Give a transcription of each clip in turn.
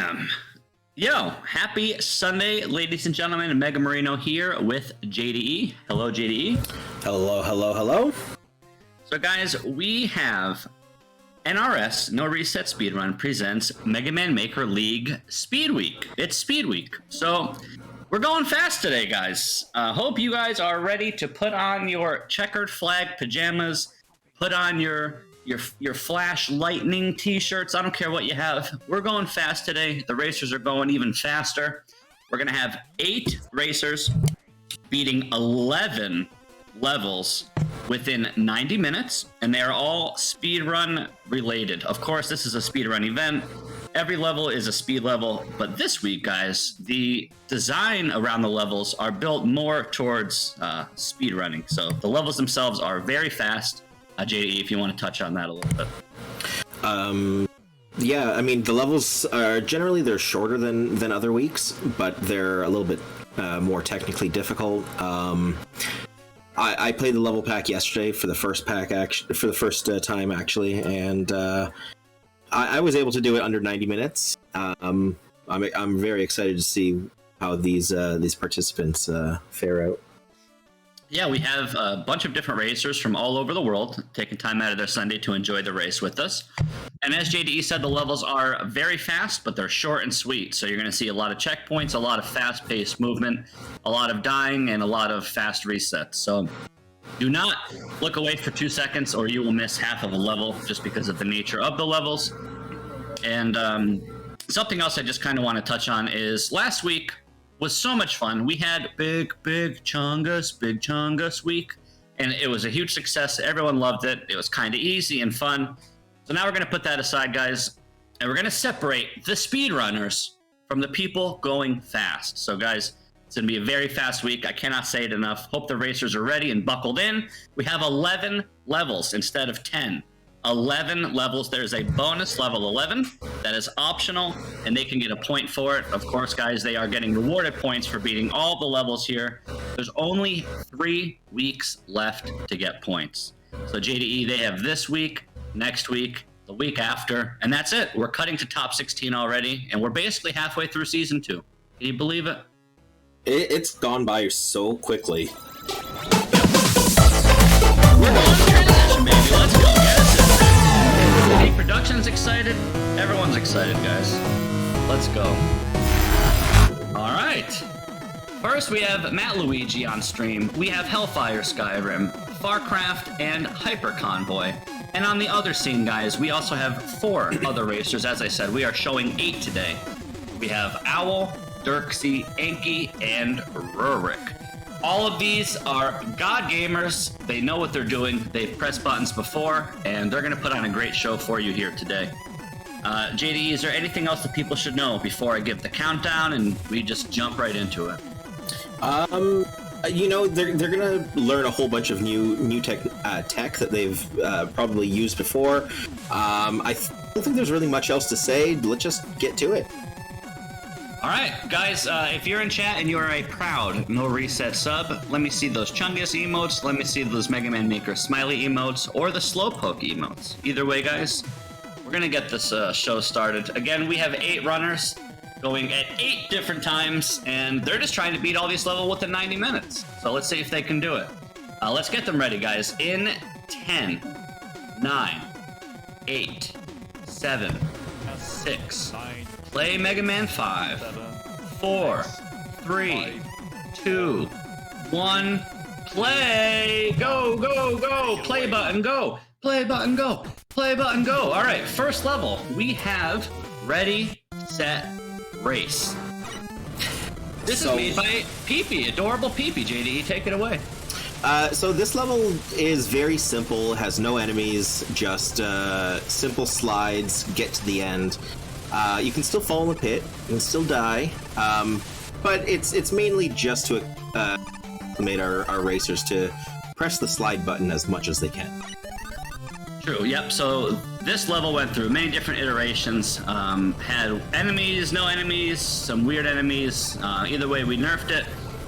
Bam! Yo, happy Sunday, ladies and gentlemen. Mega Marino here with JDE. Hello, JDE. Hello, hello, hello. So, guys, we have NRS, No Reset Speedrun, presents Mega Man Maker League Speed Week. It's Speed Week. So, we're going fast today, guys. Hope you guys are ready to put on your checkered flag pajamas, put on your Flash Lightning t-shirts. I don't care what you have. We're going fast today. The racers are going even faster. We're going to have 8 racers beating 11 levels within 90 minutes, and they are all speedrun related. Of course, this is a speedrun event. Every level is a speed level, but this week, guys, the design around the levels are built more towards speedrunning. So the levels themselves are very fast. JDE, if you want to touch on that a little bit. Yeah, I mean, the levels are generally they're shorter than other weeks, but they're a little bit more technically difficult. I played the level pack yesterday for the first pack for the first time actually, and I was able to do it under 90 minutes. I'm very excited to see how these participants fare out. Yeah, we have a bunch of different racers from all over the world taking time out of their Sunday to enjoy the race with us. And as JDE said, the levels are very fast, but they're short and sweet. So you're going to see a lot of checkpoints, a lot of fast-paced movement, a lot of dying, and a lot of fast resets. So do not look away for 2 seconds or you will miss half of a level just because of the nature of the levels. And something else I just kind of want to touch on is last week was so much fun. We had Big Chungus week, and it was a huge success. Everyone loved it. It was kind of easy and fun. So now we're going to put that aside, guys, and we're going to separate the speedrunners from the people going fast. So, guys, it's going to be a very fast week. I cannot say it enough. Hope the racers are ready and buckled in. We have 11 levels instead of 10. 11 levels. There's a bonus level 11 that is optional, and they can get a point for it. Of course, guys, they are getting rewarded points for beating all the levels here. There's only 3 weeks left to get points. So JDE, they have this week, next week, the week after, and that's it. We're cutting to top 16 already, and we're basically halfway through season 2. Can you believe it? It's gone by so quickly. We're going to transition, baby. Let's go, guys. Production's excited. Everyone's excited, guys. Let's go. All right. First, we have Matt Luigi on stream. We have Hellfire Skyrim, Farcraft, and Hyper Convoy. And on the other scene, guys, we also have 4 other racers. As I said, we are showing 8 today. We have Owl, Dirksy, Anki, and Rurik. All of these are God gamers. They know what they're doing. They've pressed buttons before, and they're going to put on a great show for you here today. JD, is there anything else that people should know before I give the countdown and we just jump right into it? You know, they're going to learn a whole bunch of new tech that they've probably used before. I don't think there's really much else to say. Let's just get to it. All right, guys, if you're in chat and you are a proud No Reset sub, let me see those Chungus emotes, let me see those Mega Man Maker smiley emotes, or the Slowpoke emotes. Either way, guys, we're going to get this show started. Again, we have 8 runners going at 8 different times, and they're just trying to beat all these levels within 90 minutes. So let's see if they can do it. Let's get them ready, guys. In 10, 9, 8, 7, 6... Play Mega Man 5, 4, 3, 2, 1, play! Go, go, go! Play button, go! Play button, go! Play button, go! All right, first level, we have Ready, Set, Race. This is made by Peepee, adorable Peepee. JDE, take it away. So this level is very simple, has no enemies, just simple slides, get to the end. You can still fall in the pit, you can still die, but it's mainly just to acclimate our racers to press the slide button as much as they can. True, yep, so this level went through many different iterations, had enemies, no enemies, some weird enemies. Either way, we nerfed it,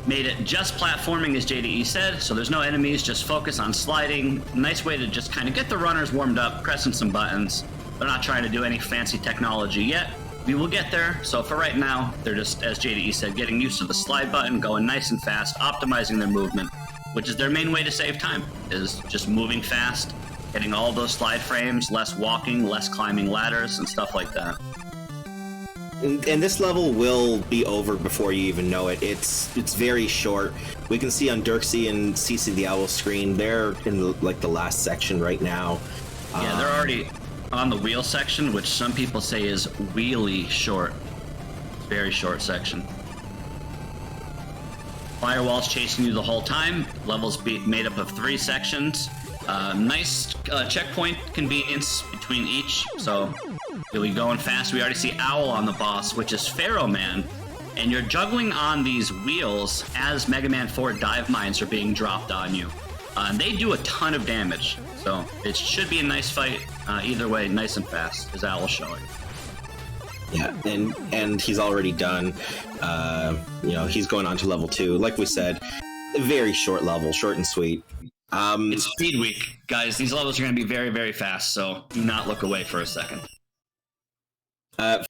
made it just platforming as JDE said, so there's no enemies, just focus on sliding. Nice way to just kind of get the runners warmed up, pressing some buttons. They're not trying to do any fancy technology yet. we will get there. So for right now, they're just, as JDE said, getting used to the slide button, going nice and fast, optimizing their movement, which is their main way to save time, is just moving fast, getting all those slide frames, less walking, less climbing ladders, and stuff like that. And this level will be over before you even know it. It's very short. We can see on Dirksy and CC the Owl's screen, they're in like the last section right now. Yeah, they're already on the wheel section, which some people say is really short. Very short section. Firewall's chasing you the whole time. Levels made up of 3 sections. Nice checkpoint convenience between each. So you'll be going fast. We already see Owl on the boss, which is Pharaoh Man. And you're juggling on these wheels as Mega Man 4 dive mines are being dropped on you. And they do a ton of damage. So it should be a nice fight. Either way, nice and fast, as Owl's showing. Yeah, and he's already done. You know, he's going on to level 2. Like we said, a very short level, short and sweet. It's speed week, guys. These levels are going to be very, very fast, so do not look away for a second.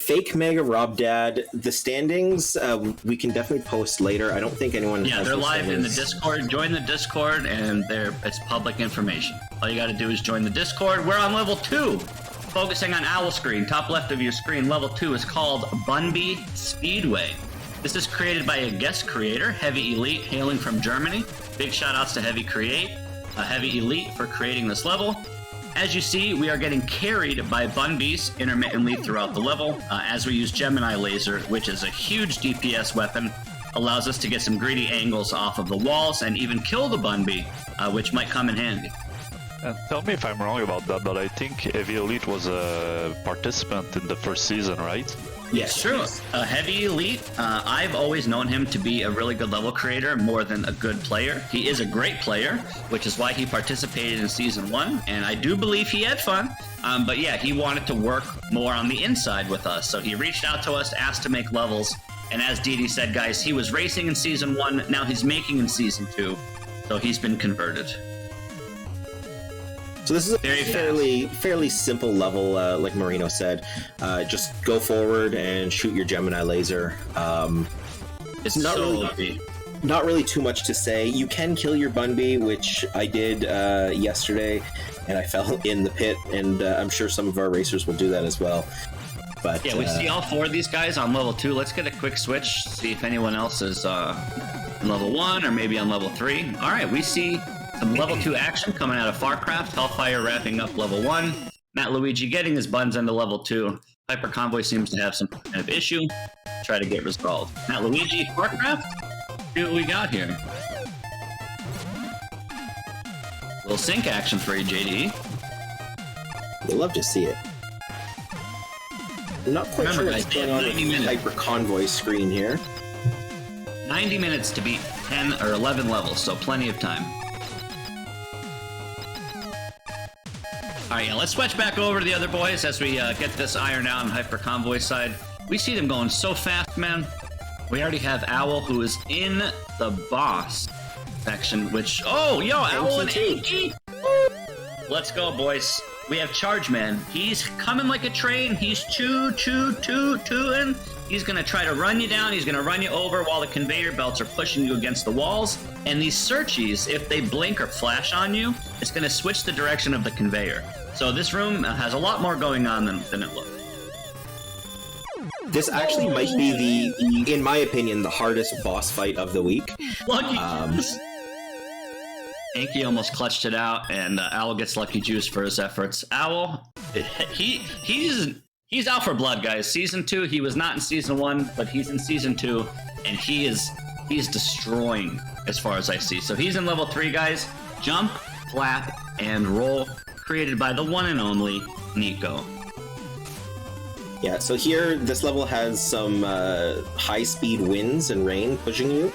Fake Mega Rob Dad, the standings we can definitely post later. I don't think anyone. Yeah, has they're the live in the standings. Discord. Join the Discord, and it's public information. All you got to do is join the Discord. We're on level 2, focusing on Owl screen. Top left of your screen, level 2 is called Bunby Speedway. This is created by a guest creator, Heavy Elite, hailing from Germany. Big shout outs to Heavy Elite for creating this level. As you see, we are getting carried by Bunbys intermittently throughout the level as we use Gemini Laser, which is a huge DPS weapon, allows us to get some greedy angles off of the walls and even kill the Bunby, which might come in handy. Tell me if I'm wrong about that, but I think Heavy Elite was a participant in the first season, right? Yes, true. Heavy Elite, I've always known him to be a really good level creator more than a good player. He is a great player, which is why he participated in Season 1, and I do believe he had fun. But yeah, he wanted to work more on the inside with us, so he reached out to us, asked to make levels, and as Didi said, guys, he was racing in Season 1, now he's making in Season 2, so he's been converted. So this is a fairly simple level, like Marino said. Just go forward and shoot your Gemini laser. It's not really too much to say. You can kill your Bunby, which I did yesterday, and I fell in the pit, and I'm sure some of our racers will do that as well. But yeah, we see all 4 of these guys on level 2. Let's get a quick switch, see if anyone else is on level 1 or maybe on level 3. All right, we see some level 2 action coming out of Farcraft. Hellfire wrapping up level 1. Matt Luigi getting his buns into level 2. Hyper Convoy seems to have some kind of issue. Try to get resolved. Matt Luigi, Farcraft? See what we got here. Little sync action for you, JD. I'd love to see it. I'm not quite sure what's going on with the Hyper Convoy screen here. 90 minutes to beat 10 or 11 levels, so plenty of time. Alright, yeah, let's switch back over to the other boys as we get this ironed out on Hyper Convoy side. We see them going so fast, man. We already have Owl, who is in the boss section, which... Oh, yo, Owl and AE! Let's go, boys. We have Charge Man. He's coming like a train. He's choo-choo-choo-chooing. He's gonna try to run you down. He's gonna run you over while the conveyor belts are pushing you against the walls. And these searchies, if they blink or flash on you, it's gonna switch the direction of the conveyor. So this room has a lot more going on than it looks. This actually might be in my opinion, the hardest boss fight of the week. Lucky Juice! Anki almost clutched it out, and Owl gets Lucky Juice for his efforts. Owl, he's out for blood, guys. Season 2, he was not in Season 1, but he's in Season 2, and he's destroying as far as I see. So he's in level 3, guys. Jump, flap, and roll, created by the one and only NICO. Yeah, so here, this level has some high-speed winds and rain pushing you.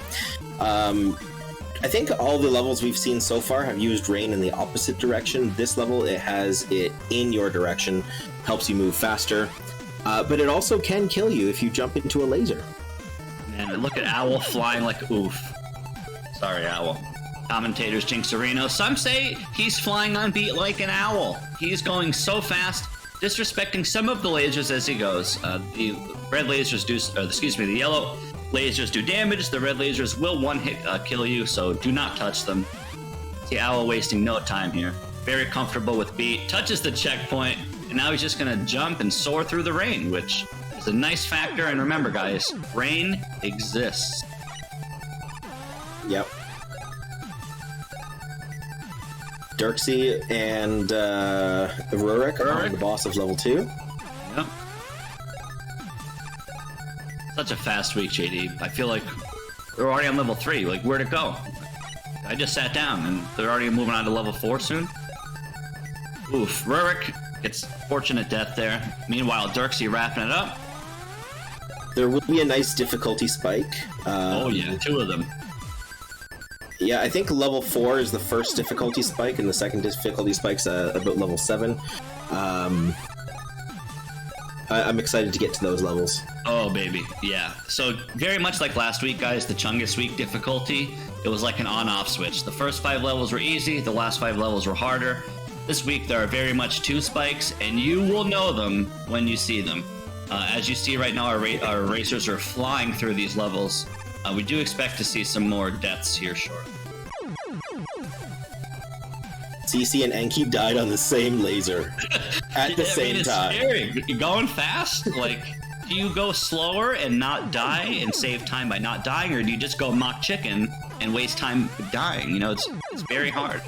I think all the levels we've seen so far have used rain in the opposite direction. This level, it has it in your direction, helps you move faster. But it also can kill you if you jump into a laser. Man, look at Owl flying like oof. Sorry, Owl. Commentators Jinxarino. Some say he's flying on beat like an owl. He's going so fast. disrespecting some of the lasers as he goes. The red lasers do, the yellow lasers do damage. The red lasers will one-hit kill you, so do not touch them. See Owl wasting no time here. Very comfortable with beat. Touches the checkpoint, and now he's just gonna jump and soar through the rain, which is a nice factor. And remember, guys, rain exists. Yep. Dirksy and Rurik are the boss of level 2. Yep. Such a fast week, JD. I feel like we're already on level 3. Like, where'd it go? I just sat down, and they're already moving on to level 4 soon. Oof. Rurik gets fortunate death there. Meanwhile, Dirksy wrapping it up. There will be a nice difficulty spike. Oh yeah, 2 of them. Yeah, I think level 4 is the first difficulty spike, and the second difficulty spike's about level 7. I'm excited to get to those levels. Oh, baby, yeah. So, very much like last week, guys, the Chungus week difficulty, it was like an on-off switch. The first 5 levels were easy, the last 5 levels were harder. This week, there are very much 2 spikes, and you will know them when you see them. As you see right now, our racers are flying through these levels. We do expect to see some more deaths here shortly. CC and Enki died on the same laser at the same time. It's scary. You're going fast? Like, do you go slower and not die and save time by not dying, or do you just go mock chicken and waste time dying? You know, it's very hard.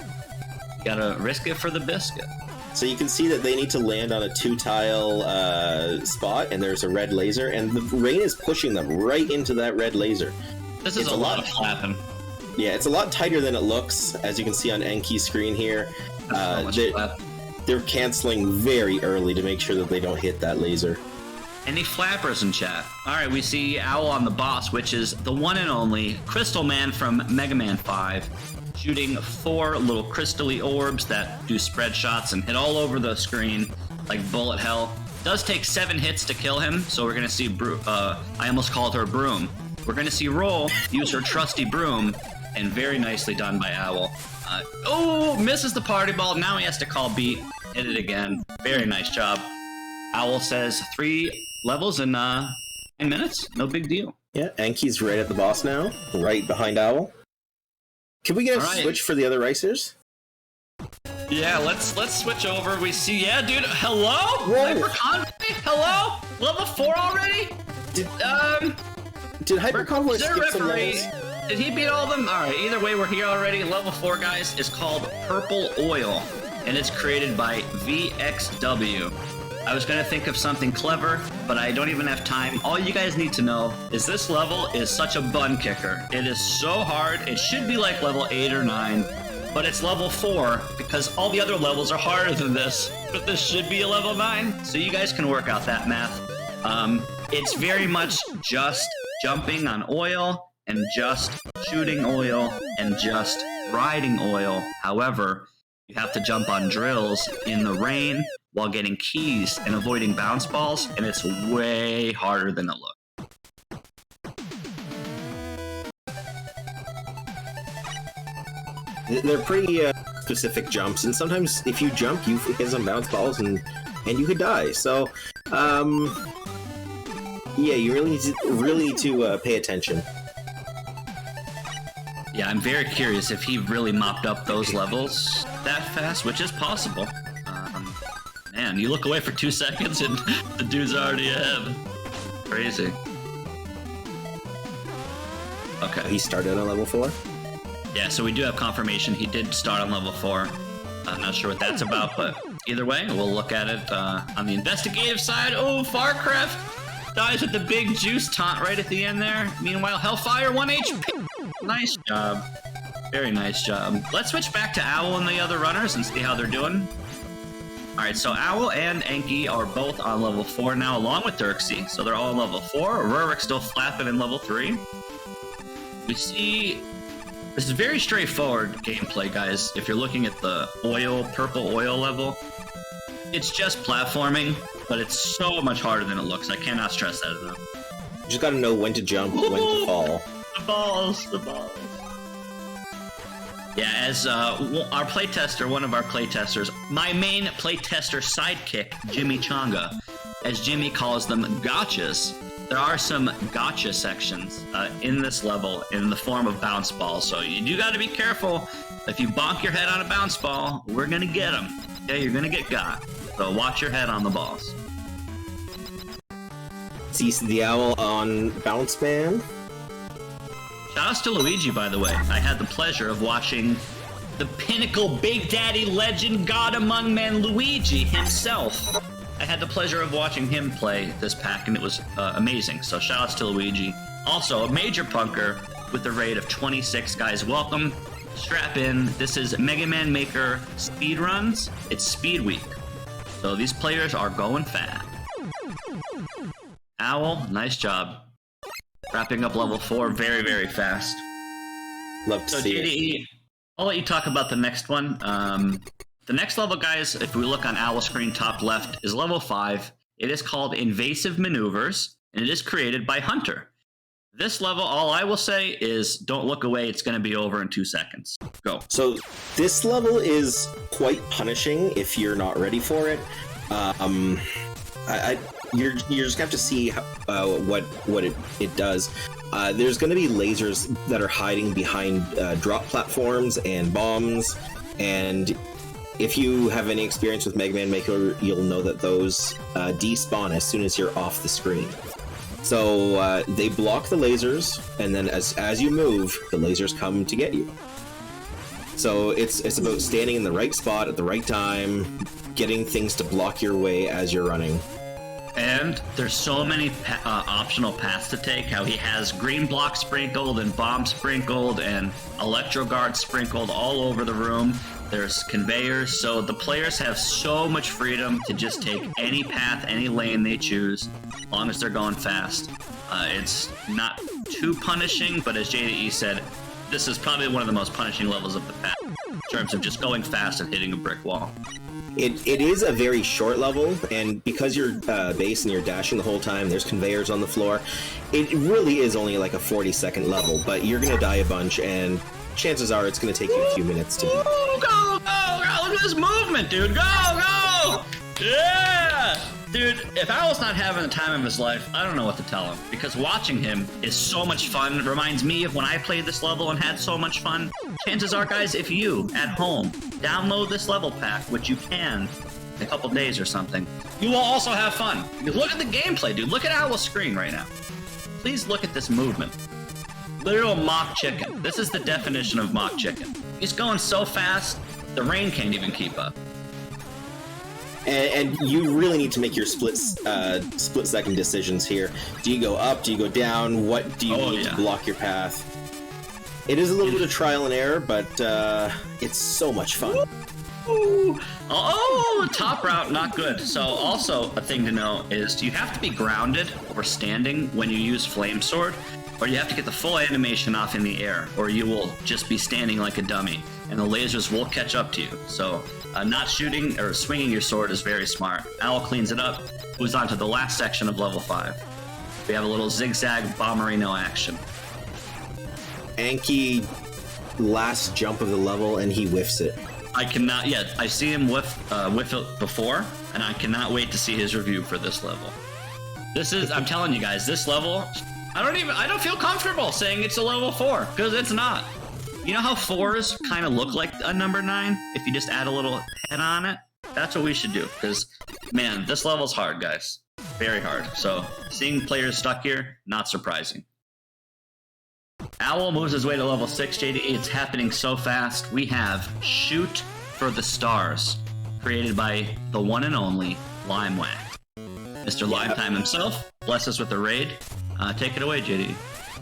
You gotta risk it for the biscuit. So you can see that they need to land on a 2-tile spot, and there's a red laser, and the rain is pushing them right into that red laser. This is a lot of flapping. Yeah, it's a lot tighter than it looks, as you can see on Enki's screen here. They're canceling very early to make sure that they don't hit that laser. Any flappers in chat? Alright, we see Owl on the boss, which is the one and only Crystal Man from Mega Man 5. Shooting 4 little crystally orbs that do spread shots and hit all over the screen like bullet hell. Does take 7 hits to kill him, so we're gonna see I almost called her Broom. We're gonna see Roll use her trusty broom, and very nicely done by Owl. Oh, misses the party ball. Now he has to call beat. Hit it again. Very nice job. Owl says 3 levels in 9 minutes. No big deal. Yeah, Enki's right at the boss now, right behind Owl. Can we get a switch for the other racers? Yeah, let's switch over. We see, yeah, dude. Hello? Hyperconvoy? Hello? Level 4 already? Did Hyperconvoy skip some levels? Did he beat all of them? Alright, either way, we're here already. Level 4, guys, is called Purple Oil, and it's created by VXW. I was gonna think of something clever, but I don't even have time. All you guys need to know is this level is such a bun kicker. It is so hard. It should be like level 8 or 9, but it's level 4 because all the other levels are harder than this. But this should be a level 9, so you guys can work out that math. It's very much just jumping on oil and just shooting oil and just riding oil. However, you have to jump on drills in the rain while getting keys and avoiding bounce balls, and it's way harder than it looks. They're pretty specific jumps, and sometimes if you jump, you hit some bounce balls, and you could die. So, yeah, you really need to pay attention. Yeah, I'm very curious if he really mopped up those levels that fast, which is possible. Man, you look away for 2 seconds and the dude's already ahead. Crazy. Okay. He started on level 4? Yeah, so we do have confirmation he did start on level 4. I'm not sure what that's about, but either way, we'll look at it on the investigative side. Oh, Farcraft dies with the big juice taunt right at the end there. Meanwhile, Hellfire 1 HP. Nice job. Very nice job. Let's switch back to Owl and the other runners and see how they're doing. Alright, so Owl and Enki are both on level 4 now, along with Dirksy. So they're all on level 4. Rurik's still flapping in level 3. We see... This is very straightforward gameplay, guys. If you're looking at the purple oil level, it's just platforming, but it's so much harder than it looks. I cannot stress that enough. You just gotta know when to jump, when to fall. The balls. Yeah, as our playtester, one of our playtesters, my main playtester sidekick, Jimmy Changa, as Jimmy calls them, gotchas. There are some gotcha sections in this level in the form of bounce balls, so you do got to be careful. If you bonk your head on a bounce ball, we're gonna get them. Okay, you're gonna get got. So watch your head on the balls. Cease the Owl on Bounce Man. Shoutouts to Luigi, by the way. I had the pleasure of watching the pinnacle Big Daddy legend God among men Luigi himself. I had the pleasure of watching him play this pack, and it was amazing. So shoutouts to Luigi. Also, a major punker with a rate of 26. Guys, welcome. Strap in. This is Mega Man Maker speedruns. It's Speed Week. So these players are going fast. Owl, nice job. Wrapping up level 4 very, very fast. Love to see JDE, I'll let you talk about the next one. The next level, guys, if we look on Owl screen top left, is level 5. It is called Invasive Maneuvers, and it is created by Hunter. This level, all I will say is don't look away. It's going to be over in 2 seconds. Go. So this level is quite punishing if you're not ready for it. You're just gonna have to see what it does. There's going to be lasers that are hiding behind drop platforms and bombs, and if you have any experience with Mega Man Maker, you'll know that those despawn as soon as you're off the screen. So they block the lasers, and then as you move, the lasers come to get you. So it's about standing in the right spot at the right time, getting things to block your way as you're running. And there's so many optional paths to take. How he has green block sprinkled and bomb sprinkled and electro guard sprinkled all over the room. There's conveyors, so the players have so much freedom to just take any path, any lane they choose, as long as they're going fast. It's not too punishing, but as JDE said, this is probably one of the most punishing levels of the pack in terms of just going fast and hitting a brick wall. It is a very short level, and because you're base and you're dashing the whole time, there's conveyors on the floor, it really is only like a 40-second level, but you're going to die a bunch, and chances are it's going to take you a few minutes to beat. Go, go, go! Look at this movement, dude! Go, go! Yeah! Dude, if Owl's not having the time of his life, I don't know what to tell him, because watching him is so much fun. It reminds me of when I played this level and had so much fun. Chances are, guys, if you, at home, download this level pack, which you can in a couple days or something, you will also have fun. Look at the gameplay, dude. Look at Owl's screen right now. Please look at this movement. Literal mock chicken. This is the definition of mock chicken. He's going so fast, the rain can't even keep up. And you really need to make your split-second decisions here. Do you go up? Do you go down? What do you need to block your path? It is a little bit of trial and error, but it's so much fun. Oh, top route, not good. So also a thing to know is you have to be grounded or standing when you use Flame Sword, or you have to get the full animation off in the air, or you will just be standing like a dummy, and the lasers will catch up to you. So not shooting or swinging your sword is very smart. Owl cleans it up, moves on to the last section of level 5. We have a little zigzag bomberino action. Anki last jump of the level, and he whiffs it. I cannot, yeah, I see him whiff it before, and I cannot wait to see his review for this level. This is, I'm telling you guys, this level, I don't feel comfortable saying it's a level 4, because it's not. You know how 4s kind of look like a number 9? If you just add a little head on it? That's what we should do, because, man, this level's hard, guys. Very hard. So, seeing players stuck here, not surprising. Owl moves his way to level 6, JD. It's happening so fast. We have Shoot for the Stars, created by the one and only LIMEWAX. Mr. Lifetime himself, bless us with the raid. Take it away, JD.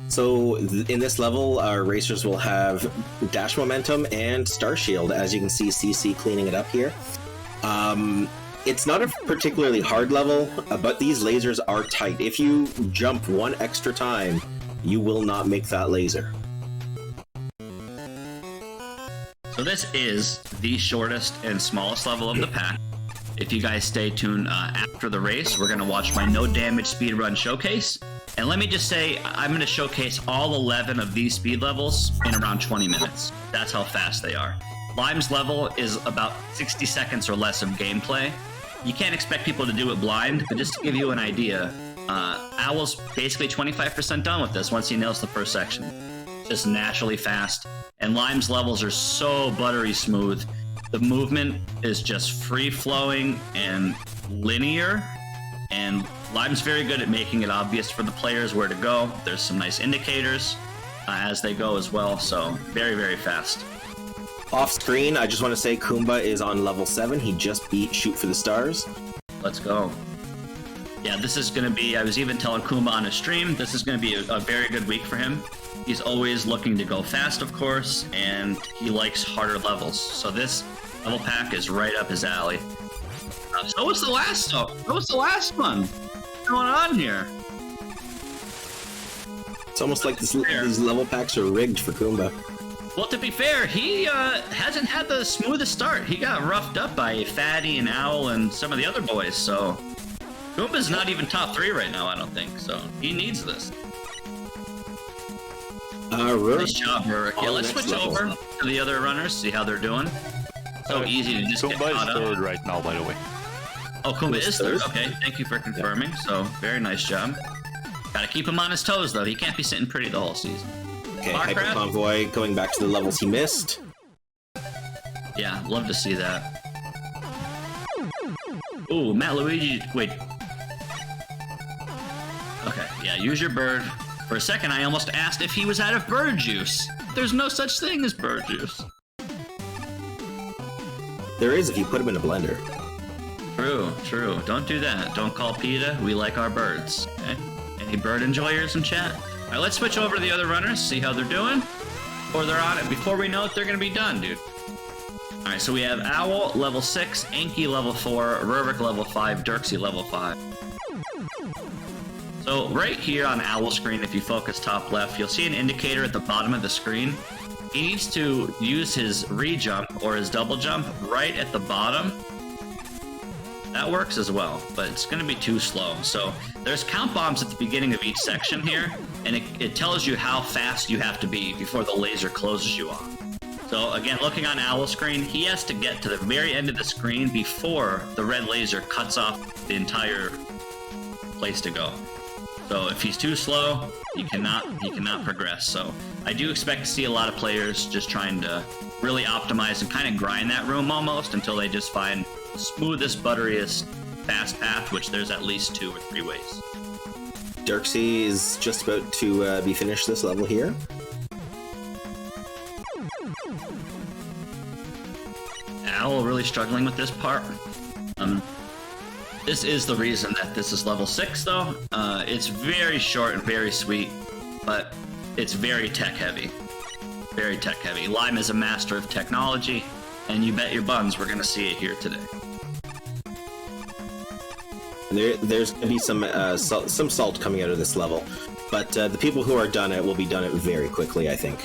So in this level, our racers will have dash momentum and star shield, as you can see CC cleaning it up here. It's not a particularly hard level, but these lasers are tight. If you jump one extra time, you will not make that laser. So this is the shortest and smallest level of the pack. If you guys stay tuned after the race, we're going to watch my no damage speedrun showcase. And let me just say, I'm going to showcase all 11 of these speed levels in around 20 minutes. That's how fast they are. Lime's level is about 60 seconds or less of gameplay. You can't expect people to do it blind, but just to give you an idea, Owl's basically 25% done with this once he nails the first section. Just naturally fast. And Lime's levels are so buttery smooth. The movement is just free-flowing and linear. And Lime's very good at making it obvious for the players where to go. There's some nice indicators as they go as well. So very, very fast. Off screen, I just want to say Kumba is on level 7. He just beat Shoot for the Stars. Let's go. Yeah, this is going to be, I was even telling Kumba on his stream, this is going to be a very good week for him. He's always looking to go fast, of course, and he likes harder levels. So this level pack is right up his alley. So was the last one. What's going on here? It's almost like these level packs are rigged for Kumba. Well, to be fair, he hasn't had the smoothest start. He got roughed up by Fatty and Owl and some of the other boys, so Kumba's not even top 3 right now, I don't think, so he needs this. Nice job, Rurik. Yeah, let's switch over to the other runners, see how they're doing. So easy to just get caught up. Kumba is 3rd right now, by the way. Oh, Kumba is 3rd. Okay, thank you for confirming. Yeah. So, very nice job. Gotta keep him on his toes, though. He can't be sitting pretty the whole season. Okay, Hyper Convoy going back to the levels he missed. Yeah, love to see that. Ooh, Matt Luigi, wait. Okay, yeah, use your bird. For a second, I almost asked if he was out of bird juice. There's no such thing as bird juice. There is if you put him in a blender. True, true. Don't do that. Don't call PETA. We like our birds. Okay? Any bird enjoyers in chat? All right, let's switch over to the other runners, see how they're doing. Before they're on it, before we know it, they're going to be done, dude. All right, so we have Owl, level 6, Anki, level 4, Rurik, level 5, Dirksy, level 5. So right here on Owl's screen, if you focus top left, you'll see an indicator at the bottom of the screen. He needs to use his re-jump or his double jump right at the bottom. That works as well, but it's going to be too slow. So there's count bombs at the beginning of each section here, and it tells you how fast you have to be before the laser closes you off. So again, looking on Owl's screen, he has to get to the very end of the screen before the red laser cuts off the entire place to go. So if he's too slow, he cannot progress. So I do expect to see a lot of players just trying to really optimize and kind of grind that room almost until they just find the smoothest, butteriest, fast path, which there's at least 2 or 3 ways. Dirksy is just about to be finished this level here. Owl really struggling with this part. This is the reason that this is level 6, though. It's very short and very sweet, but it's very tech-heavy. Very tech-heavy. Lime is a master of technology, and you bet your buns we're going to see it here today. There's going to be some salt coming out of this level, but the people who are done it will be done it very quickly, I think.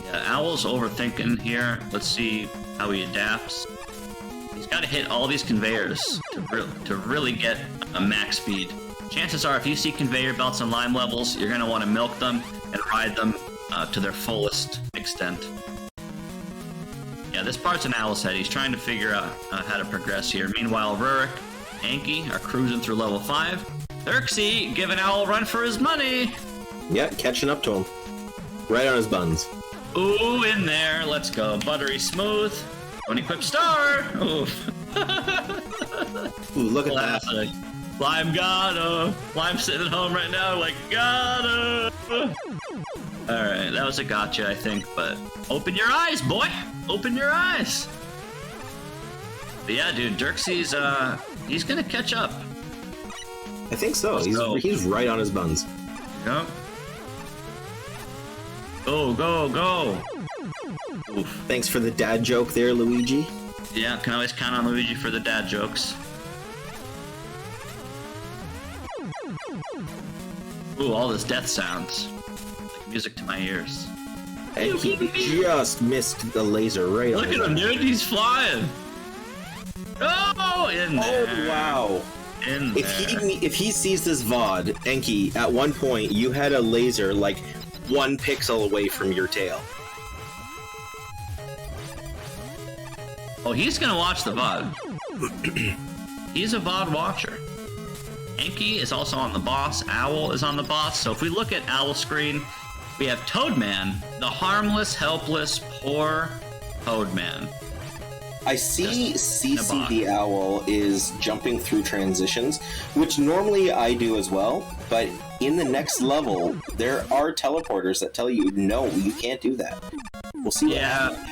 Yeah, Owl's overthinking here. Let's see how he adapts. He's got to hit all these conveyors to really get a max speed. Chances are, if you see conveyor belts and Lime levels, you're going to want to milk them and ride them to their fullest extent. Yeah, this part's in Owl's head. He's trying to figure out how to progress here. Meanwhile, Rurik, Anki are cruising through level 5. Dirksy giving Owl a run for his money. Yeah, catching up to him. Right on his buns. Ooh, in there. Let's go. Buttery smooth. Don't equip star. Oof. Ooh, look at Classic. That. Lime gotta. Lime's sitting at home right now like, gotta. Alright, that was a gotcha, I think, but open your eyes, boy! Open your eyes! But yeah, dude, Dirksy's, he's gonna catch up. I think so. He's right on his buns. Yep. Go, go, go! Oof. Thanks for the dad joke there, Luigi. Yeah, can always count on Luigi for the dad jokes. Ooh, all this death sounds. Like music to my ears. And he just missed the laser right on. Look at him, dude. He's flying. Oh, in there. Oh, wow. in there. If he sees this VOD, Enki, at one point you had a laser like 1 pixel away from your tail. Oh, he's gonna watch the VOD. He's a VOD watcher. Enki is also on the boss. Owl is on the boss. So if we look at Owl's screen, we have Toadman, the harmless, helpless, poor Toadman. I see CC the Owl is jumping through transitions, which normally I do as well, but in the next level, there are teleporters that tell you, no, you can't do that. We'll see what happens.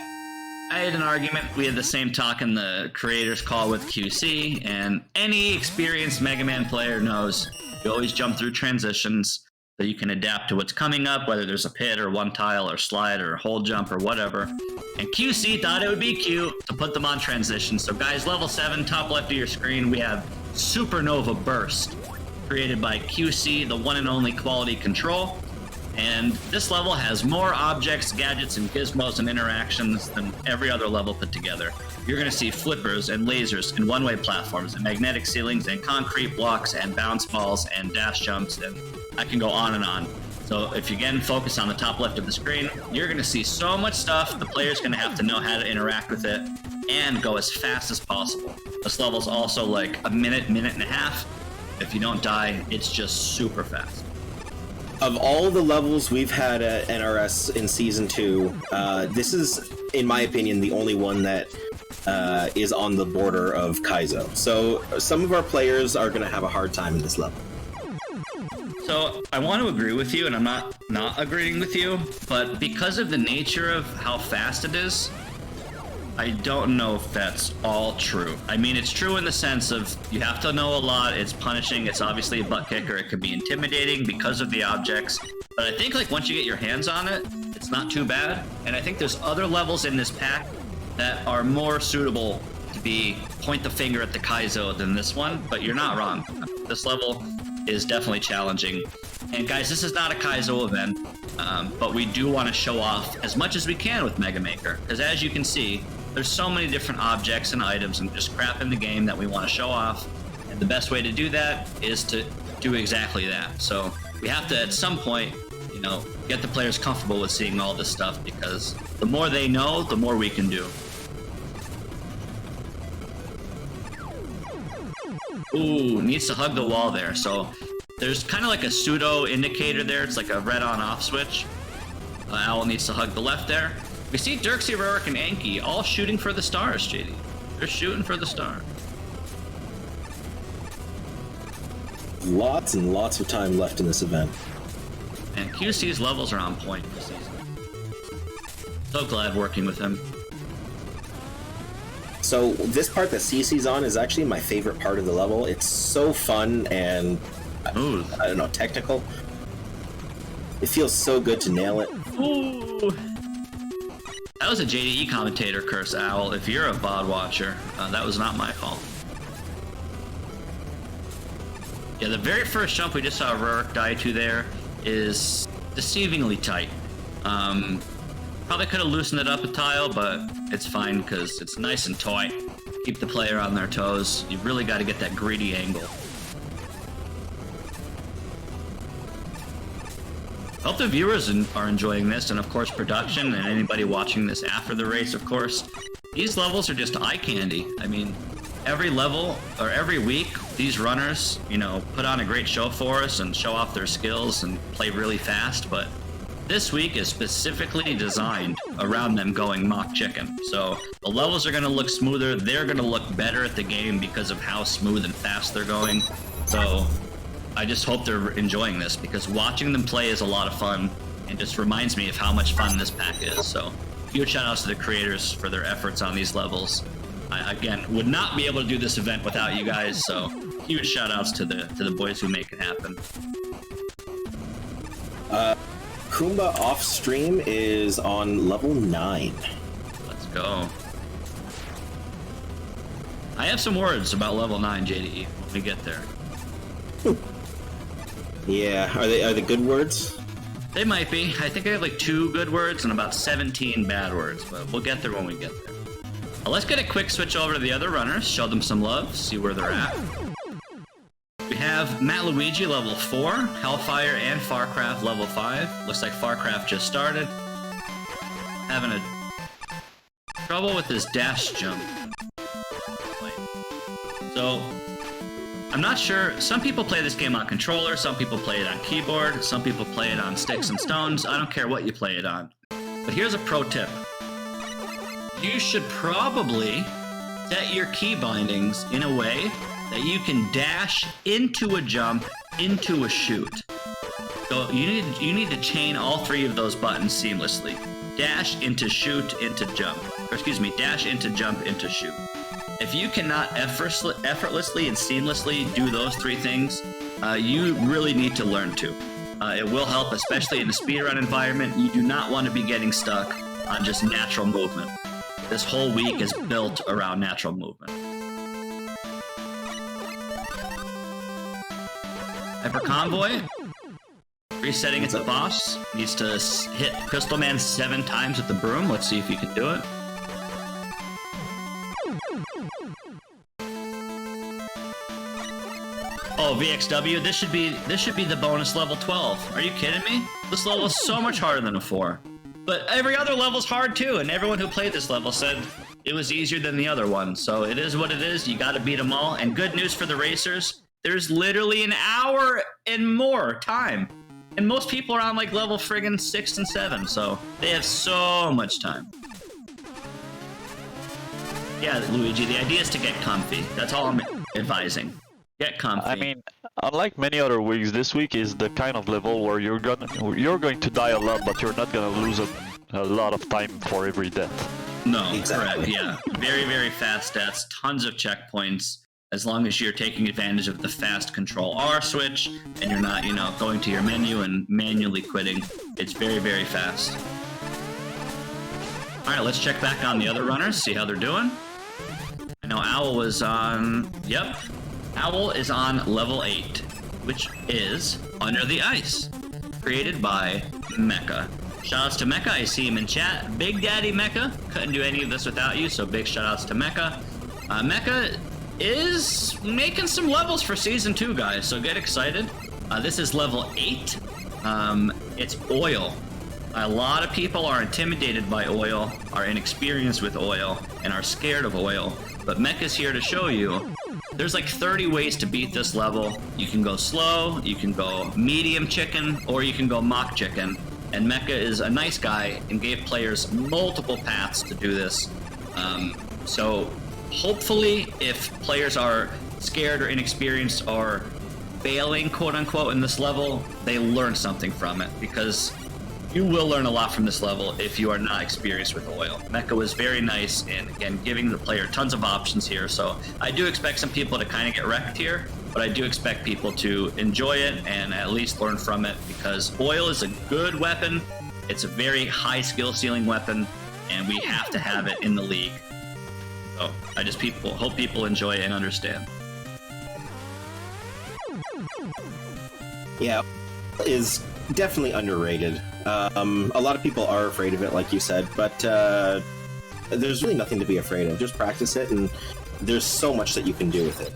I had an argument. We had the same talk in the creators call with QC, and any experienced Mega Man player knows you always jump through transitions so you can adapt to what's coming up, whether there's a pit or one tile or slide or hold jump or whatever. And QC thought it would be cute to put them on transitions. So guys, level 7, top left of your screen, we have Supernova Burst, created by QC, the one and only quality control. And this level has more objects, gadgets, and gizmos and interactions than every other level put together. You're going to see flippers and lasers and one-way platforms and magnetic ceilings and concrete blocks and bounce balls and dash jumps, and I can go on and on. So if you again focus on the top left of the screen, you're going to see so much stuff. The player's going to have to know how to interact with it and go as fast as possible. This level's also like a minute and a half. If you don't die, it's just super fast. Of all the levels we've had at NRS in Season 2, this is, in my opinion, the only one that is on the border of Kaizo. So some of our players are going to have a hard time in this level. So I want to agree with you, and I'm not agreeing with you, but because of the nature of how fast it is, I don't know if that's all true. I mean, it's true in the sense of you have to know a lot, it's punishing, it's obviously a butt kicker, it can be intimidating because of the objects, but I think like once you get your hands on it, it's not too bad, and I think there's other levels in this pack that are more suitable to be point the finger at the Kaizo than this one, but you're not wrong. This level is definitely challenging. And guys, this is not a Kaizo event, but we do want to show off as much as we can with Mega Maker, because as you can see, there's so many different objects and items and just crap in the game that we want to show off, and the best way to do that is to do exactly that. So we have to, at some point, you know, get the players comfortable with seeing all this stuff, because the more they know, the more we can do. Ooh, needs to hug the wall there. So there's kind of like a pseudo indicator there. It's like a red on off switch. Owl needs to hug the left there. We see Dirksy, Rorik, and Enki all shooting for the stars, JD. They're shooting for the star. Lots and lots of time left in this event. And QC's levels are on point this season. So glad working with him. So this part that CC's on is actually my favorite part of the level. It's so fun and, Ooh. I don't know, technical. It feels so good to nail it. Ooh. That was a JDE commentator curse, Owl. If you're a VOD watcher, that was not my fault. Yeah, the very first jump we just saw Rorik die to there is deceivingly tight. Probably could have loosened it up a tile, but it's fine because it's nice and tight. Keep the player on their toes. You really got to get that greedy angle. Hope the viewers are enjoying this, and of course production, and anybody watching this after the race, of course. These levels are just eye candy. I mean, every level, or every week, these runners, you know, put on a great show for us and show off their skills and play really fast, but this week is specifically designed around them going mock chicken. So the levels are going to look smoother, they're going to look better at the game because of how smooth and fast they're going. So I just hope they're enjoying this, because watching them play is a lot of fun and just reminds me of how much fun this pack is. So huge shout outs to the creators for their efforts on these levels. I, again, would not be able to do this event without you guys, so huge shout outs to the boys who make it happen. Kumba off stream is on level 9. Let's go. I have some words about level 9 JDE when we get there. Yeah, are they good words? They might be. I think I have like 2 good words and about 17 bad words, but we'll get there when we get there. Well, let's get a quick switch over to the other runners, show them some love, see where they're at. have Matt Luigi level 4, Hellfire and Farcraft level 5. Looks like Farcraft just started. Having a trouble with his dash jump. So, I'm not sure. Some people play this game on controller, some people play it on keyboard, some people play it on sticks and stones. I don't care what you play it on. But here's a pro tip. You should probably set your key bindings in a way that you can dash into a jump, into a shoot. So you need to chain all 3 of those buttons seamlessly. Dash into shoot into jump. Or excuse me, dash into jump into shoot. If you cannot effortlessly and seamlessly do those 3 things, you really need to learn to. It will help, especially in a speedrun environment. You do not want to be getting stuck on just natural movement. This whole week is built around natural movement. Hyper Convoy, resetting at the boss, needs to hit Crystal Man 7 times with the broom. Let's see if you can do it. Oh, VXW, this should be the bonus level 12. Are you kidding me? This level is so much harder than a 4. But every other level's hard too, and everyone who played this level said it was easier than the other one. So it is what it is. You got to beat them all. And good news for the racers, there's literally an hour and more time. And most people are on like level friggin' 6 and 7, so they have so much time. Yeah, Luigi, the idea is to get comfy. That's all I'm advising. Get comfy. I mean, unlike many other weeks, this week is the kind of level where you're going to die a lot, but you're not gonna lose a lot of time for every death. No, exactly. Correct, yeah. Very, very fast stats, tons of checkpoints, as long as you're taking advantage of the fast control R switch, and you're not, going to your menu and manually quitting. It's very, very fast. Alright, let's check back on the other runners, see how they're doing. I know Owl was on... Yep. Owl is on level 8, which is Under the Ice, created by MEKA. Shoutouts to MEKA, I see him in chat. Big Daddy MEKA, couldn't do any of this without you, so big shoutouts to MEKA. MEKA is making some levels for Season 2, guys, so get excited. This is level 8. It's oil. A lot of people are intimidated by oil, are inexperienced with oil, and are scared of oil. But MEKA's here to show you there's like 30 ways to beat this level. You can go slow, you can go medium chicken, or you can go mock chicken. And MEKA is a nice guy and gave players multiple paths to do this. So hopefully if players are scared or inexperienced or failing, quote unquote, in this level, they learn something from it, because you will learn a lot from this level if you are not experienced with oil. MEKA was very nice in, again, giving the player tons of options here. So I do expect some people to kind of get wrecked here, but I do expect people to enjoy it and at least learn from it, because oil is a good weapon. It's a very high skill ceiling weapon, and we have to have it in the league. So I just hope people enjoy it and understand. Yeah, is definitely underrated. A lot of people are afraid of it, like you said, but there's really nothing to be afraid of. Just practice it, and there's so much that you can do with it.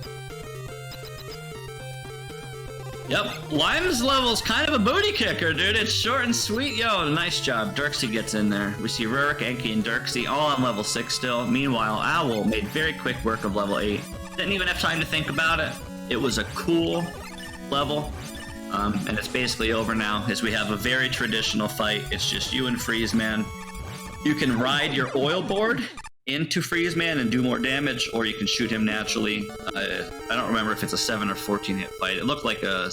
Yep, Lime's level's kind of a booty kicker, dude. It's short and sweet. Yo, nice job. Dirksy gets in there. We see Rurik, Enki, and Dirksy all on level 6 still. Meanwhile, Owl made very quick work of level 8. Didn't even have time to think about it. It was a cool level. And it's basically over now, as we have a very traditional fight. It's just you and Freezeman. You can ride your oil board into Freezeman and do more damage, or you can shoot him naturally. I don't remember if it's a 7 or 14 hit fight. It looked like I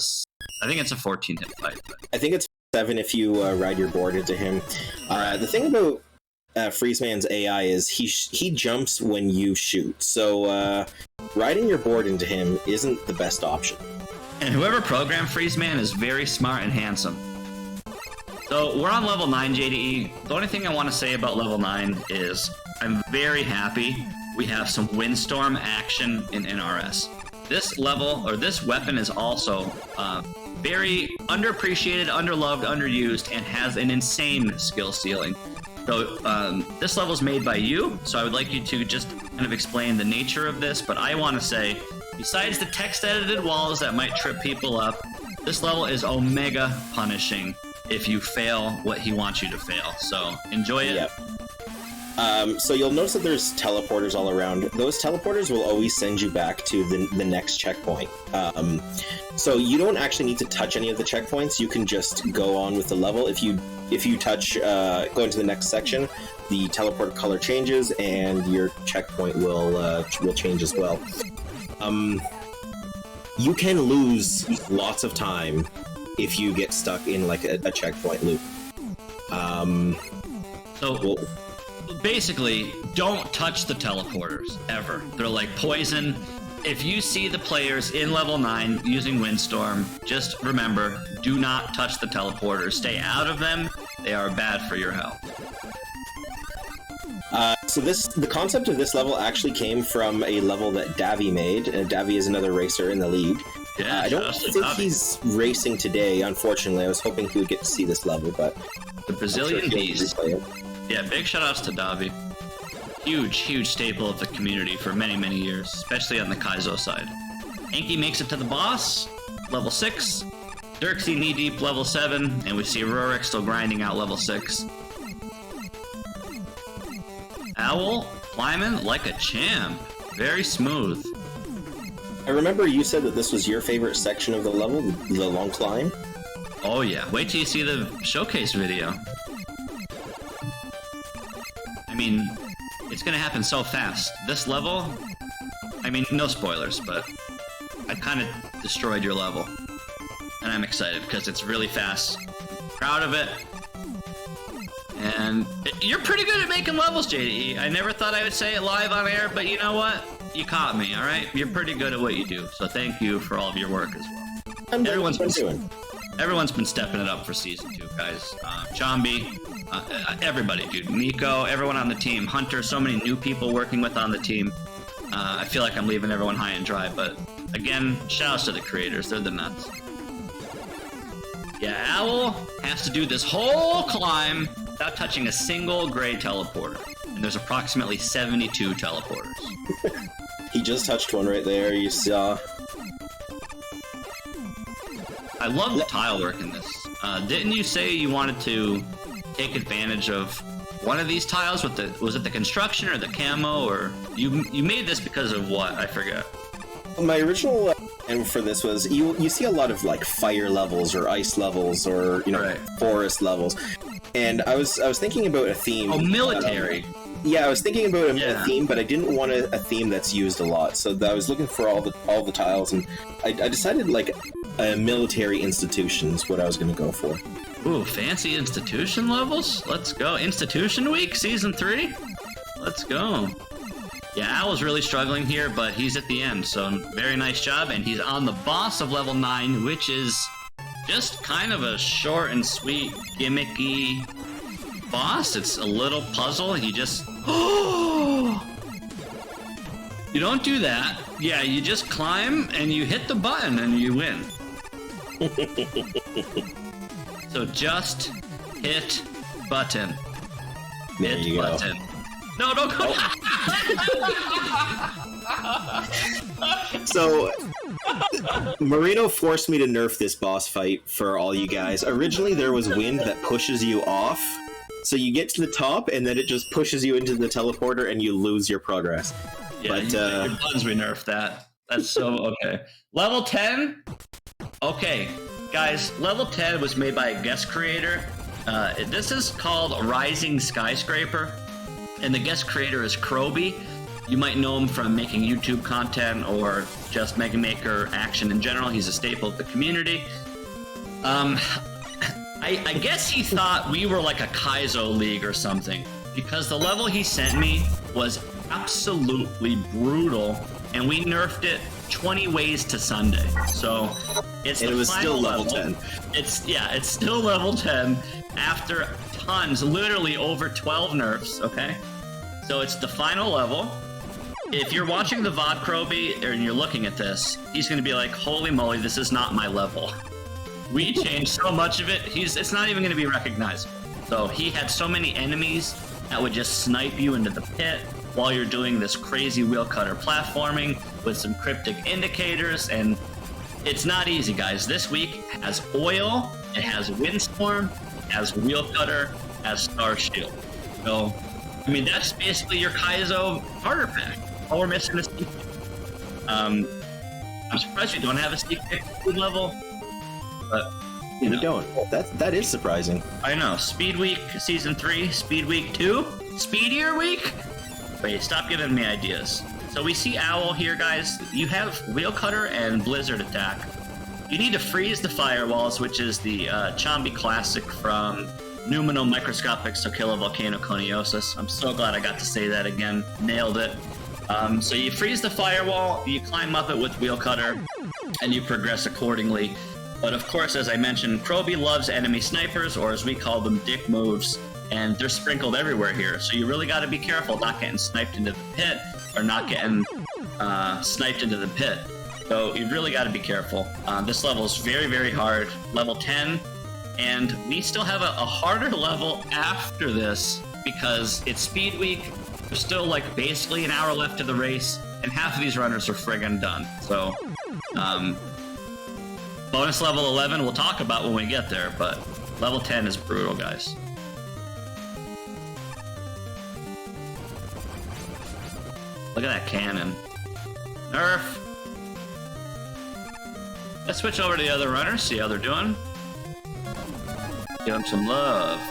think it's a 14 hit fight. But... I think it's 7 if you ride your board into him. The thing about Freezeman's AI is he jumps when you shoot, so riding your board into him isn't the best option. And whoever programmed Freezeman is very smart and handsome. So we're on level 9 JDE. The only thing I want to say about level 9 is I'm very happy we have some Windstorm action in NRS. This level, or this weapon, is also very underappreciated, underloved, underused, and has an insane skill ceiling. So this level is made by you, so I would like you to just kind of explain the nature of this, but I want to say Besides the text-edited walls that might trip people up, this level is omega punishing if you fail what he wants you to fail. So enjoy it. Yep. So you'll notice that there's teleporters all around. Those teleporters will always send you back to the next checkpoint. So you don't actually need to touch any of the checkpoints. You can just go on with the level. If you touch, go into the next section, the teleport color changes and your checkpoint will change as well. You can lose lots of time if you get stuck in like a checkpoint loop. Basically, don't touch the teleporters, ever. They're like poison. If you see the players in level 9 using Windstorm, just remember, do not touch the teleporters. Stay out of them. They are bad for your health. So the concept of this level actually came from a level that Davi made. Davi is another racer in the league. Yeah, I don't think he's racing today, unfortunately. I was hoping he would get to see this level, but... The Brazilian Beast. Yeah, big shoutouts to Davi. Huge staple of the community for many, many years, especially on the Kaizo side. Anki makes it to the boss, level 6. Dirksy knee-deep, level 7. And we see Rurik still grinding out level 6. Owl climbing like a champ. Very smooth. I remember you said that this was your favorite section of the level, the long climb. Oh yeah, wait till you see the showcase video. I mean, it's gonna happen so fast. This level, I mean, no spoilers, but I kind of destroyed your level. And I'm excited because it's really fast. Proud of it. And you're pretty good at making levels, JDE. I never thought I would say it live on air, but you know what? You caught me, alright? You're pretty good at what you do, so thank you for all of your work as well. Everyone's been stepping it up for Season 2, guys. Chambi, everybody, dude. NICO, everyone on the team. Hunter, so many new people working with on the team. I feel like I'm leaving everyone high and dry, but again, shoutouts to the creators. They're the nuts. Yeah, Owl has to do this whole climb without touching a single gray teleporter. And there's approximately 72 teleporters. He just touched one right there, you saw. I love the tile work in this. Didn't you say you wanted to take advantage of one of these tiles with the, was it the construction or the camo, or you made this because of what? I forget. My original plan for this was you see a lot of like fire levels or ice levels or forest levels, and I was thinking about a theme. Oh, military. Yeah, I was thinking about a theme, but I didn't want a theme that's used a lot. So I was looking for all the tiles, and I decided like a military institution is what I was going to go for. Ooh, fancy institution levels? Let's go. Institution Week, Season 3? Let's go. Yeah, Owl's really struggling here, but he's at the end, so very nice job. And he's on the boss of level 9, which is just kind of a short and sweet, gimmicky boss. It's a little puzzle. You just... You don't do that. Yeah, you just climb, and you hit the button, and you win. So just hit button. There Hit you button. Go. No, don't go. So, Marino forced me to nerf this boss fight for all you guys. Originally, there was wind that pushes you off, so you get to the top, and then it just pushes you into the teleporter, and you lose your progress. Yeah, but your buttons, we nerfed that. That's so okay. Level 10? Okay, guys, level 10 was made by a guest creator. This is called Rising Skyscraper, and the guest creator is CROBY. You might know him from making YouTube content or just Mega Maker action in general. He's a staple of the community. I guess he thought we were like a Kaizo league or something, because the level he sent me was absolutely brutal, and we nerfed it 20 ways to Sunday. So it's it was still level 10. It's still level 10 after tons, literally over 12 nerfs, okay? So it's the final level. If you're watching the VOD CROBY and you're looking at this, he's gonna be like, holy moly, this is not my level. We changed so much of it, it's not even gonna be recognized. So he had so many enemies that would just snipe you into the pit. while you're doing this crazy wheel cutter platforming with some cryptic indicators, and it's not easy, guys. This week has oil, it has windstorm, it has wheel cutter, it has star shield. So, I mean, that's basically your Kaizo starter pack. All we're missing is secret. I'm surprised we don't have a secret level, but We don't. That is surprising. I know. Speed Week Season 3, Speed Week 2, Speedier Week? Wait, stop giving me ideas. So we see Owl here, guys. You have Wheel Cutter and Blizzard Attack. You need to freeze the firewalls, which is the Chambi classic from Numino Microscopics to Kill a Volcano Coniosis. I'm so glad I got to say that again. Nailed it. So you freeze the firewall, you climb up it with Wheel Cutter, and you progress accordingly. But of course, as I mentioned, CROBY loves enemy snipers, or as we call them, dick moves, and they're sprinkled everywhere here. So you really got to be careful not getting sniped into the pit, or not getting sniped into the pit. So you really got to be careful. This level is very, very hard, level 10, and we still have a harder level after this because it's Speed Week. There's still like basically an hour left to the race, and half of these runners are friggin' done. So, bonus level 11 we'll talk about when we get there, but level 10 is brutal, guys. Look at that cannon. Nerf! Let's switch over to the other runners, see how they're doing. Give them some love.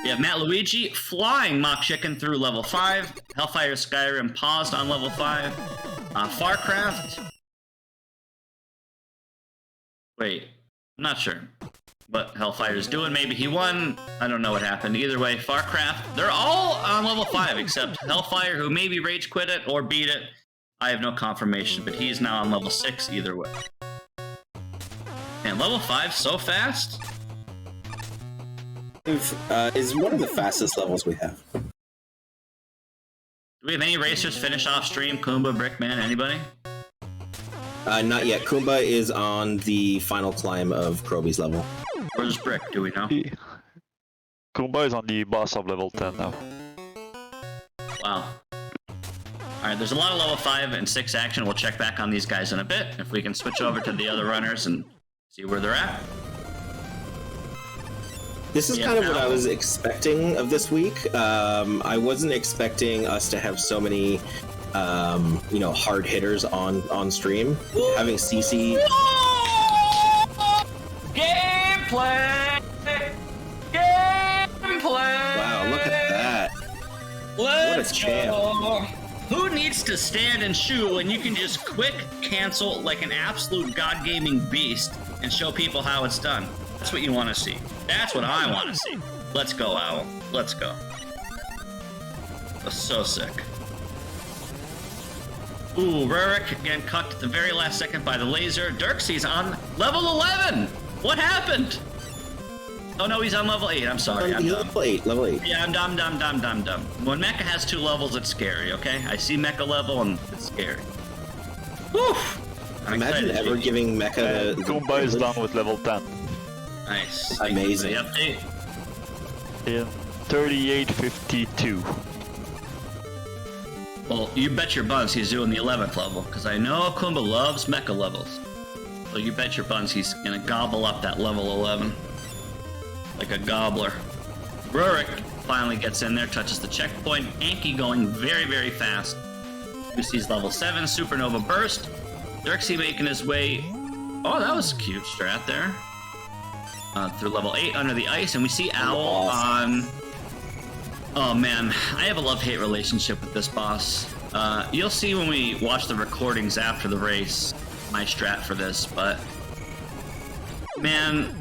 We have Matt Luigi flying Mock Chicken through level 5. Hellfire Skyrim paused on level 5. Farcraft. Wait, I'm not sure what Hellfire's doing. Maybe he won. I don't know what happened. Either way, Farcraft. They're all on level 5 except Hellfire, who maybe rage quit it or beat it. I have no confirmation, but he's now on level 6 either way. And level 5 so fast? Is one of the fastest levels we have. Do we have any racers finish off stream? Kumba, Brickman, anybody? Not yet. Kumba is on the final climb of CROBY's level. Where's Brick? Do we know? Kumba is on the boss of level 10 now. Wow. Alright, there's a lot of level 5 and 6 action. We'll check back on these guys in a bit. If we can switch over to the other runners and see where they're at. This is kind of what I was expecting of this week. I wasn't expecting us to have so many, hard hitters on stream. Having CC. Gameplay! Gameplay! Wow, look at that. What a champ. Who needs to stand and shoot when you can just quick cancel like an absolute god gaming beast and show people how it's done? That's what you want to see. That's what I want to see. Let's go, Owl. Let's go. That's so sick. Ooh, Rurik again cucked at the very last second by the laser. Dirksy's on level 11! What happened? Oh no, he's on level 8. I'm sorry. I'm dumb. Level 8. Yeah, I'm dumb. When MEKA has 2 levels, it's scary, okay? I see MEKA level and it's scary. Whew! Imagine ever giving MEKA Kumba is done with level 10. Nice. Amazing. Update. In 3852. Well, you bet your buns he's doing the 11th level, because I know Kumba loves MEKA levels. So you bet your buns he's gonna gobble up that level 11. Like a gobbler. Rurik finally gets in there, touches the checkpoint. Anki going very, very fast. UC's level 7, Supernova Burst. Dirksy making his way... Oh, that was a cute strat there. Through level 8 under the ice, and we see Owl on... Oh man, I have a love-hate relationship with this boss. You'll see when we watch the recordings after the race, my strat for this, but... Man,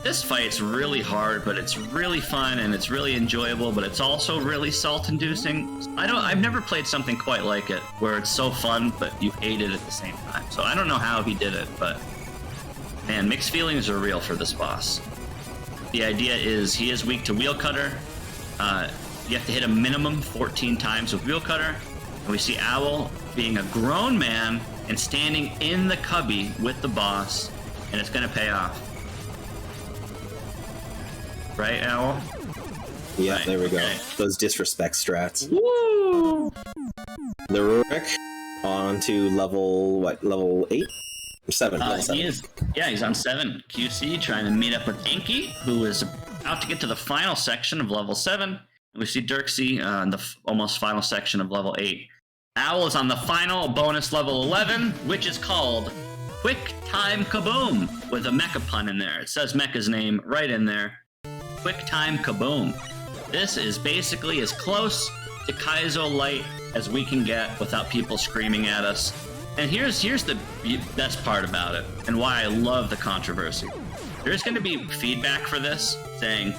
this fight's really hard, but it's really fun, and it's really enjoyable, but it's also really salt-inducing. I've never played something quite like it, where it's so fun, but you hate it at the same time. So I don't know how he did it, but... Man, mixed feelings are real for this boss. The idea is he is weak to Wheel Cutter. You have to hit a minimum 14 times with Wheel Cutter. And we see Owl being a grown man and standing in the cubby with the boss. And it's going to pay off. Right, Owl? Yeah, right, there we go. okay. Those disrespect strats. Woo! the Rurik on to level, what, level 8? 7. Level 7. He's on 7 QC, trying to meet up with Inky, who is about to get to the final section of level 7. We see Dirksy in the almost final section of level 8. Owl is on the final bonus level 11, which is called Quick Time Kaboom, with a mecha pun in there. It says mecha's name right in there. Quick Time Kaboom. This is basically as close to Kaizo Light as we can get without people screaming at us. And here's the best part about it, and why I love the controversy. There's going to be feedback for this, saying,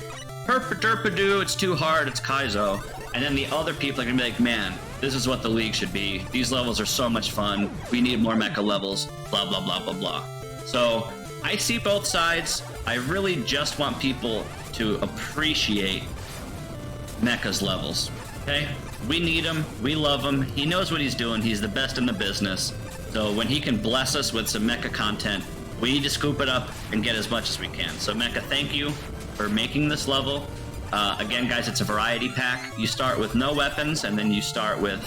Herpa-derpa-doo, it's too hard, it's Kaizo. And then the other people are going to be like, man, this is what the league should be. These levels are so much fun. We need more mecha levels, blah, blah, blah, blah, blah. So I see both sides. I really just want people to appreciate mecha's levels, okay? We need him. We love him. He knows what he's doing. He's the best in the business. So when he can bless us with some mecha content, we need to scoop it up and get as much as we can. So Mecha, thank you for making this level. Again, guys, it's a variety pack. You start with no weapons, and then you start with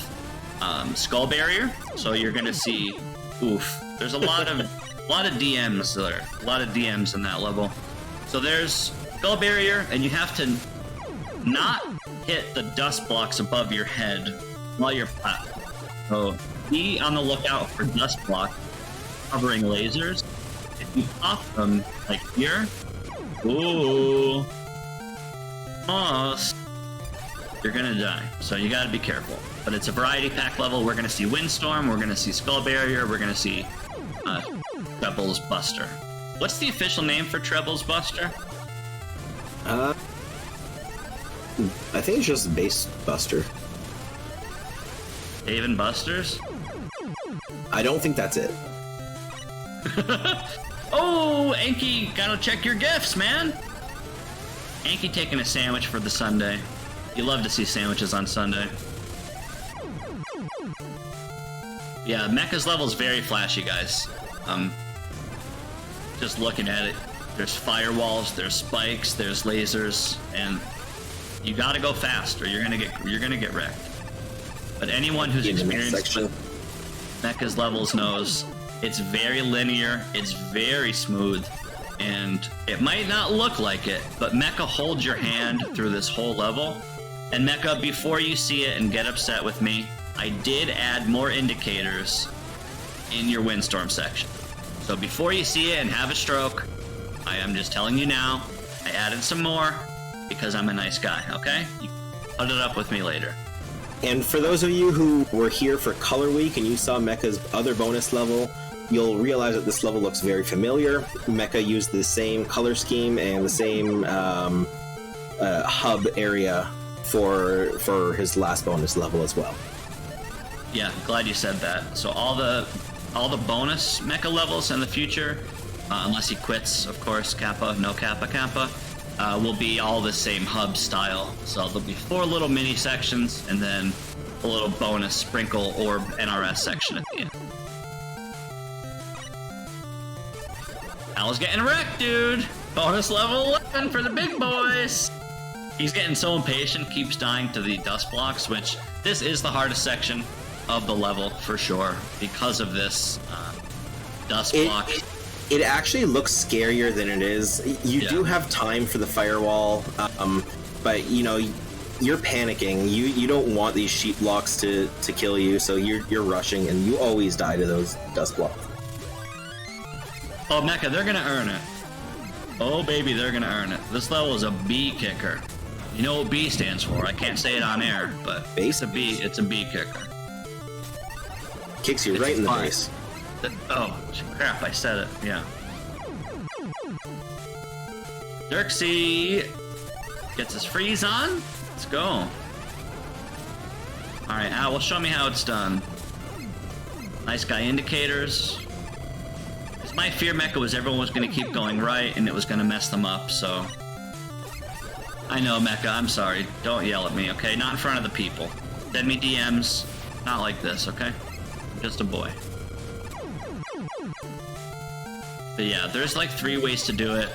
Skull Barrier. So you're gonna see, there's a lot of DMs there, a lot of DMs in that level. So there's Skull Barrier, and you have to not hit the dust blocks above your head while you're flat. So be on the lookout for dust blocks covering lasers. If you pop them like here, you're gonna die. So you gotta be careful. But it's a variety pack level. We're gonna see Windstorm, we're gonna see Skull Barrier, we're gonna see Trebles Buster. What's the official name for Trebles Buster? I think it's just Base Buster. Dave and Buster's? I don't think that's it. Oh, Anki, gotta check your gifts, man. Anki taking a sandwich for the Sunday. You love to see sandwiches on Sunday. Yeah, Mecha's level is very flashy, guys. Just looking at it, there's firewalls, there's spikes, there's lasers, and you gotta go fast or you're gonna get wrecked. But anyone who's experienced with Mecha's levels knows it's very linear, it's very smooth, and it might not look like it, but Mecha holds your hand through this whole level. And Mecha, before you see it and get upset with me, I did add more indicators in your Windstorm section. So before you see it and have a stroke, I am just telling you now, I added some more because I'm a nice guy, okay? You put it up with me later. And for those of you who were here for Color Week and you saw Mecha's other bonus level, you'll realize that this level looks very familiar. Mecha used the same color scheme and the same hub area for his last bonus level as well. Yeah, glad you said that. So all the bonus Mecha levels in the future, unless he quits, of course, Kappa, no Kappa, Kappa, will be all the same hub style. So there'll be 4 little mini sections and then a little bonus sprinkle orb NRS section at the end. Al's getting wrecked, dude! Bonus level 11 for the big boys! He's getting so impatient, keeps dying to the dust blocks, which this is the hardest section of the level for sure because of this dust block. It actually looks scarier than it is. You do have time for the firewall, but you know you're panicking. You don't want these sheet blocks to kill you, so you're rushing, and you always die to those dust blocks. Oh, Mecha, they're gonna earn it. Oh, baby, they're gonna earn it. This level is a B kicker. You know what B stands for? I can't say it on air, but it's a B. It's a B kicker. Kicks you right in the face. Oh, crap, I said it. Yeah. Dirksy gets his freeze on. Let's go. Alright, Al, well, show me how it's done. Nice guy indicators. My fear, Mecha, was everyone was going to keep going right, and it was going to mess them up, so... I know, Mecha, I'm sorry. Don't yell at me, okay? Not in front of the people. Send me DMs. Not like this, okay? I'm just a boy. But yeah, there's like 3 ways to do it.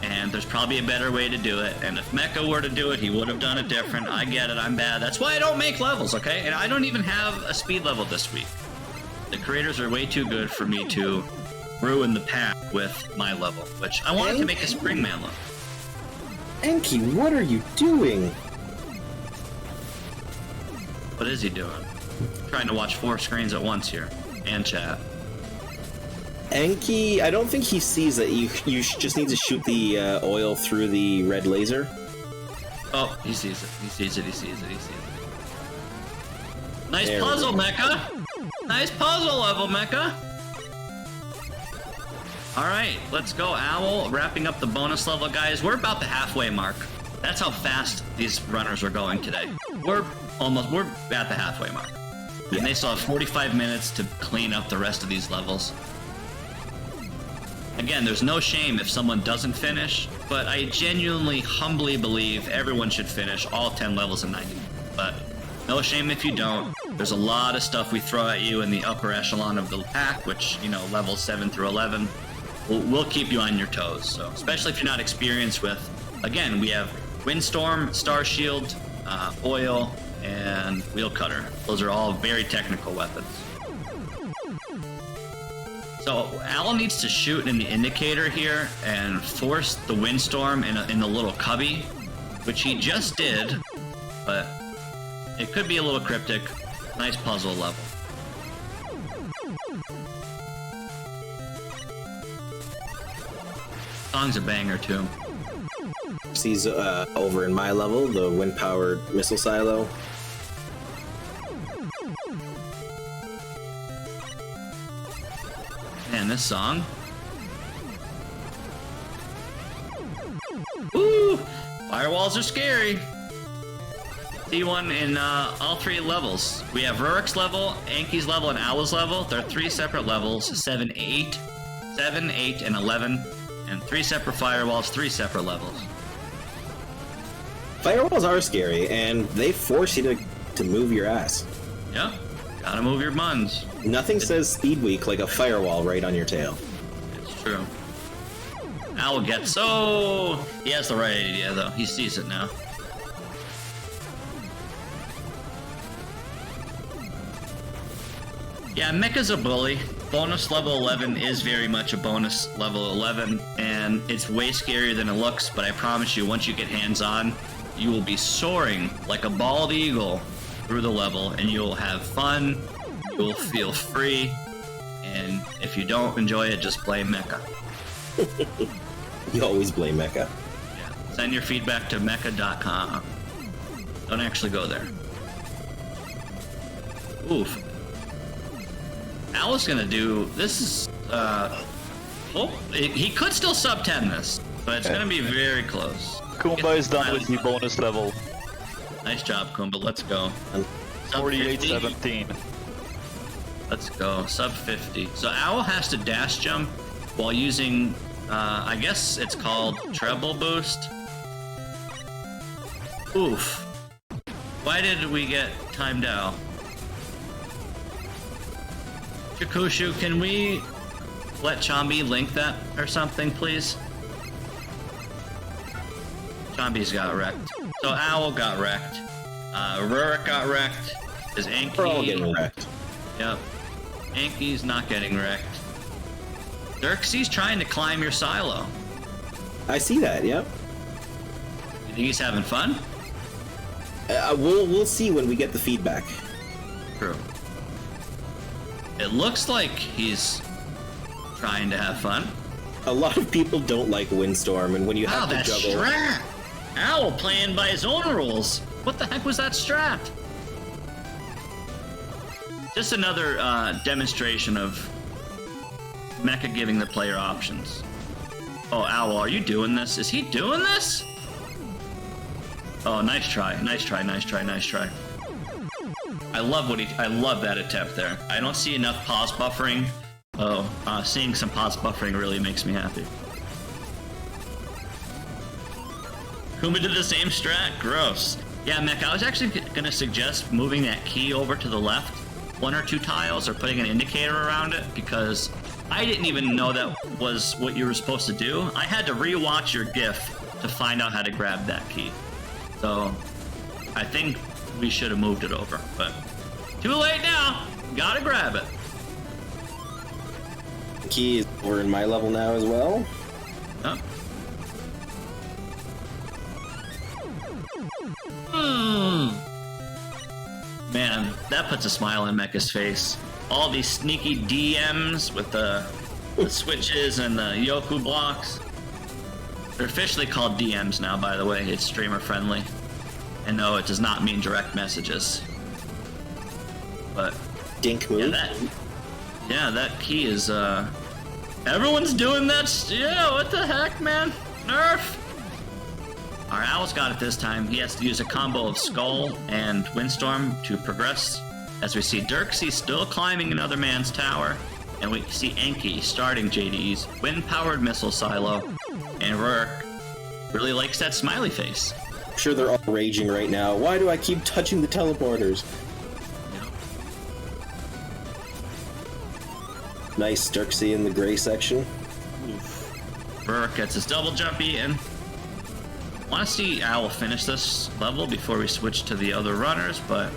and there's probably a better way to do it. And if MEKA were to do it, he would have done it different. I get it, I'm bad. That's why I don't make levels, okay? And I don't even have a speed level this week. The creators are way too good for me to ruin the pack with my level, which I wanted to make a Springman level. Enki, what are you doing? What is he doing? Trying to watch 4 screens at once here, and chat. Enki, I don't think he sees that you just need to shoot the oil through the red laser. Oh, he sees it. He sees it. He sees it. He sees it. Nice There puzzle, we go. MEKA. Nice puzzle level, MEKA. All right, let's go, Owl. Wrapping up the bonus level, guys. We're about the halfway mark. That's how fast these runners are going today. We're at the halfway mark. And they still have 45 minutes to clean up the rest of these levels. Again, there's no shame if someone doesn't finish, but I genuinely, humbly believe everyone should finish all 10 levels in 90 minutes. But no shame if you don't. There's a lot of stuff we throw at you in the upper echelon of the pack, which, you know, levels 7 through 11. We'll keep you on your toes. So, especially if you're not experienced with, again, we have Windstorm, Star Shield, Oil, and Wheel Cutter. Those are all very technical weapons. So Owl needs to shoot in the indicator here and force the Windstorm in the little cubby, which he just did, but it could be a little cryptic. Nice puzzle level. Song's a banger too. He's over in my level, the wind-powered missile silo. Man, this song. Ooh! Firewalls are scary. See one in all 3 levels. We have Rurik's level, Enki's level, and Owl's level. They're 3 separate levels, 7, 8, and 11. And 3 separate firewalls, 3 separate levels. Firewalls are scary, and they force you to move your ass. Yep. Gotta move your buns. Nothing says speed weak like a firewall right on your tail. It's true. Owl gets so... He has the right idea, though. He sees it now. Yeah, MEKA's a bully. Bonus level 11 is very much a bonus level 11, and it's way scarier than it looks, but I promise you, once you get hands-on, you will be soaring like a bald eagle through the level, and you'll have fun, you'll feel free, and if you don't enjoy it, just blame MEKA. You always blame MEKA. Yeah. Send your feedback to meka.com. Don't actually go there. Oof. Owl's gonna do... This is... he could still sub 10 this, but it's gonna be very close. Kumba is done with the bonus level. Nice job, Kumba. Let's go. Sub 48-17. Let's go. Sub 50. So Owl has to dash jump while using, I guess it's called treble boost. Oof. Why did we get timed out? Chikushu, can we let Chambi link that or something, please? Chambi's got wrecked. So Owl got wrecked. Rurik got wrecked. Is Anki... We're all getting wrecked. Yep. Anki's not getting wrecked. Xerxes trying to climb your silo. I see that, yep. You think he's having fun? We'll see when we get the feedback. True. It looks like he's trying to have fun. A lot of people don't like Windstorm, and when you Wow, have to that juggle... strat! Owl playing by his own rules. What the heck was that strat? Just another demonstration of MEKA giving the player options. Oh, Owl, are you doing this? Is he doing this? Oh, nice try, nice try, nice try, nice try. I love that attempt there. I don't see enough pause buffering. Oh, seeing some pause buffering really makes me happy. Kuma did the same strat? Gross. Yeah, MEKA, I was actually gonna suggest moving that key over to the left 1 or 2 tiles or putting an indicator around it, because I didn't even know that was what you were supposed to do. I had to rewatch your GIF to find out how to grab that key. So I think we should have moved it over, but too late now. Gotta grab it. The key is over in my level now as well. Huh? Man, that puts a smile on Meka's face. All these sneaky DMs with the switches and the Yoku blocks. They're officially called DMs now, by the way. It's streamer friendly. And no, it does not mean direct messages. But Dink move. Yeah, that key is everyone's doing that. Yeah, what the heck, man? Nerf. Our Owl's got it this time. He has to use a combo of Skull and Windstorm to progress. As we see Dirksy still climbing another man's tower, and we see Enki starting JDE's wind-powered missile silo, and Rurik really likes that smiley face. I'm sure they're all raging right now. Why do I keep touching the teleporters? Nice Dirksy in the gray section. Rurik gets his double jump in. Want to see Owl finish this level before we switch to the other runners, but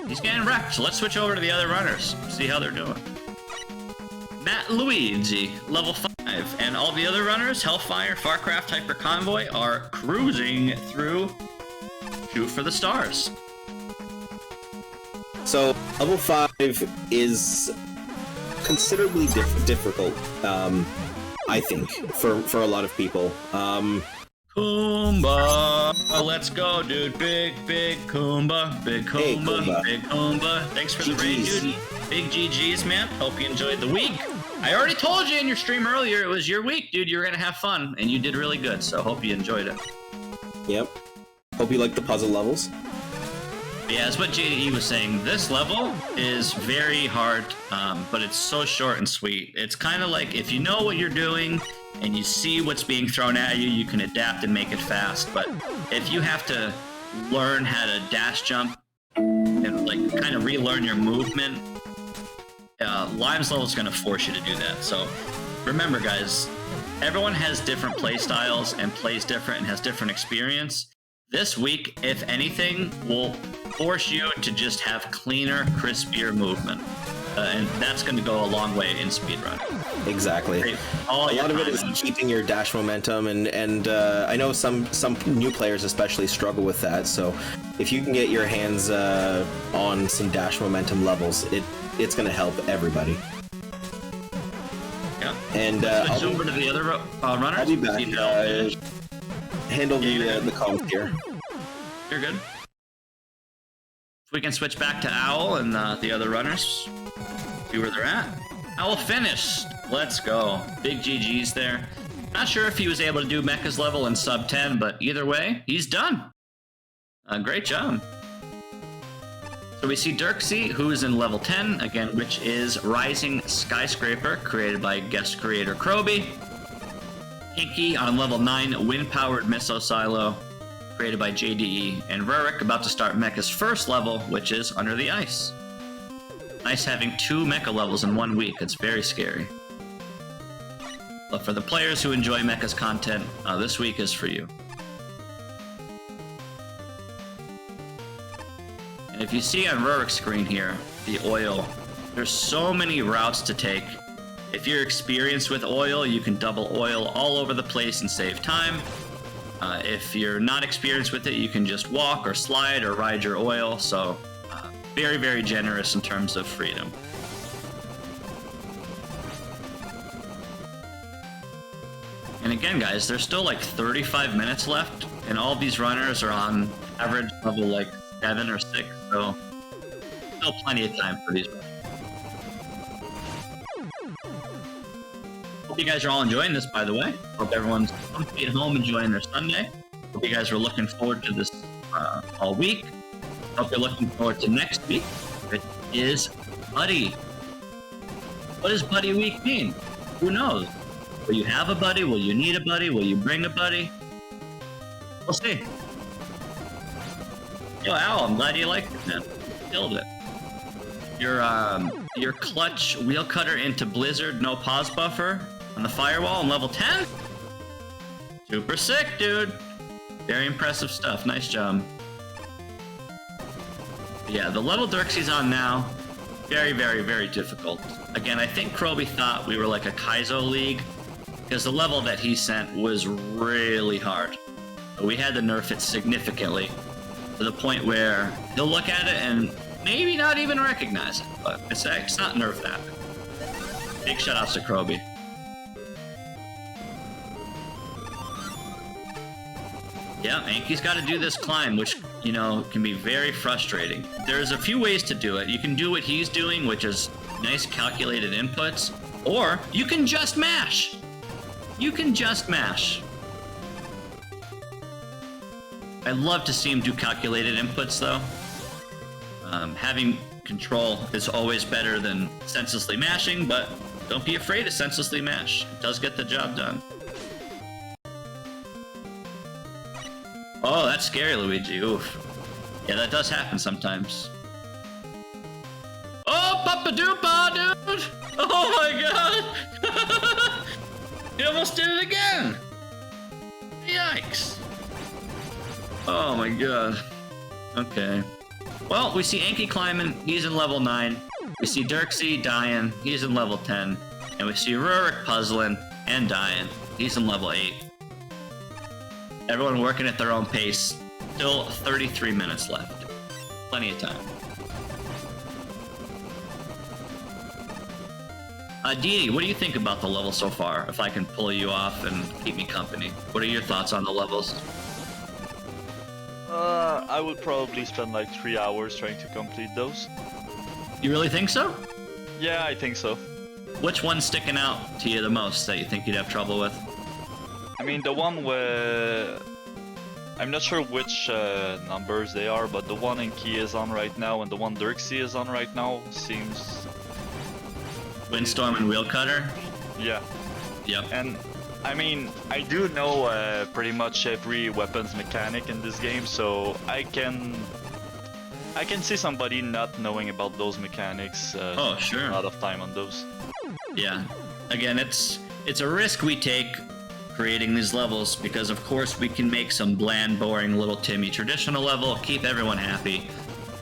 he's getting wrecked, so let's switch over to the other runners, see how they're doing. Matt Luigi, level 5, and all the other runners, Hellfire, Farcraft, Hyper Convoy, are cruising through Shoot for the Stars. So, level 5 is considerably difficult, I think, for a lot of people. Kumba, let's go, dude. Big Kumba, big Kumba, hey, Kumba. Big Kumba. Thanks for the raid, dude. Big GGs, man. Hope you enjoyed the week. I already told you in your stream earlier it was your week, dude. You were gonna have fun, and you did really good. So hope you enjoyed it. Yep. Hope you like the puzzle levels. Yeah, as what JDE was saying, this level is very hard, but it's so short and sweet. It's kind of like if you know what you're doing and you see what's being thrown at you, you can adapt and make it fast. But if you have to learn how to dash jump and like kind of relearn your movement, Lime's level is going to force you to do that. So remember, guys, everyone has different play styles and plays different and has different experience. This week, if anything, will force you to just have cleaner, crispier movement. And that's going to go a long way in speedrun. Exactly. A lot of it is keeping your dash momentum, and I know some new players especially struggle with that. So if you can get your hands on some dash momentum levels, it's going to help everybody. Yeah. And switch over to the other runners. I'll be back. Handle the comms here. You're good. We can switch back to Owl and the other runners. See where they're at. Owl finished. Let's go. Big GG's there. Not sure if he was able to do Mecha's level in sub 10, but either way, he's done. Great job. So we see Dirksy, who's in level 10, again, which is Rising Skyscraper, created by guest creator CROBY. Hinky on level 9, wind-powered missile silo, created by JDE, and Rurik about to start Mecha's first level, which is Under the Ice. Nice having 2 Mecha levels in 1 week. It's very scary. But for the players who enjoy Mecha's content, this week is for you. And if you see on Rurik's screen here, the oil, there's so many routes to take. If you're experienced with oil, you can double oil all over the place and save time. If you're not experienced with it, you can just walk or slide or ride your oil. So very, very generous in terms of freedom. And again, guys, there's still like 35 minutes left, and all these runners are on average level like 7 or 6, so still plenty of time for these runners. Hope you guys are all enjoying this, by the way. Hope everyone's comfy at home enjoying their Sunday. Hope you guys are looking forward to this all week. Hope you're looking forward to next week, which is Buddy. What does Buddy Week mean? Who knows? Will you have a buddy? Will you need a buddy? Will you bring a buddy? We'll see. Yo, Al, I'm glad you liked it, man. Killed it. Your clutch wheel cutter into Blizzard, no pause buffer on the firewall on level 10. Super sick, dude. Very impressive stuff. Nice job. Yeah, the level Dirksy's on now, very, very, very difficult. Again, I think CROBY thought we were like a Kaizo league, because the level that he sent was really hard. But we had to nerf it significantly, to the point where he'll look at it and maybe not even recognize it, but it's not nerfed that. Big shoutouts to CROBY. Yeah, Anki's got to do this climb, which, you know, can be very frustrating. There's a few ways to do it. You can do what he's doing, which is nice calculated inputs, or you can just mash. You can just mash. I'd love to see him do calculated inputs, though. Having control is always better than senselessly mashing, but don't be afraid to senselessly mash. It does get the job done. Oh, that's scary, Luigi. Oof. Yeah, that does happen sometimes. Oh, Papa Doopa, dude! Oh my god! He almost did it again! Yikes. Oh my god. Okay. Well, we see Anki climbing. He's in level 9. We see Dirksy dying. He's in level 10. And we see Rurik puzzling and dying. He's in level 8. Everyone working at their own pace. Still 33 minutes left. Plenty of time. Dee, what do you think about the level so far? If I can pull you off and keep me company. What are your thoughts on the levels? I would probably spend like 3 hours trying to complete those. You really think so? Yeah, I think so. Which one's sticking out to you the most that you think you'd have trouble with? I mean, the one where... I'm not sure which numbers they are, but the one Anki is on right now and the one Dirksy is on right now seems... Windstorm and Wheel Cutter? Yeah. Yep. And, I mean, I do know pretty much every weapons mechanic in this game, so I can see somebody not knowing about those mechanics. Oh, sure. A lot of time on those. Yeah. Again, it's a risk we take creating these levels, because of course we can make some bland, boring little Timmy traditional level, keep everyone happy.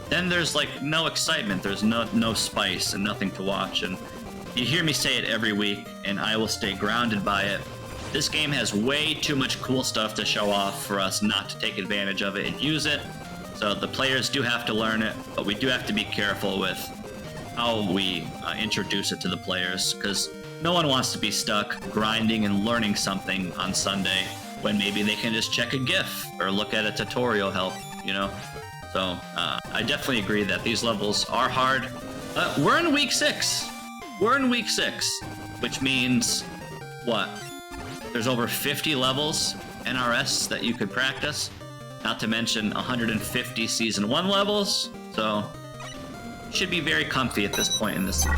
Then there's like no excitement, there's no spice and nothing to watch, and you hear me say it every week, and I will stay grounded by it. This game has way too much cool stuff to show off for us not to take advantage of it and use it. So the players do have to learn it, but we do have to be careful with how we introduce it to the players, because no one wants to be stuck grinding and learning something on Sunday when maybe they can just check a GIF or look at a tutorial help, you know? So I definitely agree that these levels are hard. We're in week 6. We're in week 6, which means what? There's over 50 levels, NRS, that you could practice, not to mention 150 Season 1 levels, so should be very comfy at this point in the season.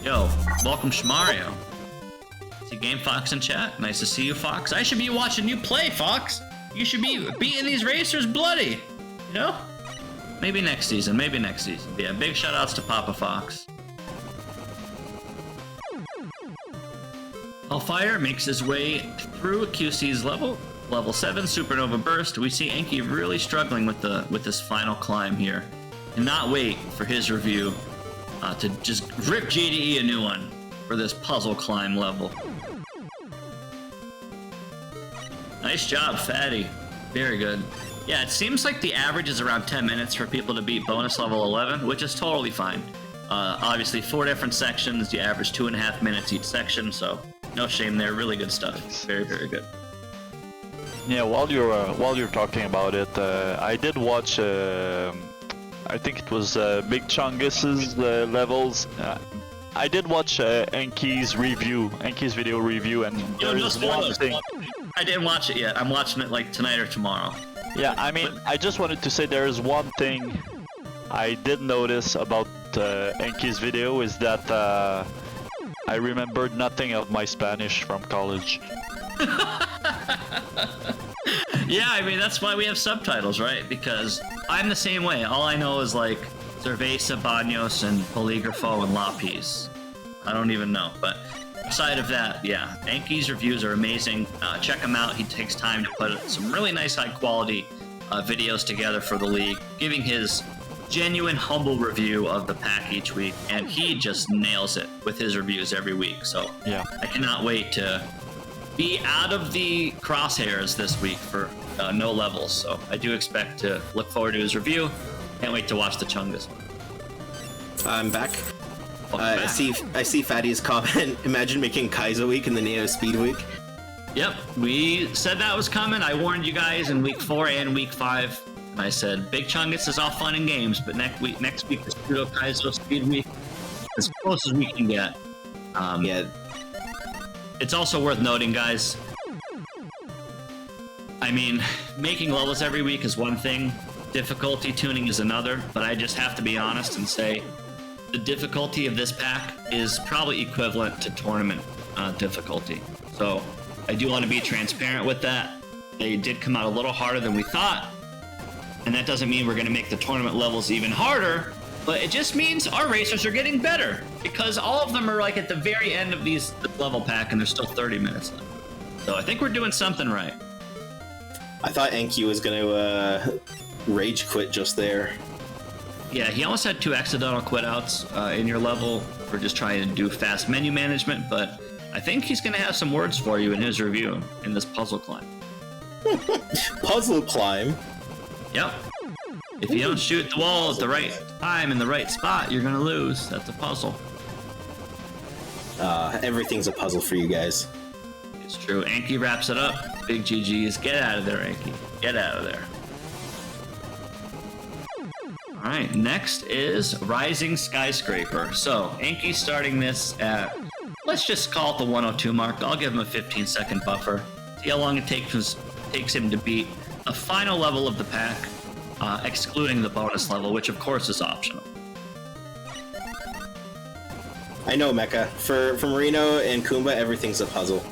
Yo, welcome Shmario. See Game Fox in chat? Nice to see you, Fox. I should be watching you play, Fox. You should be beating these racers bloody, you know? Maybe next season, maybe next season. Yeah, big shout outs to Papa Fox. Hellfire makes his way through QC's level 7, Supernova Burst. We see Anki really struggling with this final climb here. Cannot wait for his review to just rip JDE a new one for this puzzle climb level. Nice job, Fatty. Very good. Yeah, it seems like the average is around 10 minutes for people to beat bonus level 11, which is totally fine. Obviously, 4 different sections, you average 2.5 minutes each section, so no shame there. Really good stuff. Very, very good. Yeah, while you're talking about it, I did watch. I think it was Big Chungus's levels. I did watch Anki's video review, and there is one thing. I didn't watch it yet. I'm watching it like tonight or tomorrow. Yeah, I mean, I just wanted to say there is one thing I did notice about Anki's video is that I remembered nothing of my Spanish from college. Yeah, I mean, that's why we have subtitles, right? Because I'm the same way. All I know is like Cerveza, Banos, and Poligrafo and Lapis. I don't even know. But aside of that, yeah, Anki's reviews are amazing. Check him out. He takes time to put some really nice, high quality videos together for the league, giving his genuine, humble review of the pack each week. And he just nails it with his reviews every week. So Yeah. I cannot wait to be out of the crosshairs this week for no levels. So I do expect to look forward to his review. Can't wait to watch the Chungus one. I'm back. Welcome back. I see Fatty's comment. Imagine making Kaizo week in the Neo Speed week. Yep, we said that was coming. I warned you guys in week 4 and week 5. And I said, Big Chungus is all fun and games, but next week is Pseudo Kaizo Speed Week. As close as we can get. Yeah. It's also worth noting, guys. I mean, making levels every week is one thing. Difficulty tuning is another. But I just have to be honest and say the difficulty of this pack is probably equivalent to tournament difficulty. So I do want to be transparent with that. They did come out a little harder than we thought. And that doesn't mean we're going to make the tournament levels even harder. But it just means our racers are getting better. Because all of them are like at the very end of this level pack and there's still 30 minutes left. So I think we're doing something right. I thought Enki was going to rage quit just there. Yeah, he almost had 2 accidental quit outs in your level for just trying to do fast menu management, but I think he's going to have some words for you in his review in this puzzle climb. Puzzle climb? Yep. If you don't shoot the wall at the right time in the right spot, you're going to lose. That's a puzzle. Everything's a puzzle for you guys. It's true. Anki wraps it up. Big GG's. Get out of there, Anki. Get out of there. All right, next is Rising Skyscraper. So, Anki's starting this at, let's just call it the 102 mark. I'll give him a 15-second buffer. See how long it takes him to beat a final level of the pack, excluding the bonus level, which of course is optional. I know, MEKA. For Marino and Kumba, everything's a puzzle.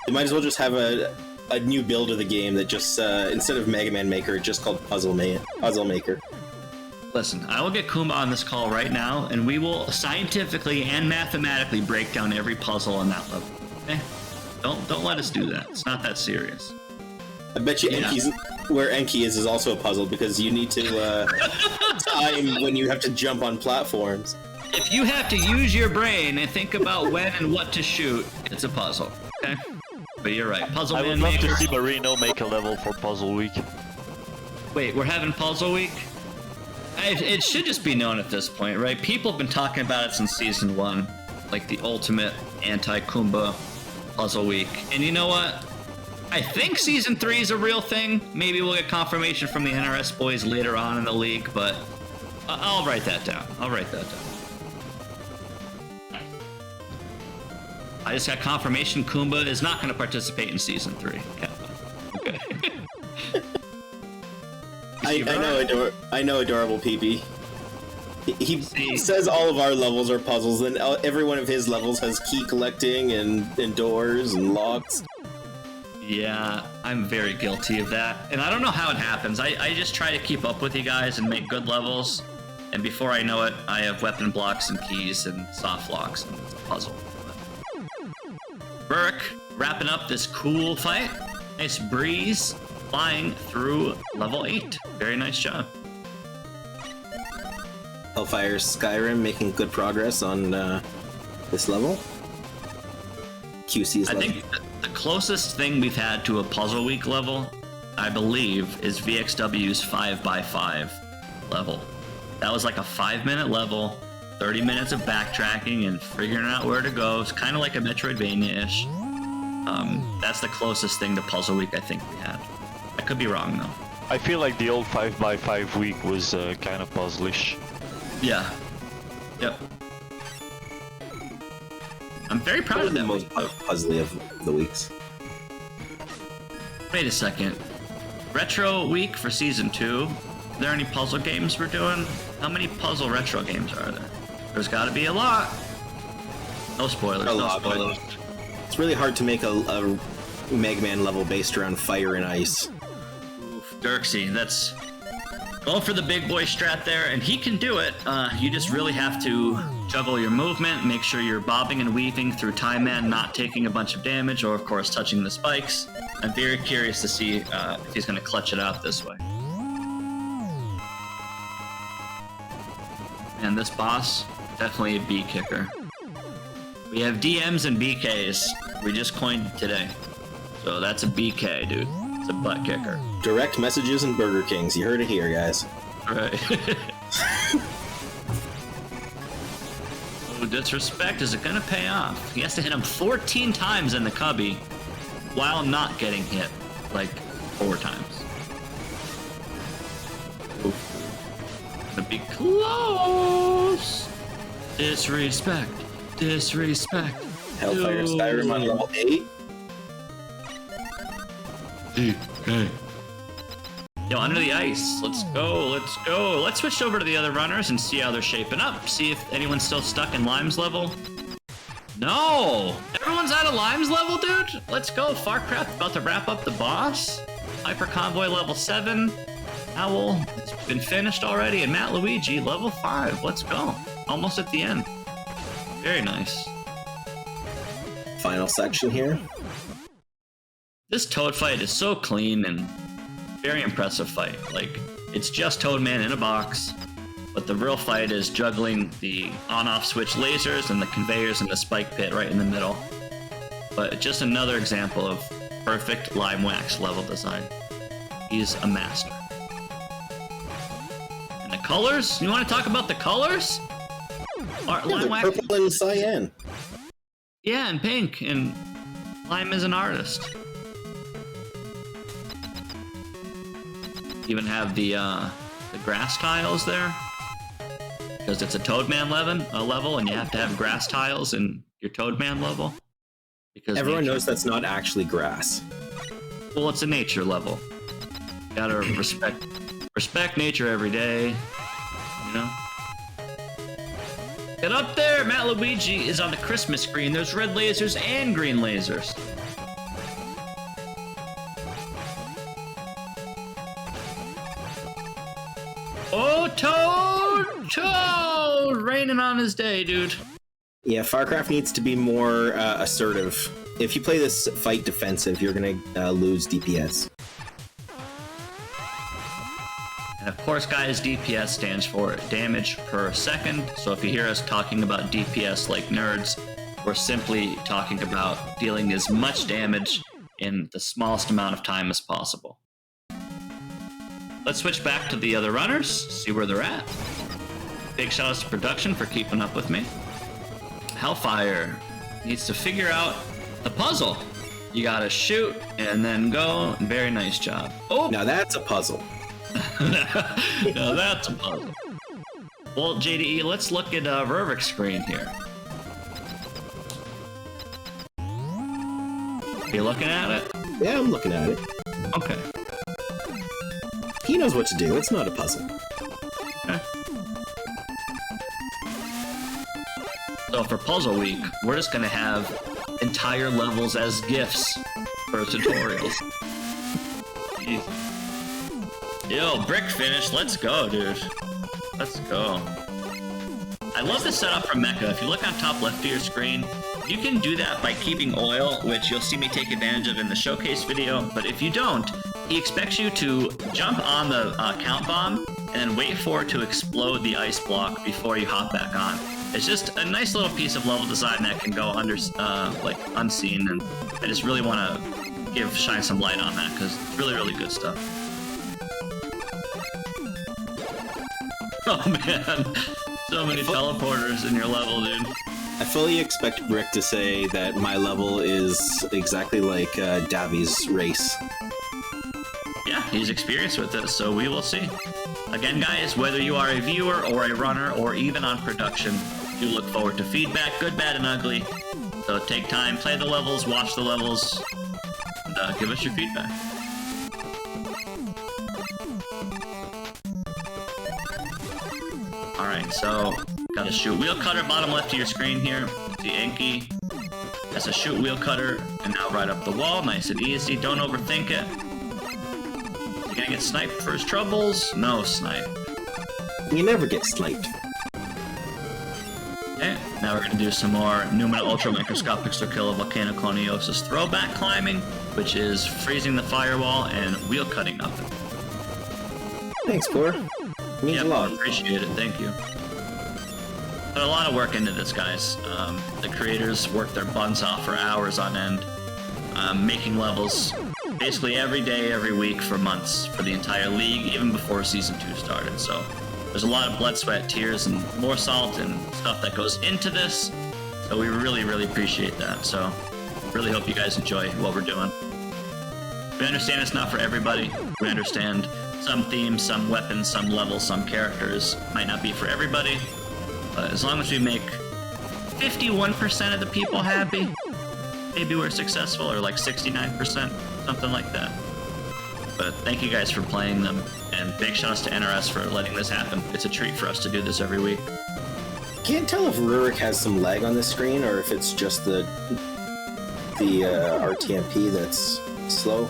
You might as well just have a new build of the game that just, instead of Mega Man Maker, it's just called Puzzle Maker. Listen, I will get Kumba on this call right now, and we will scientifically and mathematically break down every puzzle on that level. Okay? Don't let us do that. It's not that serious. I bet you where Enki is also a puzzle because you need to time when you have to jump on platforms. If you have to use your brain and think about when and what to shoot, it's a puzzle. Okay? But you're right. Puzzle I Man would love Maker. to see Marino make a level for Puzzle Week. Wait, we're having Puzzle Week? It should just be known at this point, right? People have been talking about it since Season 1. Like the ultimate anti-Kumba Puzzle Week. And you know what? I think Season 3 is a real thing. Maybe we'll get confirmation from the NRS boys later on in the league, but I'll write that down. I just got confirmation Kumba is not going to participate in Season 3. Okay. I know adorable PP. He says all of our levels are puzzles, and every one of his levels has key collecting and doors and locks. Yeah, I'm very guilty of that. And I don't know how it happens. I just try to keep up with you guys and make good levels. And before I know it, I have weapon blocks and keys and soft locks, and it's a puzzle. Burke wrapping up this cool fight. Nice breeze flying through level 8. Very nice job. Hellfire Skyrim making good progress on this level. QC's level. I think the closest thing we've had to a Puzzle Week level, I believe, is VXW's 5x5 level. That was like a 5-minute level, 30 minutes of backtracking and figuring out where to go. It's kind of like a Metroidvania-ish. That's the closest thing to Puzzle Week I think we had. I could be wrong, though. I feel like the old 5x5 week was kind of puzzlish. Yeah. Yep. I'm very proud of the that most week. puzzly of the weeks. Wait a second. Retro week for Season 2. Are there any puzzle games we're doing? How many puzzle retro games are there? There's got to be a lot. No spoilers. A No lot, but spoilers. it's really hard to make a Mega Man level based around fire and ice. Dirksy, that's going for the big boy strat there, and he can do it. You just really have to juggle your movement, make sure you're bobbing and weaving through Time Man, not taking a bunch of damage, or of course touching the spikes. I'm very curious to see if he's going to clutch it out this way. And this boss, definitely a B kicker. We have DMs and BKs. We just coined it today. So that's a BK, dude. It's a butt kicker. Direct messages and Burger Kings. You heard it here, guys. Right. Oh, disrespect. Is it gonna pay off? He has to hit him 14 times in the cubby while not getting hit like 4 times. Gonna be close. Disrespect. Disrespect. Hellfire Skyrim on level 8. Okay. Yo, under the ice. Let's go, let's go. Let's switch over to the other runners and see how they're shaping up. See if anyone's still stuck in Lime's level. No! Everyone's out of Lime's level, dude? Let's go. Farcraft about to wrap up the boss. Hyper Convoy level 7. Owl has been finished already. And Matt Luigi level 5. Let's go. Almost at the end. Very nice. Final section here. This Toad fight is so clean and very impressive fight. Like, it's just Toadman in a box, but the real fight is juggling the on-off switch lasers and the conveyors and the spike pit right in the middle. But just another example of perfect LIMEWAX level design. He's a master. And the colors? You want to talk about the colors? LIMEWAX? Purple and cyan. Yeah, and pink. And Lime is an artist. Even have the grass tiles there, because it's a Toadman level, and you have to have grass tiles in your Toadman level. Because everyone knows that's not actually grass. Well, it's a nature level. Gotta respect nature every day. You know. Get up there! Matt Luigi is on the Christmas screen. There's red lasers and green lasers. Oh, Toad! Raining on his day, dude. Yeah, Farcraft needs to be more assertive. If you play this fight defensive, you're gonna lose DPS. And of course, guys, DPS stands for damage per second. So if you hear us talking about DPS like nerds, we're simply talking about dealing as much damage in the smallest amount of time as possible. Let's switch back to the other runners, see where they're at. Big shout outs to production for keeping up with me. Hellfire needs to figure out the puzzle. You gotta shoot and then go. Very nice job. Oh! Now that's a puzzle. Now that's a puzzle. Well, JDE, let's look at Rurik's screen here. Are you looking at it? Yeah, I'm looking at it. Okay. He knows what to do. It's not a puzzle. Okay. So for Puzzle Week, we're just gonna have entire levels as GIFs for tutorials. Jeez. Yo, brick finish. Let's go, dude. Let's go. I love the setup from MEKA. If you look on top left of your screen, you can do that by keeping oil, which you'll see me take advantage of in the showcase video. But if you don't, he expects you to jump on the count bomb and then wait for it to explode the ice block before you hop back on. It's just a nice little piece of level design that can go under, like unseen, and I just really want to shine some light on that because it's really, really good stuff. Oh man, so many teleporters in your level, dude. I fully expect Brick to say that my level is exactly like Davi's race. Yeah, he's experienced with this, so we will see. Again, guys, whether you are a viewer or a runner or even on production, do look forward to feedback, good, bad, and ugly. So take time, play the levels, watch the levels, and give us your feedback. Alright, so got a shoot wheel cutter bottom left of your screen here. The Inky. That's a shoot wheel cutter, and now right up the wall, nice and easy. Don't overthink it. You're gonna get sniped for his troubles? No snipe. You never get sniped. Okay, now we're going to do some more Numina Ultra Microscopic Circular Volcanoconiosis throwback climbing, which is freezing the firewall and wheel cutting up. Thanks, Poor. Means a lot. Appreciate it, thank you. Put a lot of work into this, guys. The creators work their buns off for hours on end, making levels basically every day, every week for months for the entire league, even before Season 2 started. So there's a lot of blood, sweat, tears, and more salt and stuff that goes into this. So we really, really appreciate that. So really hope you guys enjoy what we're doing. We understand it's not for everybody. We understand some themes, some weapons, some levels, some characters might not be for everybody. But as long as we make 51% of the people happy, maybe we're successful, or like 69%, something like that. But thank you guys for playing them, and big shoutouts to NRS for letting this happen. It's a treat for us to do this every week. Can't tell if Rurik has some lag on the screen or if it's just the RTMP that's slow.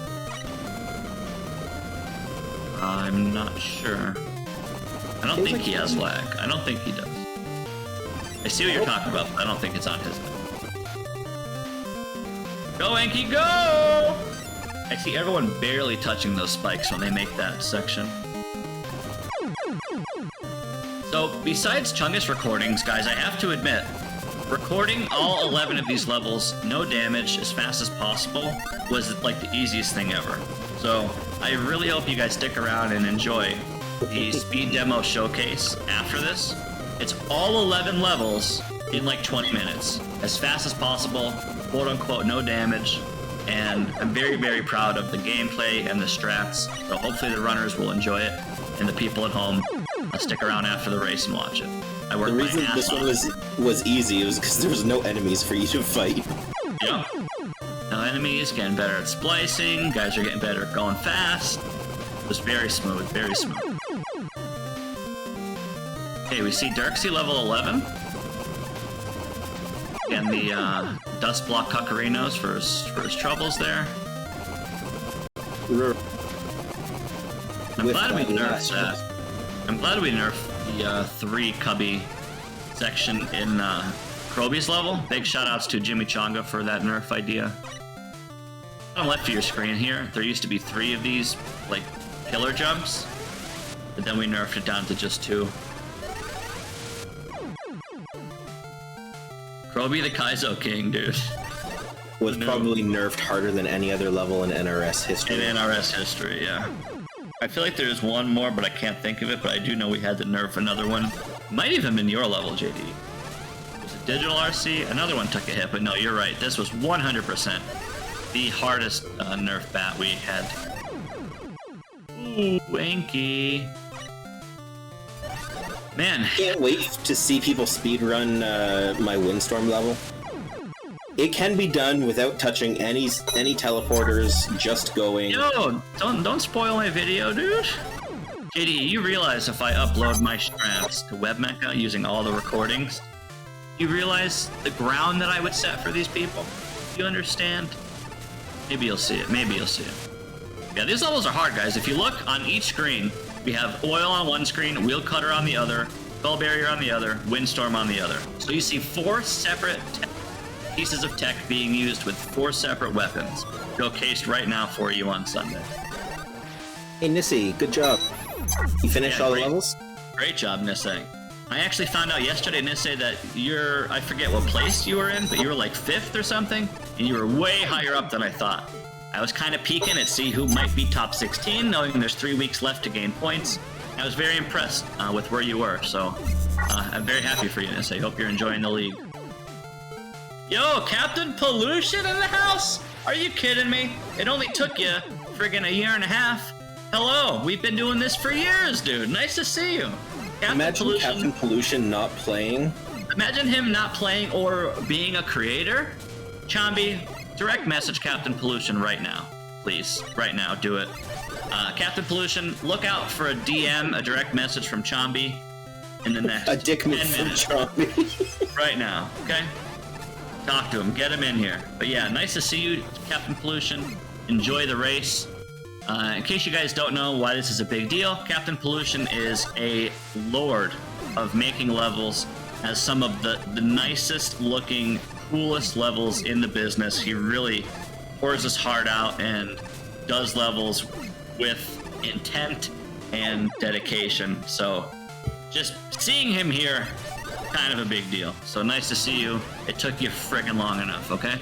I'm not sure. I don't think he has lag. I don't think he does. I see what you're talking about, but I don't think it's on his end. Go, Enki, go! I see everyone barely touching those spikes when they make that section. So, besides Chungus recordings, guys, I have to admit, recording all 11 of these levels, no damage, as fast as possible, was like the easiest thing ever. So, I really hope you guys stick around and enjoy the speed demo showcase after this. It's all 11 levels in like 20 minutes, as fast as possible, quote unquote, no damage. And I'm very, very proud of the gameplay and the strats. So hopefully the runners will enjoy it, and the people at home stick around after the race and watch it. I worked my ass off. The reason this one was easy was because there was no enemies for you to fight. Yep. No enemies, getting better at splicing, guys are getting better at going fast. It was very smooth, very smooth. Okay, we see Dirksy level 11. And the Dust Block Cuckarinos for his troubles there. I'm glad we nerfed that. I'm glad we nerfed the 3 cubby section in CROBY's level. Big shoutouts to Jimmy Chonga for that nerf idea. On the left of your screen here, there used to be 3 of these, like, pillar jumps. But then we nerfed it down to just 2. CROBY the Kaizo King, dude. Was probably nerfed harder than any other level in NRS history. In NRS history, yeah. I feel like there's one more, but I can't think of it, but I do know we had to nerf another one. Might even been your level, JD. Was it Digital RC? Another one took a hit, but no, you're right. This was 100% the hardest nerf bat we had. Ooh, Enki. Man. Can't wait to see people speedrun my Windstorm level. It can be done without touching any teleporters, just going... Yo, don't spoil my video, dude. JD, you realize if I upload my strats to WebMEKA using all the recordings, you realize the ground that I would set for these people? You understand? Maybe you'll see it. Maybe you'll see it. Yeah, these levels are hard, guys. If you look on each screen, we have oil on one screen, wheel cutter on the other, spell barrier on the other, windstorm on the other. So you see 4 separate pieces of tech being used with 4 separate weapons, showcased right now for you on Sunday. Hey Nissy, good job. You finished all the levels? Great job, Nissy. I actually found out yesterday, Nissy, that I forget what place you were in, but you were like 5th or something, and you were way higher up than I thought. I was kind of peeking at see who might be top 16, knowing there's 3 weeks left to gain points. I was very impressed with where you were, so I'm very happy for you, Nissy. I hope you're enjoying the league. Yo, Captain Pollution in the house? Are you kidding me? It only took you friggin' a year and a half. Hello, we've been doing this for years, dude. Nice to see you. Imagine Captain Pollution not playing. Imagine him not playing or being a creator. Chomby, direct message Captain Pollution right now. Please, right now, do it. Captain Pollution, look out for a DM, a direct message from Chomby in the next 10 minutes. A dick move from Chomby. Right now, okay? Talk to him, get him in here. But yeah, nice to see you, Captain Pollution. Enjoy the race. In case you guys don't know why this is a big deal, Captain Pollution is a lord of making levels, has some of the nicest looking, coolest levels in the business. He really pours his heart out and does levels with intent and dedication. So just seeing him here, kind of a big deal. So nice to see you. It took you friggin' long enough, okay?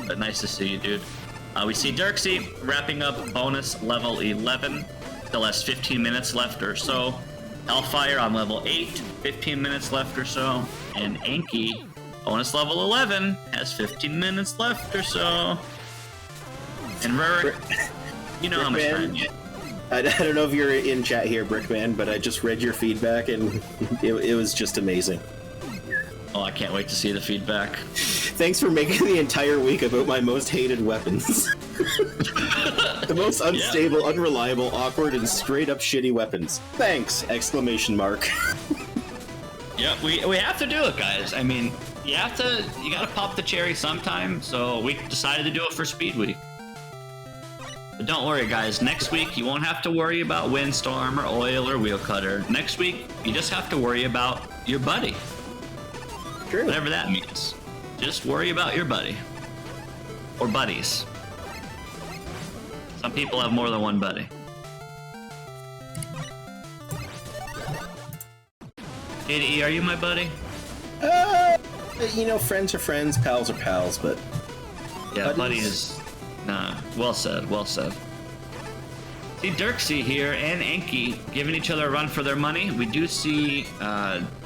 But nice to see you, dude. We see Dirksy wrapping up bonus level 11. Still has 15 minutes left or so. Hellfire on level 8, 15 minutes left or so. And Anki, bonus level 11, has 15 minutes left or so. And Rurik, you know how much time you get. I don't know if you're in chat here, Brickman, but I just read your feedback and it was just amazing. Oh, I can't wait to see the feedback. Thanks for making the entire week about my most hated weapons. The most unstable, unreliable, awkward, and straight up shitty weapons. Thanks! Exclamation mark. Yep, we have to do it, guys. I mean, you gotta pop the cherry sometime, so we decided to do it for Speed Week. But don't worry, guys. Next week, you won't have to worry about Windstorm or Oil or Wheel Cutter. Next week, you just have to worry about your buddy. True. Whatever that means. Just worry about your buddy. Or buddies. Some people have more than one buddy. JDE, are you my buddy? You know, friends are friends, pals are pals, but... Yeah, buddies... Nah, well said, well said. See Dirksy here and Anki giving each other a run for their money. We do see,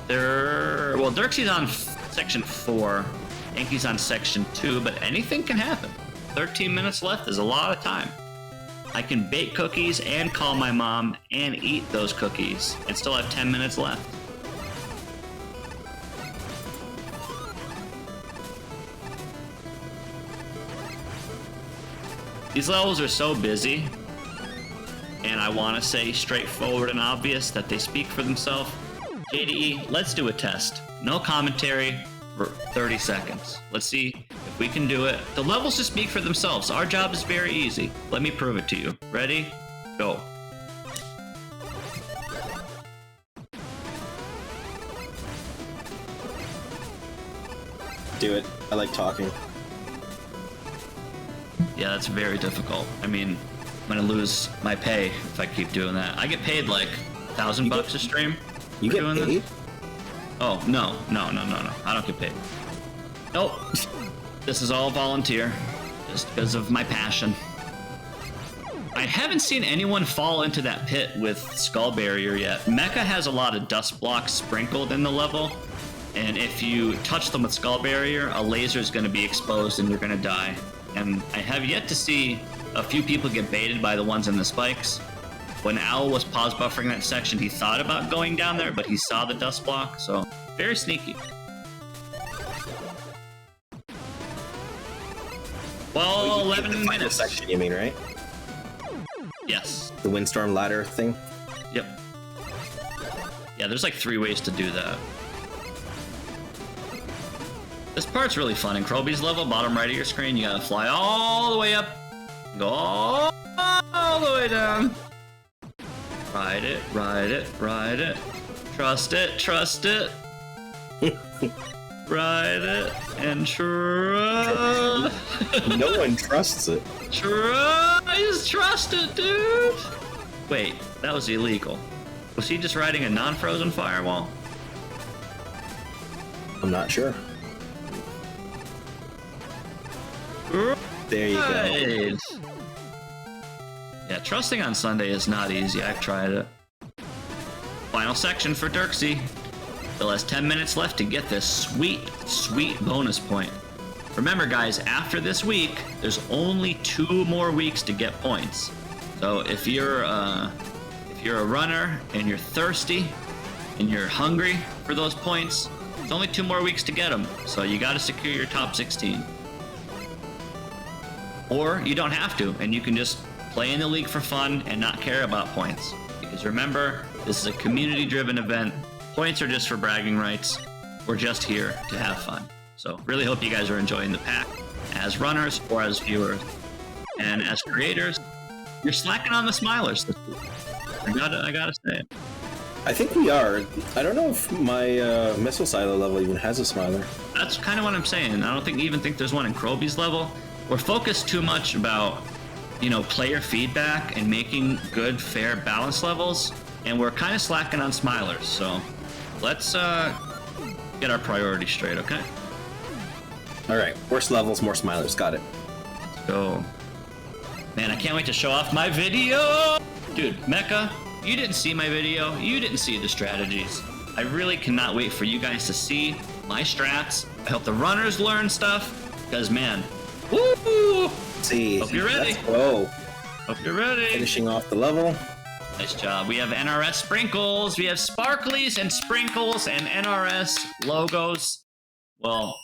Dirksy's on section 4, Anki's on section 2, but anything can happen. 13 minutes left is a lot of time. I can bake cookies and call my mom and eat those cookies and still have 10 minutes left. These levels are so busy, and I want to say straightforward and obvious that they speak for themselves. JDE, let's do a test. No commentary for 30 seconds. Let's see if we can do it. The levels just speak for themselves. Our job is very easy. Let me prove it to you. Ready? Go. Do it. I like talking. Yeah, that's very difficult. I mean, I'm gonna lose my pay if I keep doing that. I get paid like $1,000 a stream. You get paid? Oh, no. I don't get paid. Nope. This is all volunteer, just because of my passion. I haven't seen anyone fall into that pit with Skull Barrier yet. MEKA has a lot of dust blocks sprinkled in the level, and if you touch them with Skull Barrier, a laser is going to be exposed and you're going to die. And I have yet to see a few people get baited by the ones in the spikes. When Owl was pause buffering that section, he thought about going down there, but he saw the dust block, so very sneaky. Well, 11 minutes. Section, you mean, right? Yes. The Windstorm ladder thing? Yep. Yeah, there's like 3 ways to do that. This part's really fun. In CROBY's level, bottom right of your screen, you gotta fly all the way up, go all the way down. Ride it, ride it, ride it. Trust it, trust it. Ride it and trust. No one trusts it. Trust it, dude. Wait, that was illegal. Was he just riding a non-frozen firewall? I'm not sure. There you go. Yeah, trusting on Sunday is not easy. I've tried it. Final section for Dirksy. Still has 10 minutes left to get this sweet, sweet bonus point. Remember, guys, after this week, there's only 2 more weeks to get points. So if you're a runner and you're thirsty and you're hungry for those points, there's only 2 more weeks to get them. So you got to secure your top 16. Or you don't have to, and you can just play in the league for fun and not care about points. Because remember, this is a community-driven event. Points are just for bragging rights. We're just here to have fun. So really hope you guys are enjoying the pack as runners or as viewers. And as creators, You're slacking on the smilers. I gotta say it. I think we are. I don't know if my missile silo level even has a smiler. That's kind of what I'm saying. I don't even think there's one in CROBY's level. We're focused too much about, you know, player feedback and making good, fair, balanced levels, and we're kind of slacking on smilers. So let's get our priorities straight, okay? All right, worse levels, more smilers. Got it. Let's go. Man, I can't wait to show off my video! Dude, MEKA, you didn't see my video. You didn't see the strategies. I really cannot wait for you guys to see my strats. I hope the runners learn stuff, because, man, woo! See, hope you're ready. Let's go. Hope you're ready. Finishing off the level. Nice job. We have NRS sprinkles. We have sparklies and sprinkles and NRS logos. Well,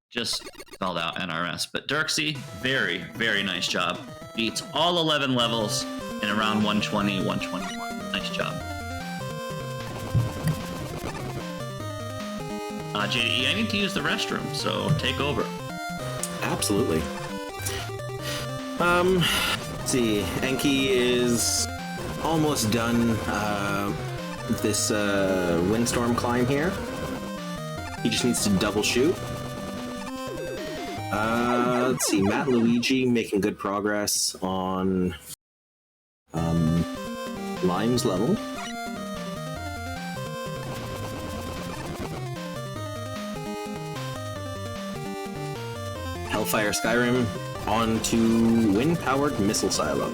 just spelled out NRS. But Dirksy, very, very nice job. Beats all 11 levels in around 120, 121. Nice job. JDE, I need to use the restroom, so take over. Absolutely. Let's see. Enki is almost done this windstorm climb here. He just needs to double shoot. Let's see. Matt Luigi making good progress on Lime's level. Hellfire Skyrim on to wind-powered missile silo.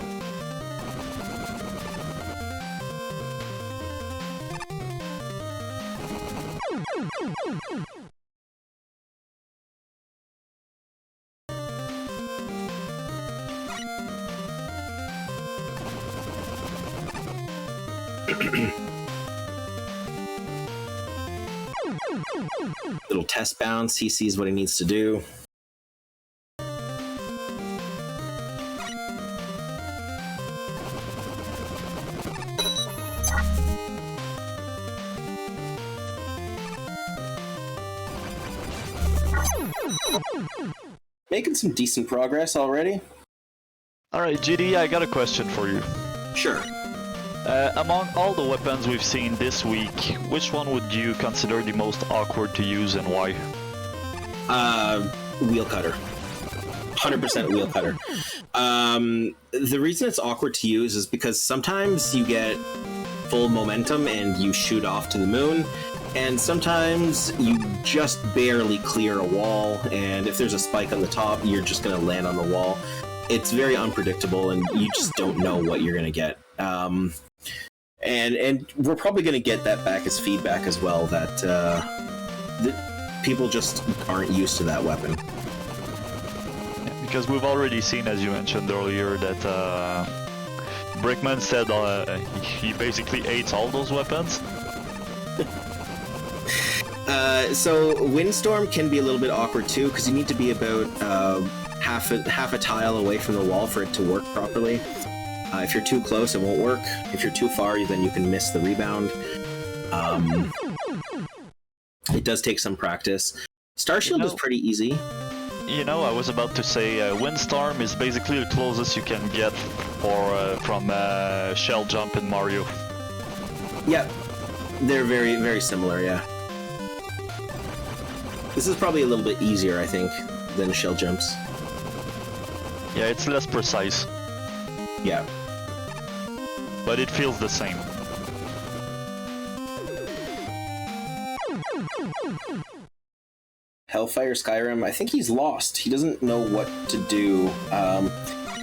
Little test bounce, he sees what he needs to do. Making some decent progress already. Alright, GD, I got a question for you. Sure. Among all the weapons we've seen this week, which one would you consider the most awkward to use and why? Wheel cutter. 100% wheel cutter. The reason it's awkward to use is because sometimes you get full momentum and you shoot off to the moon, and sometimes you just barely clear a wall, and if there's a spike on the top, you're just going to land on the wall. It's very unpredictable, and you just don't know what you're going to get. And we're probably going to get that back as feedback as well, that people just aren't used to that weapon. Yeah, because we've already seen, as you mentioned earlier, that Brickman said he basically hates all those weapons. So Windstorm can be a little bit awkward too, because you need to be about half a tile away from the wall for it to work properly. If you're too close, it won't work. If you're too far, then you can miss the rebound. It does take some practice. Starshield is pretty easy. You know, I was about to say Windstorm is basically the closest you can get from Shell Jump in Mario. Yeah, they're very, very similar, yeah. This is probably a little bit easier, I think, than Shell Jumps. Yeah, it's less precise. Yeah. But it feels the same. Hellfire Skyrim, I think he's lost. He doesn't know what to do.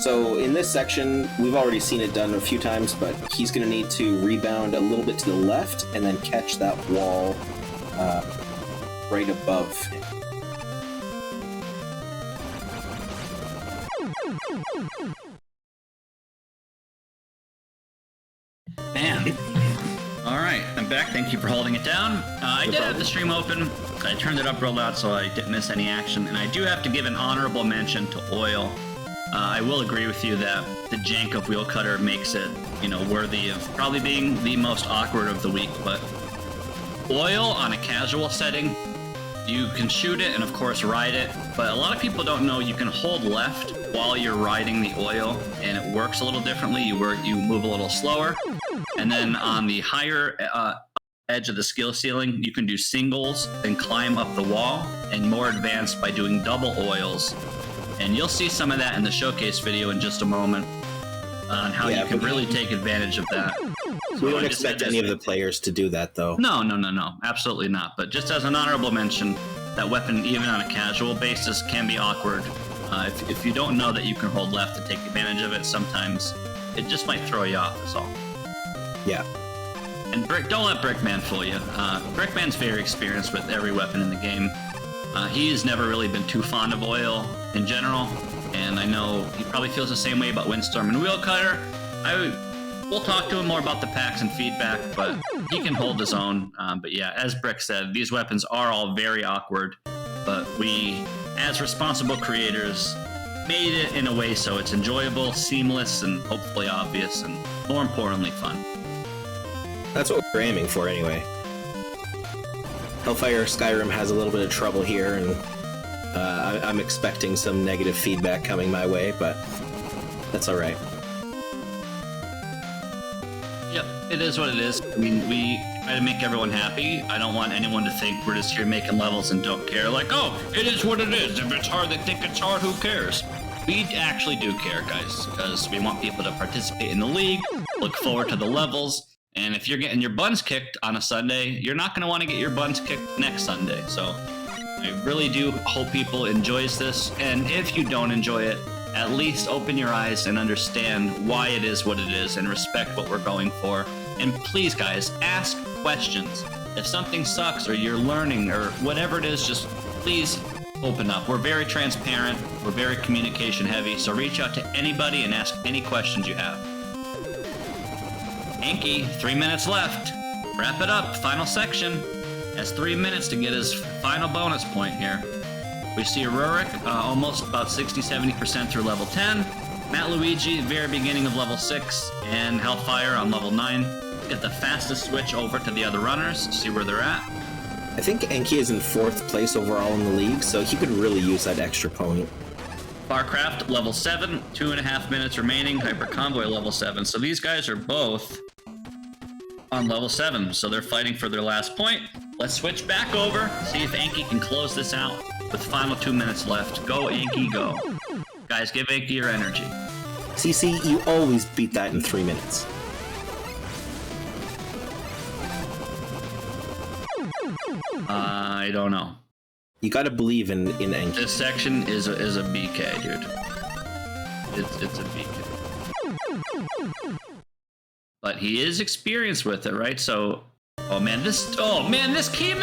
So in this section, we've already seen it done a few times, but he's going to need to rebound a little bit to the left and then catch that wall right above him. Man. Alright, I'm back. Thank you for holding it down. I did have the stream open. I turned it up real loud so I didn't miss any action. And I do have to give an honorable mention to Oil. I will agree with you that the jank of Wheel Cutter makes it, you know, worthy of probably being the most awkward of the week. But Oil on a casual setting You can shoot it and of course ride it, but a lot of people don't know you can hold left while you're riding the oil, and it works a little differently. You move a little slower, and then on the higher edge of the skill ceiling, you can do singles and climb up the wall, and more advanced by doing double oils. And you'll see some of that in the showcase video in just a moment on how you can really take advantage of that. We don't expect any of the players to do that, though. No, absolutely not. But just as an honorable mention, that weapon, even on a casual basis, can be awkward. If you don't know that you can hold left to take advantage of it, sometimes it just might throw you off, is all. Yeah. And don't let Brickman fool you. Brickman's very experienced with every weapon in the game. He's never really been too fond of oil in general, and I know he probably feels the same way about Windstorm and Wheelcutter. We'll talk to him more about the packs and feedback, but he can hold his own. But yeah, as Brick said, these weapons are all very awkward, but we, as responsible creators, made it in a way so it's enjoyable, seamless, and hopefully obvious, and more importantly, fun. That's what we're aiming for, anyway. Hellfire Skyrim has a little bit of trouble here, and I'm expecting some negative feedback coming my way, but that's all right. Yep, it is what it is. I mean, we try to make everyone happy. I don't want anyone to think we're just here making levels and don't care. Like, oh, it is what it is. If it's hard, they think it's hard, who cares? We actually do care, guys, because we want people to participate in the league, look forward to the levels, and if you're getting your buns kicked on a Sunday, you're not going to want to get your buns kicked next Sunday. So I really do hope people enjoys this, and if you don't enjoy it, at least open your eyes and understand why it is what it is and respect what we're going for. And please, guys, ask questions. If something sucks or you're learning or whatever it is, just please open up. We're very transparent. We're very communication heavy. So reach out to anybody and ask any questions you have. Anki, 3 minutes left. Wrap it up. Final section. Has 3 minutes to get his final bonus point here. We see Rurik almost about 60-70% through level 10. Matt Luigi, very beginning of level 6. And Hellfire on level 9. Get the fastest switch over to the other runners. See where they're at. I think Enki is in 4th place overall in the league, so he could really use that extra point. Farcraft, level 7. 2.5 minutes remaining. Hyper Convoy, level 7. So these guys are both on level 7. So they're fighting for their last point. Let's switch back over. See if Anki can close this out. With final 2 minutes left. Go, Anki, go. Guys, give Anki your energy. CC, you always beat that in 3 minutes. I don't know. You gotta believe in Anki. This section is a BK, dude. It's a BK. But he is experienced with it, right? So, oh man, this came.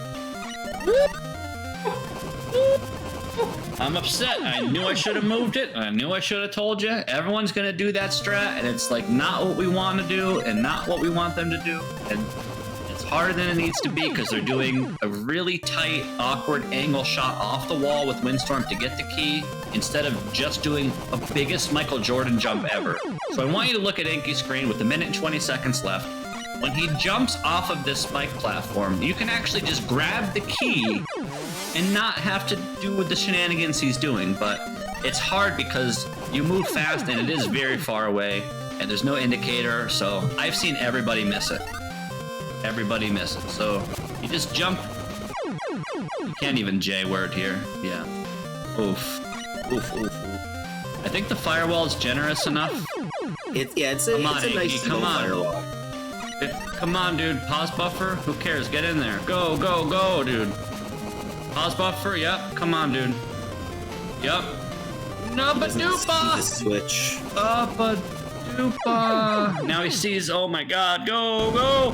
I'm upset. I knew I should have moved it. I knew I should have told you. Everyone's gonna do that strat, and it's like not what we want to do, and not what we want them to do, and it's harder than it needs to be because they're doing a really tight, awkward angle shot off the wall with Windstorm to get the key, instead of just doing a biggest Michael Jordan jump ever. So I want you to look at Anki's screen with 1 minute and 20 seconds left. When he jumps off of this spike platform, you can actually just grab the key and not have to do with the shenanigans he's doing. But it's hard because you move fast and it is very far away and there's no indicator. So I've seen everybody miss it. Everybody miss it. So you just jump. You can't even J word here. Yeah. Oof. Oof, oof, oof. I think the firewall is generous enough. It's a nice come on. firewall. Come on, dude. Pause buffer? Who cares? Get in there. Go, go, go, dude. Pause buffer? Yep. Come on, dude. Yep. Nubba-doopa! Switch. Nubba-doopa! Now he sees, oh my god, go, go!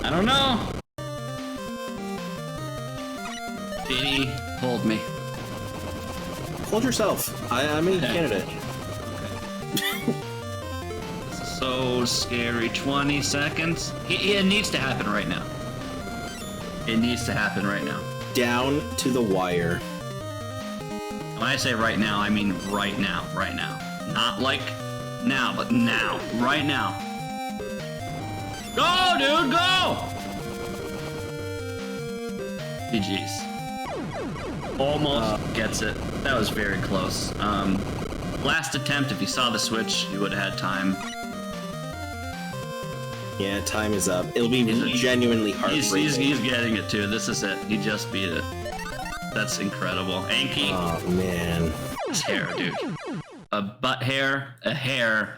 I don't know. Diddy, hold me. Hold yourself. I'm a candidate. So scary. 20 seconds. It needs to happen right now. It needs to happen right now. Down to the wire. When I say right now, I mean right now. Right now. Not like now, but now. Right now. Go, dude, go! GG's. Almost gets it. That was very close. Last attempt, if you saw the switch, you would have had time. Yeah, time is up. It'll be genuinely heartbreaking. He's getting it too. This is it. He just beat it. That's incredible. Anki. Oh, man. His hair, dude. A butt hair, a hair.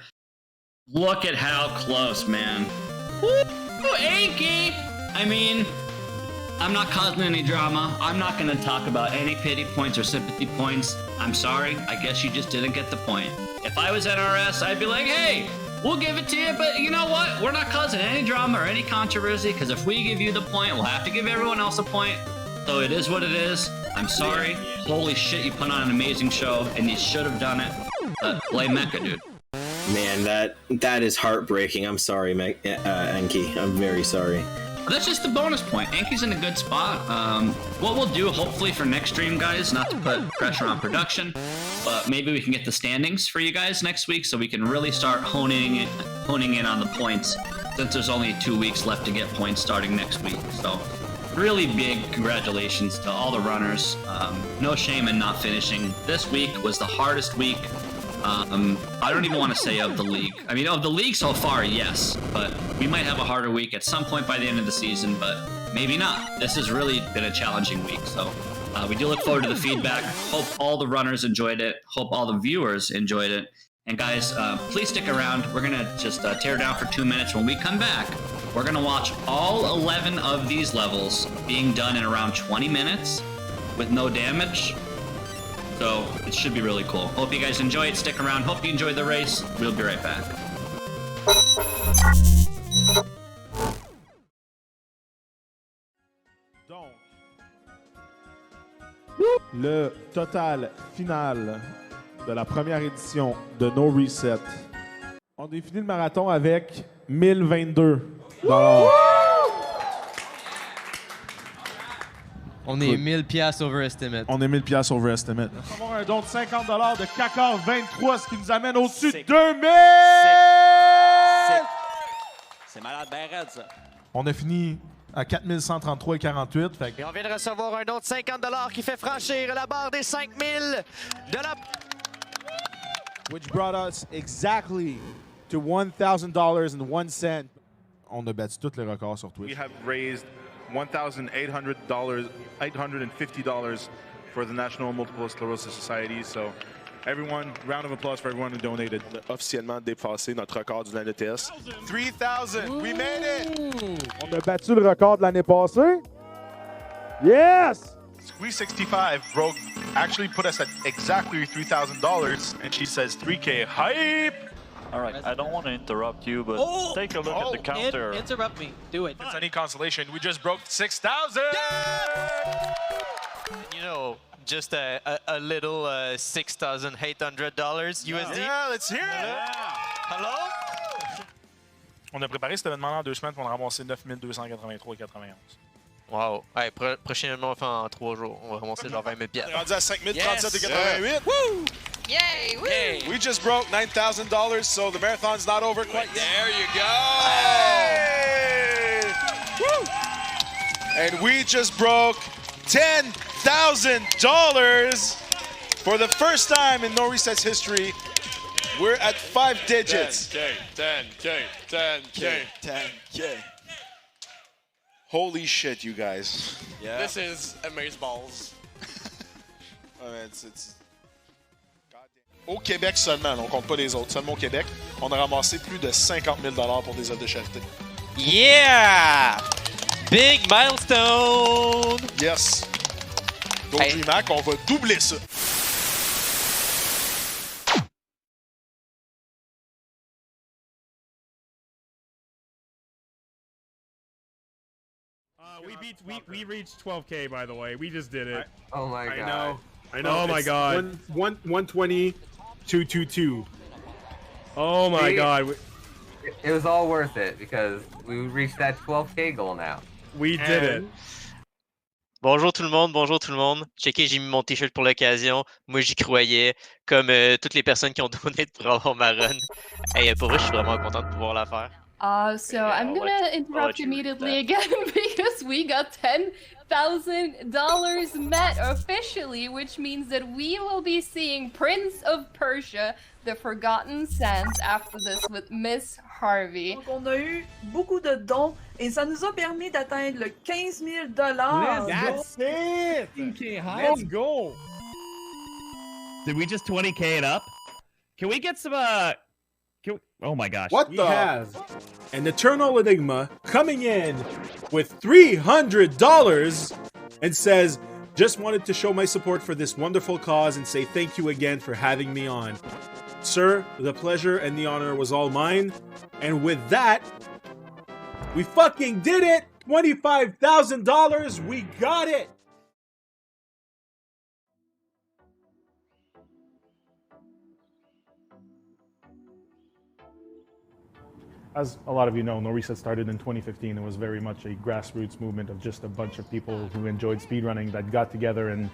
Look at how close, man. Woo, Anki! I mean, I'm not causing any drama. I'm not going to talk about any pity points or sympathy points. I'm sorry. I guess you just didn't get the point. If I was NRS, I'd be like, hey, we'll give it to you, but you know what? We're not causing any drama or any controversy, because if we give you the point, we'll have to give everyone else a point. So it is what it is. I'm sorry. Holy shit, you put on an amazing show, and you should have done it. Blame MEKA, dude. Man, that is heartbreaking. I'm sorry, Enki. I'm very sorry. That's just the bonus point. Anki's in a good spot. What we'll do, hopefully for next stream, guys, not to put pressure on production, but maybe we can get the standings for you guys next week so we can really start honing in on the points, since there's only 2 weeks left to get points starting next week. So really big congratulations to all the runners. No shame in not finishing. This week was the hardest week. I don't even want to say of the league. I mean, of the league so far, yes, but we might have a harder week at some point by the end of the season, but maybe not. This has really been a challenging week, so we do look forward to the feedback. Hope all the runners enjoyed it. Hope all the viewers enjoyed it. And guys, please stick around. We're going to just tear down for 2 minutes. When we come back, we're going to watch all 11 of these levels being done in around 20 minutes with no damage. So it should be really cool. Hope you guys enjoy it. Stick around. Hope you enjoyed the race. We'll be right back. Donc, le total final de la première édition de No Reset. On définit le marathon avec 1022 $. On est 1000 piastres overestimate. On est 1000 piastres overestimate. On va avoir un don de 50 $ de Kakar 23, ce qui nous amène au-dessus de 2000! C'est malade, ben raide, ça. On a fini à 4133,48. Fait que... Et on vient de recevoir un don de 50 $ qui fait franchir la barre des 5000 de la... Which brought us exactly to $1,000.01. On a battu tous les records sur Twitch. We have raised $1,850 for the National Multiple Sclerosis Society. So, everyone, round of applause for everyone who donated. Officiellement dépassé notre record du LTS. 3,000! We made it! On a battu le record de l'année passée. Yes! Squeeze65 actually put us at exactly $3,000, and she says 3K hype! All right, I don't want to interrupt you, but take a look at the counter. Interrupt me. Do it. It's any consolation, we just broke 6,000! You know, just a little $6,800 USD. Yeah, let's hear it! Hello? On a préparé cet événement en 2 semaines pour en ramasser 9283,91. Wow. Hey, prochainement, enfin, en 3 jours, on va ramasser genre 20 000 piastres. Rendu à 5,037,88. Woo! Yay! Woo! Hey, we just broke $9,000, so the marathon's not over quite yet. There you go! Hey! Woo! And we just broke $10,000 for the first time in No Reset's history. We're at 5 digits. 10K. Holy shit, you guys. Yeah. This is amazeballs. Au Québec seulement, on compte pas les autres, seulement au Québec, on a ramassé plus de 50 000 $ pour des œuvres de charité. Yeah! Big milestone! Yes. Go DreamHack, on va doubler ça. We reached 12K, by the way. We just did it. Oh my god. I know. Oh my god. 120,222. Oh my god. It was all worth it because we reached that 12K goal now. We did it. Bonjour tout le monde. Checkez, j'ai mis mon t-shirt pour l'occasion. Moi, j'y croyais, comme toutes les personnes qui ont donné pour avoir ma run. Hey, pour vrai, je suis vraiment content de pouvoir la faire. So I'm gonna interrupt immediately again because we got $10,000 met officially, which means that we will be seeing Prince of Persia, The Forgotten Sands after this with Miss Harvey. Donc on a eu beaucoup de dons et ça nous a permis d'atteindre le 15 000 That's it! Let's go! Did we just 20K it up? Can we get some, oh my gosh. What the? We have an Eternal Enigma coming in with $300 and says, just wanted to show my support for this wonderful cause and say thank you again for having me on. Sir, the pleasure and the honor was all mine. And with that, we fucking did it! $25,000! We got it! As a lot of you know, No Reset started in 2015. It was very much a grassroots movement of just a bunch of people who enjoyed speedrunning that got together in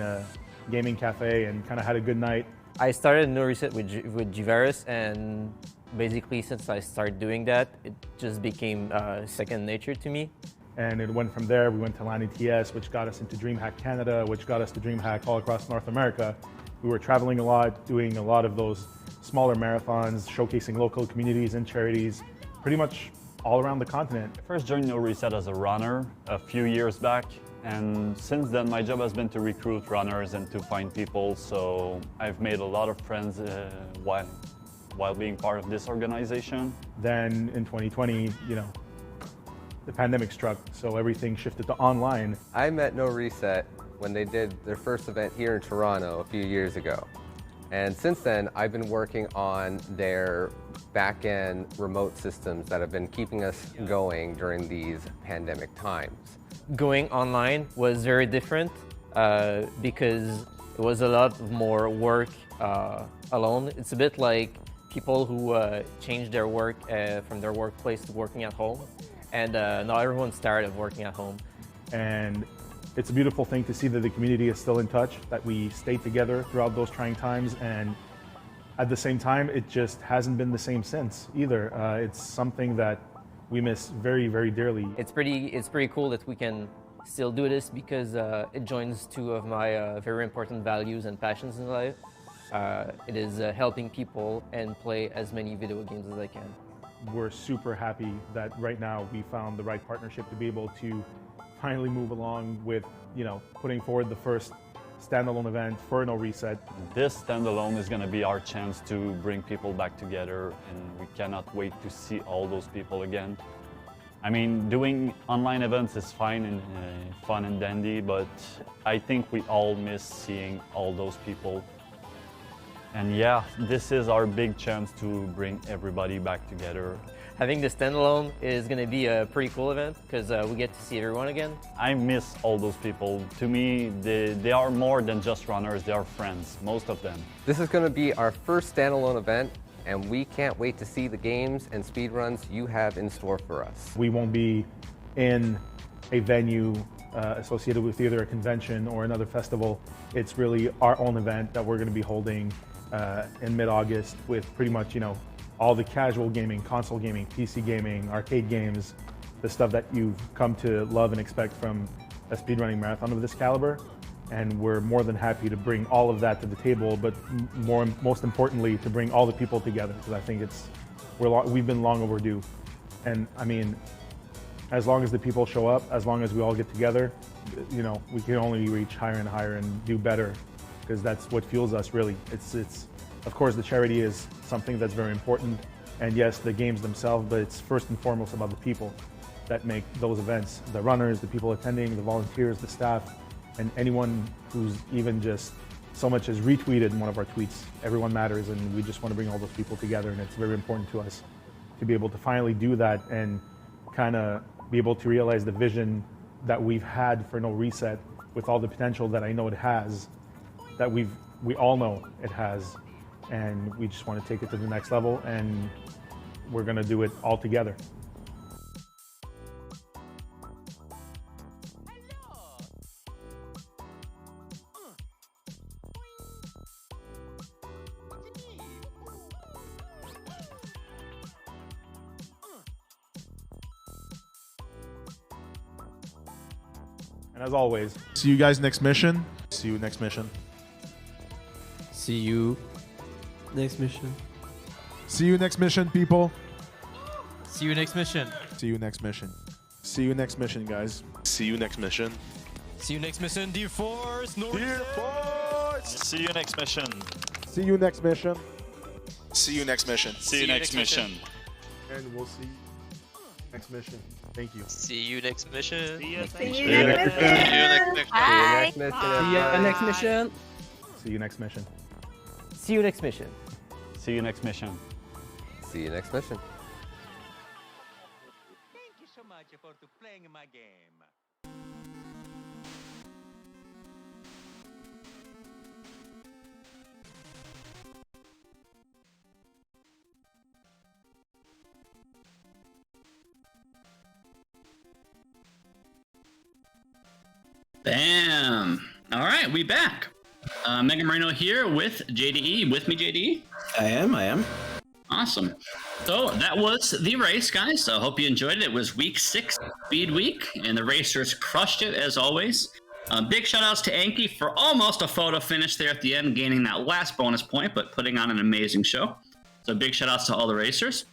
a gaming cafe and kind of had a good night. I started No Reset with Givaris, and basically since I started doing that, it just became second nature to me. And it went from there. We went to LAN ETS, which got us into DreamHack Canada, which got us to DreamHack all across North America. We were traveling a lot, doing a lot of those smaller marathons, showcasing local communities and charities, pretty much all around the continent. I first joined No Reset as a runner a few years back, and since then my job has been to recruit runners and to find people, so I've made a lot of friends while being part of this organization. Then in 2020, you know, the pandemic struck, so everything shifted to online. I met No Reset when they did their first event here in Toronto a few years ago. And since then, I've been working on their back-end remote systems that have been keeping us going during these pandemic times. Going online was very different because it was a lot more work alone. It's a bit like people who changed their work from their workplace to working at home. And now everyone's tired of working at home. And it's a beautiful thing to see that the community is still in touch, that we stayed together throughout those trying times, and at the same time, it just hasn't been the same since either. It's something that we miss very, very dearly. It's pretty cool that we can still do this because it joins two of my very important values and passions in life. It is helping people and play as many video games as I can. We're super happy that right now we found the right partnership to be able to finally move along with, you know, putting forward the first standalone event for No Reset. This standalone is going to be our chance to bring people back together, and we cannot wait to see all those people again. I mean, doing online events is fine and fun and dandy, but I think we all miss seeing all those people. And yeah, this is our big chance to bring everybody back together. Having the standalone is going to be a pretty cool event because we get to see everyone again. I miss all those people. To me, they are more than just runners, they are friends, most of them. This is going to be our first standalone event, and we can't wait to see the games and speedruns you have in store for us. We won't be in a venue associated with either a convention or another festival. It's really our own event that we're going to be holding in mid-August with pretty much, you know, all the casual gaming, console gaming, PC gaming, arcade games, the stuff that you've come to love and expect from a speedrunning marathon of this caliber. And we're more than happy to bring all of that to the table, but most importantly, to bring all the people together, because I think we've been long overdue. And I mean, as long as the people show up, as long as we all get together, you know, we can only reach higher and higher and do better, because that's what fuels us, really. It's of course, the charity is something that's very important, and yes, the games themselves, but it's first and foremost about the people that make those events. The runners, the people attending, the volunteers, the staff, and anyone who's even just so much as retweeted one of our tweets. Everyone matters, and we just want to bring all those people together, and it's very important to us to be able to finally do that and kind of be able to realize the vision that we've had for No Reset with all the potential that I know it has, that we all know it has. And we just want to take it to the next level, and we're going to do it all together. And as always, see you guys next mission. See you next mission. See you next mission. See you next mission, people. See you next mission. See you next mission. See you next mission, guys. See you next mission. See you next mission, Dear Force. Dear Force. See you next mission. See you next mission. See you next mission. See you next mission. And we'll see you next mission. Thank you. See you next mission. See you See you next mission. Bye. See you next mission. see you next mission. See you next mission. See you next mission. See you next mission. Thank you so much for playing my game. Bam! All right, we back. Mega Marino here with JDE. With me, JDE? I am. Awesome. So that was the race, guys. So I hope you enjoyed it. It was week 6, speed week, and the racers crushed it as always. Big shout outs to Anki for almost a photo finish there at the end, gaining that last bonus point, but putting on an amazing show. So big shout outs to all the racers.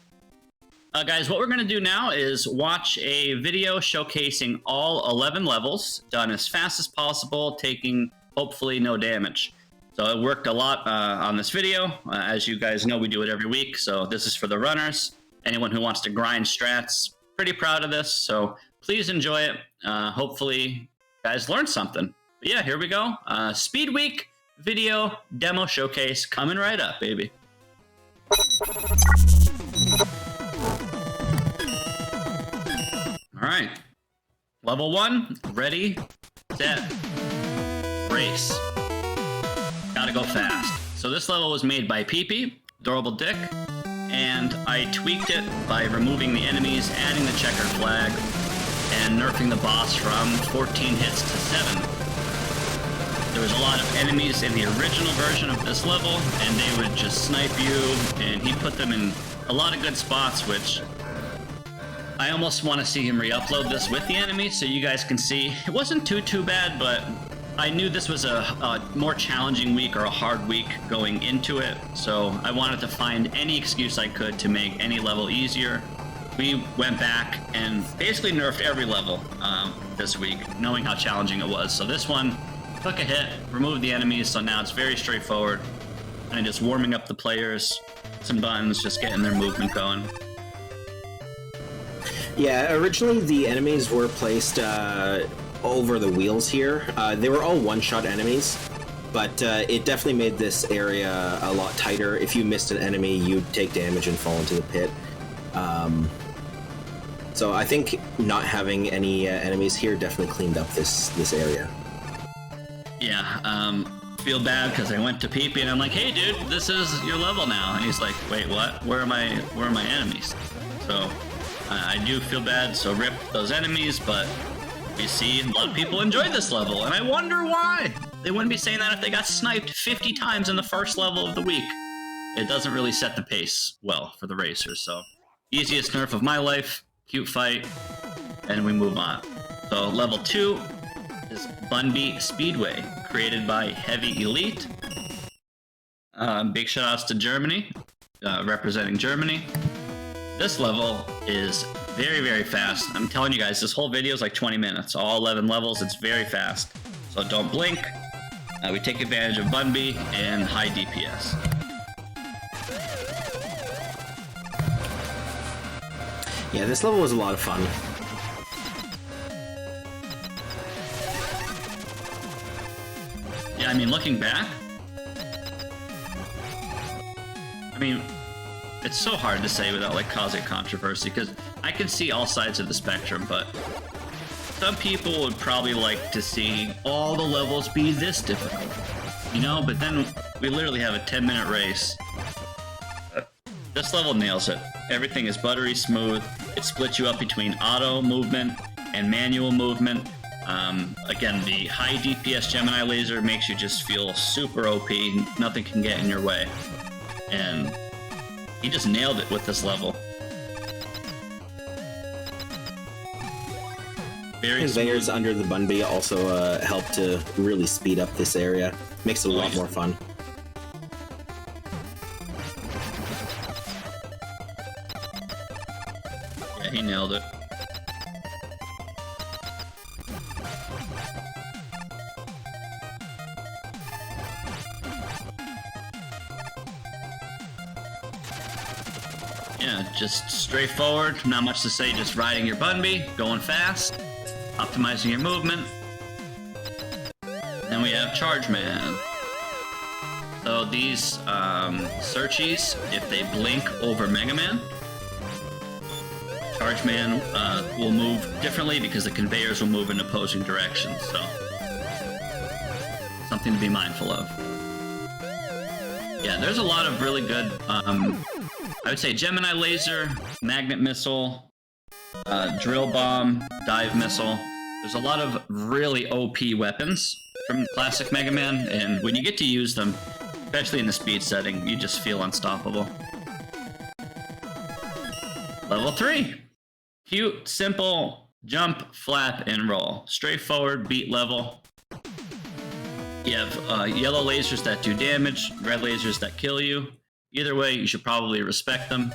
Guys, what we're going to do now is watch a video showcasing all 11 levels, done as fast as possible, taking hopefully no damage. So it worked a lot on this video. As you guys know, we do it every week. So this is for the runners. Anyone who wants to grind strats, pretty proud of this. So please enjoy it. Hopefully you guys learned something. But yeah, here we go. Speed Week video demo showcase coming right up, baby. All right. Level 1, ready, set, race. Gotta go fast. So this level was made by PP, Adorable Dick, and I tweaked it by removing the enemies, adding the checkered flag, and nerfing the boss from 14 hits to 7. There was a lot of enemies in the original version of this level, and they would just snipe you, and he put them in a lot of good spots, which I almost want to see him re-upload this with the enemies so you guys can see. It wasn't too bad, but I knew this was a more challenging week or a hard week going into it, so I wanted to find any excuse I could to make any level easier. We went back and basically nerfed every level this week, knowing how challenging it was. So this one took a hit, removed the enemies, so now it's very straightforward. And just warming up the players, some buttons, just getting their movement going. Yeah, originally the enemies were placed over the wheels here. They were all one-shot enemies, but it definitely made this area a lot tighter. If you missed an enemy, you'd take damage and fall into the pit. So I think not having any enemies here definitely cleaned up this area. Yeah, feel bad because I went to PP and I'm like, hey dude, this is your level now. And he's like, wait, what? Where are my enemies? So I do feel bad, so rip those enemies, but we see a lot of people enjoy this level, and I wonder why. They wouldn't be saying that if they got sniped 50 times in the first level of the week. It doesn't really set the pace well for the racers, so easiest nerf of my life, cute fight, and we move on. So level 2 is Bunby Speedway, created by Heavy Elite. Big shout outs to Germany, representing Germany. This level is very fast. I'm telling you guys, this whole video is like 20 minutes. All 11 levels, it's very fast. So don't blink. We take advantage of Bunby and high DPS. Yeah, this level was a lot of fun. Yeah, I mean, looking back, I mean, it's so hard to say without like causing controversy, because I can see all sides of the spectrum, but some people would probably like to see all the levels be this difficult, you know? But then we literally have a 10-minute race. This level nails it. Everything is buttery smooth. It splits you up between auto movement and manual movement. Again, the high DPS Gemini laser makes you just feel super OP. Nothing can get in your way. And he just nailed it with this level. Very Conveyors smooth. under the Bunby also help to really speed up this area. Makes it a lot more fun. Yeah, he nailed it. Yeah, just straightforward, not much to say, just riding your Bunby, going fast, optimizing your movement. Then we have Charge Man. So these searchies, if they blink over Mega Man, Charge Man will move differently because the conveyors will move in opposing directions, so something to be mindful of. Yeah, there's a lot of really good, I would say Gemini Laser, Magnet Missile, Drill Bomb, Dive Missile. There's a lot of really OP weapons from classic Mega Man, and when you get to use them, especially in the speed setting, you just feel unstoppable. Level 3. Cute, simple, jump, flap, and roll. Straightforward, beat level. You have yellow lasers that do damage, red lasers that kill you. Either way, you should probably respect them.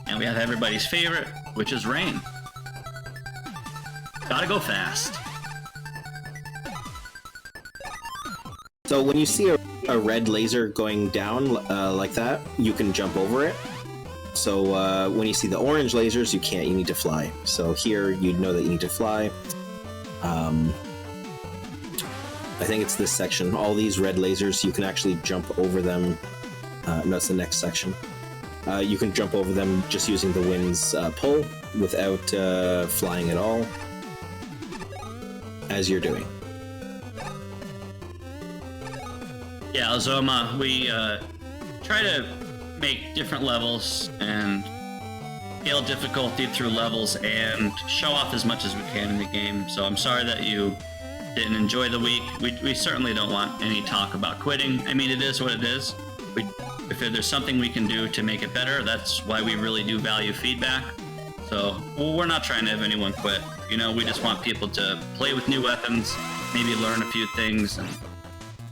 And we have everybody's favorite, which is Rain. Gotta go fast. So when you see a red laser going down like that, you can jump over it. So when you see the orange lasers, you can't, you need to fly. So here, you'd know that you need to fly. I think it's this section. All these red lasers, you can actually jump over them. No, it's the next section. You can jump over them just using the wind's pull without flying at all, as you're doing. Yeah, Ozoma, we try to make different levels and scale difficulty through levels and show off as much as we can in the game. So I'm sorry that you didn't enjoy the week. We certainly don't want any talk about quitting. I mean, it is what it is. If there's something we can do to make it better, that's why we really do value feedback. So we're not trying to have anyone quit. You know, we just want people to play with new weapons, maybe learn a few things, and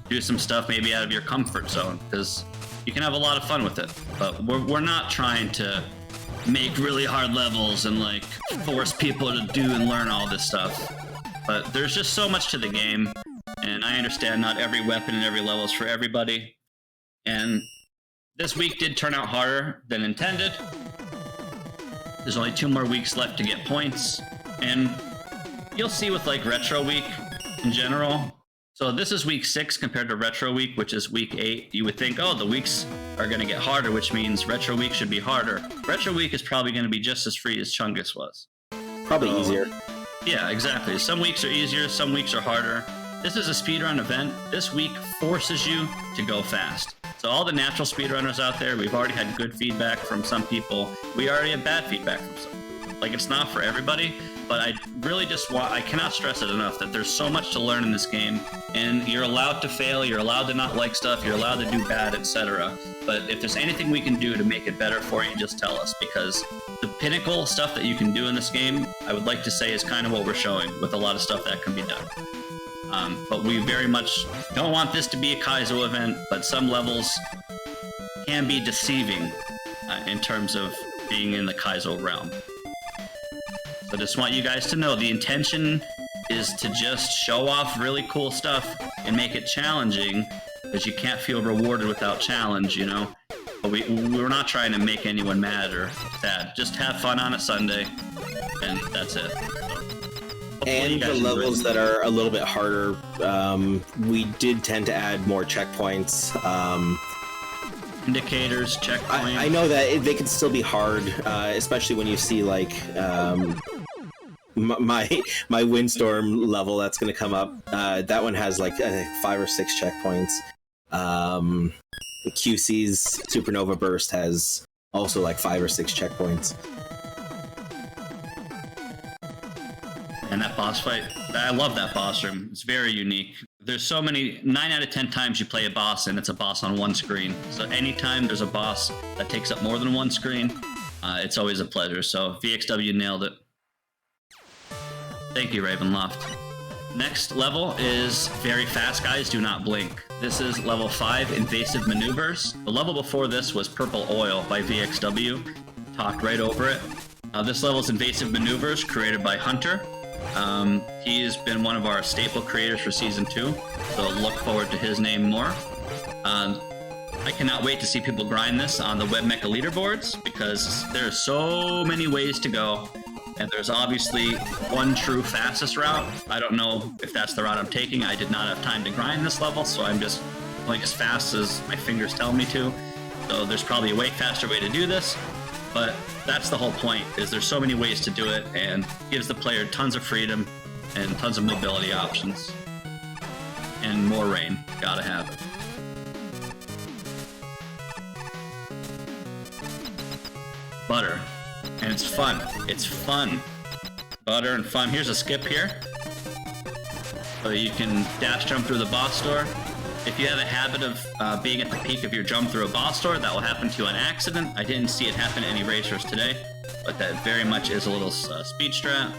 do some stuff maybe out of your comfort zone, because you can have a lot of fun with it. But we're not trying to make really hard levels and like force people to do and learn all this stuff. But there's just so much to the game, and I understand not every weapon and every level is for everybody. And this week did turn out harder than intended. There's only 2 more weeks left to get points, and you'll see with like Retro Week in general. So this is week 6 compared to Retro Week, which is week 8. You would think, oh, the weeks are going to get harder, which means Retro Week should be harder. Retro Week is probably going to be just as free as Chungus was. Probably easier. Yeah, exactly. Some weeks are easier, some weeks are harder. This is a speedrun event. This week forces you to go fast. So all the natural speedrunners out there, we've already had good feedback from some people. We already have bad feedback from some. Like, it's not for everybody, but I really just want, I cannot stress it enough that there's so much to learn in this game, and you're allowed to fail, you're allowed to not like stuff, you're allowed to do bad, etc. But if there's anything we can do to make it better for you, just tell us, because the pinnacle stuff that you can do in this game, I would like to say, is kind of what we're showing with a lot of stuff that can be done. But we very much don't want this to be a Kaizo event, but some levels can be deceiving in terms of being in the Kaizo realm. So just want you guys to know the intention is to just show off really cool stuff and make it challenging, because you can't feel rewarded without challenge, you know? But we're not trying to make anyone mad or sad. Just have fun on a Sunday, and that's it. And the levels that are a little bit harder, we did tend to add more checkpoints. Indicators, checkpoints. I know that they can still be hard, especially when you see like my windstorm level that's going to come up. That one has like 5 or 6 checkpoints. The QC's Supernova Burst has also like 5 or 6 checkpoints. And that boss fight, I love that boss room. It's very unique. There's so many, 9 out of 10 times you play a boss and it's a boss on one screen. So anytime there's a boss that takes up more than one screen, it's always a pleasure. So VXW nailed it. Thank you, Ravenloft. Next level is very fast, guys. Do not blink. This is level 5, Invasive Maneuvers. The level before this was Purple Oil by VXW. Talked right over it. This level is Invasive Maneuvers, created by Hunter. He's been one of our staple creators for Season 2, so look forward to his name more. I cannot wait to see people grind this on the Web Mecha leaderboards, because there's so many ways to go. And there's obviously one true fastest route. I don't know if that's the route I'm taking. I did not have time to grind this level, so I'm just going as fast as my fingers tell me to. So there's probably a way faster way to do this, but that's the whole point, is there's so many ways to do it, and gives the player tons of freedom and tons of mobility options. And more rain, gotta have it. Butter. And it's fun. It's fun. Butter and fun. Here's a skip here. So you can dash jump through the boss door. If you have a habit of being at the peak of your jump through a boss door, that will happen to you on accident. I didn't see it happen to any racers today, but that very much is a little speed strat.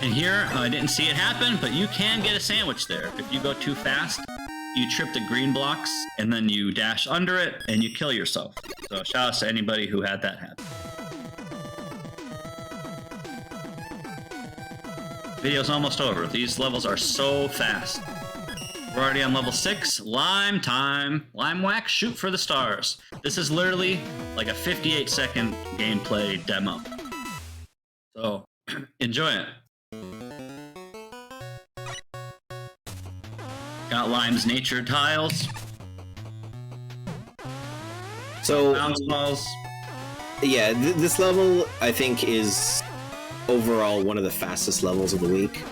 And here, I didn't see it happen, but you can get a sandwich there. If you go too fast, you trip the green blocks, and then you dash under it, and you kill yourself. So shout out to anybody who had that happen. Video's almost over. These levels are so fast. We're already on level 6. Lime time. LIMEWAX, shoot for the stars. This is literally like a 58-second gameplay demo. So, enjoy it. Got Lime's nature tiles. So, bounce balls. Yeah, this level, I think, is overall one of the fastest levels of the week.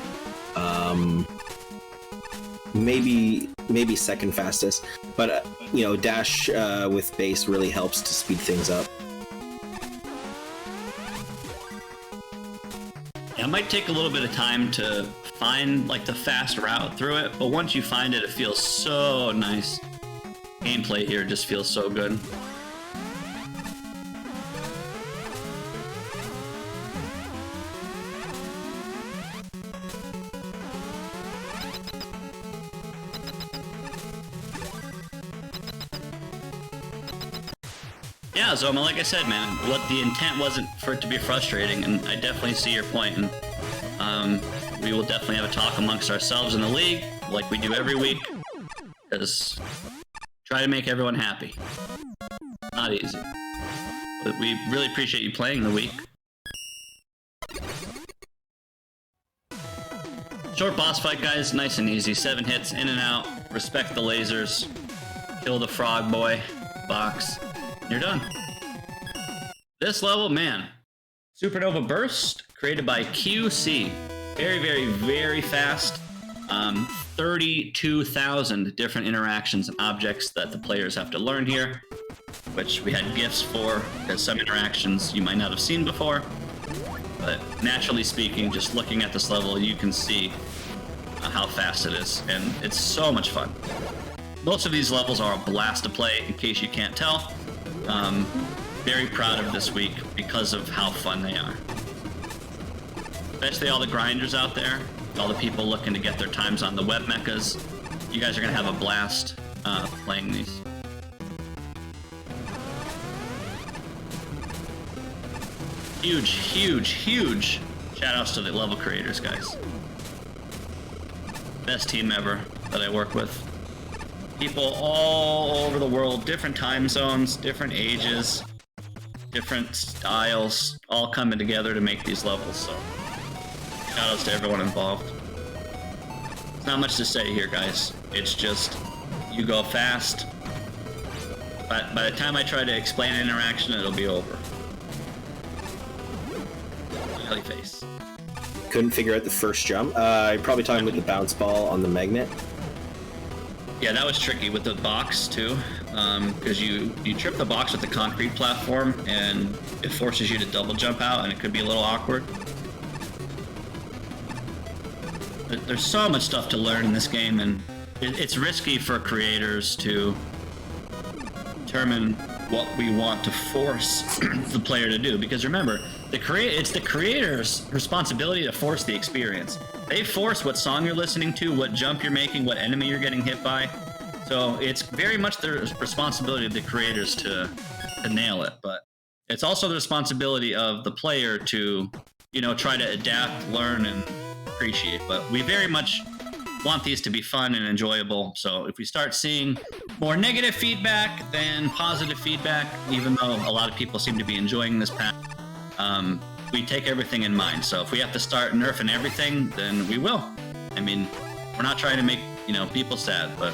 Maybe second fastest, but you know, dash with base really helps to speed things up. Yeah, it might take a little bit of time to find like the fast route through it, but once you find it, it feels so nice. Gameplay here just feels so good. Yeah, Zoma, like I said, man, what the intent wasn't for it to be frustrating, and I definitely see your point, and we will definitely have a talk amongst ourselves in the league, like we do every week, because try to make everyone happy. Not easy. But we really appreciate you playing the week. Short boss fight, guys, nice and easy. 7 hits, in and out, respect the lasers, kill the frog boy, box. You're done. This level, man. Supernova Burst, created by QC. Very, very, very fast. 32,000 different interactions and objects that the players have to learn here, which we had gifts for, because some interactions you might not have seen before. But naturally speaking, just looking at this level, you can see how fast it is, and it's so much fun. Most of these levels are a blast to play, in case you can't tell. Very proud of this week because of how fun they are. Especially all the grinders out there, all the people looking to get their times on the web mechas. You guys are gonna have a blast playing these. Huge, huge, huge shout outs to the level creators, guys. Best team ever that I work with. People all over the world, different time zones, different ages, different styles, all coming together to make these levels, so shoutouts to everyone involved. There's not much to say here, guys. It's just, you go fast. But by the time I try to explain an interaction, it'll be over. Smiley face. Couldn't figure out the first jump. You're probably talking about the bounce ball on the magnet. Yeah, that was tricky with the box too, because you trip the box with the concrete platform and it forces you to double jump out, and it could be a little awkward. There's so much stuff to learn in this game, and it's risky for creators to determine what we want to force the player to do, because remember, It's the creator's responsibility to force the experience. They force what song you're listening to, what jump you're making, what enemy you're getting hit by. So it's very much the responsibility of the creators to nail it, but it's also the responsibility of the player to, you know, try to adapt, learn, and appreciate. But we very much want these to be fun and enjoyable. So if we start seeing more negative feedback than positive feedback, even though a lot of people seem to be enjoying this pack, we take everything in mind. So if we have to start nerfing everything, then we will. I mean, we're not trying to make, you know, people sad, but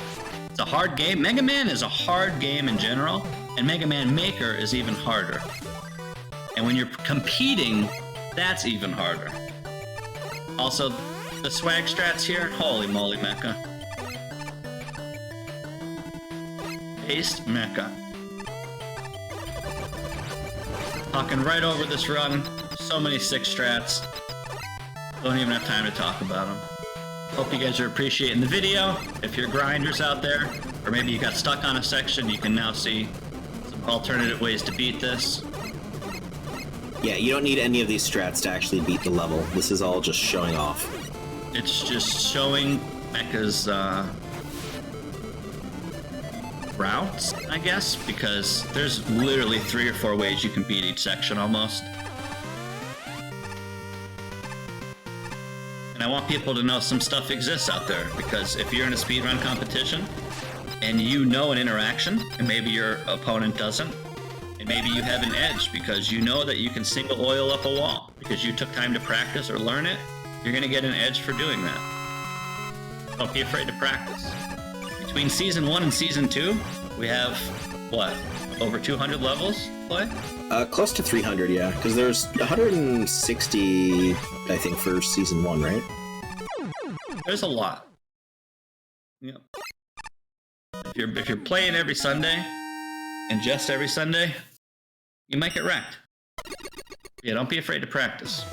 it's a hard game. Mega Man is a hard game in general, and Mega Man Maker is even harder. And when you're competing, that's even harder. Also, the swag strats here, holy moly, MEKA. Paste MEKA. Talking right over this run. So many sick strats. Don't even have time to talk about them. Hope you guys are appreciating the video. If you're grinders out there, or maybe you got stuck on a section, you can now see some alternative ways to beat this. Yeah, you don't need any of these strats to actually beat the level. This is all just showing off. It's just showing MEKA's routes, I guess, because there's literally 3 or 4 ways you can beat each section almost. And I want people to know some stuff exists out there, because if you're in a speedrun competition and you know an interaction and maybe your opponent doesn't, and maybe you have an edge because you know that you can single oil up a wall because you took time to practice or learn it, you're going to get an edge for doing that. Don't be afraid to practice. Between Season 1 and Season 2, we have, what, over 200 levels to play? Close to 300, yeah, because there's 160, I think, for Season 1, right? There's a lot. Yep. If you're playing every Sunday, and just every Sunday, you might get wrecked. Yeah, don't be afraid to practice.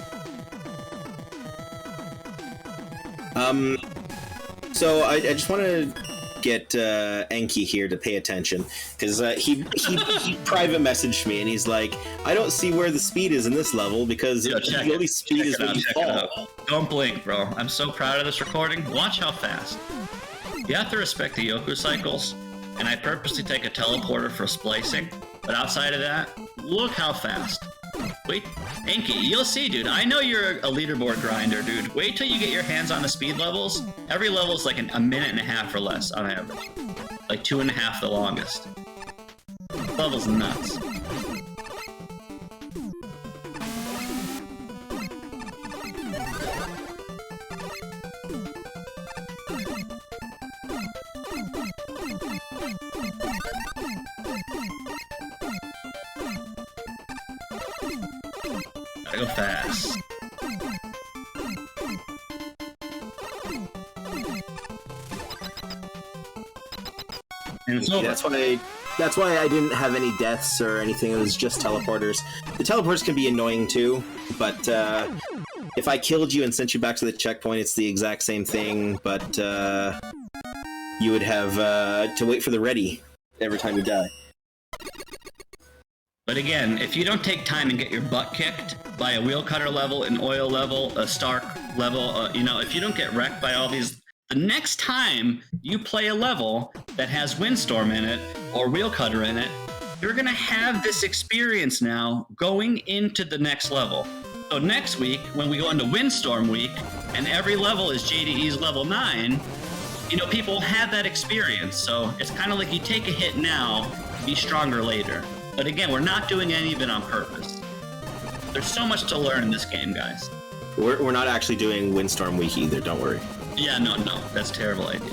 So I just want to get Enki here to pay attention, because he private messaged me and he's like, I don't see where the speed is in this level because the only speed is when you fall. Don't blink, bro. I'm so proud of this recording. Watch how fast. You have to respect the Yoku cycles, and I purposely take a teleporter for splicing, but outside of that, look how fast. Wait, Enki, you'll see, dude. I know you're a leaderboard grinder, dude. Wait till you get your hands on the speed levels. Every level's like a minute and a half or less on average. Like 2.5 the longest. This level's nuts. Gotta go fast. And it's over. That's why I didn't have any deaths or anything. It was just teleporters. The teleporters can be annoying too, but if I killed you and sent you back to the checkpoint, it's the exact same thing, but you would have to wait for the ready every time you die. But again, if you don't take time and get your butt kicked by a wheel cutter level, an oil level, a Stark level, you know, if you don't get wrecked by all these, the next time you play a level that has Windstorm in it or wheel cutter in it, you're gonna have this experience now going into the next level. So next week, when we go into Windstorm week, and every level is JDE's level 9, you know, people will have that experience. So it's kind of like you take a hit now, be stronger later. But again, we're not doing any of it on purpose. There's so much to learn in this game, guys. We're not actually doing Windstorm week either, don't worry. Yeah, no, that's a terrible idea.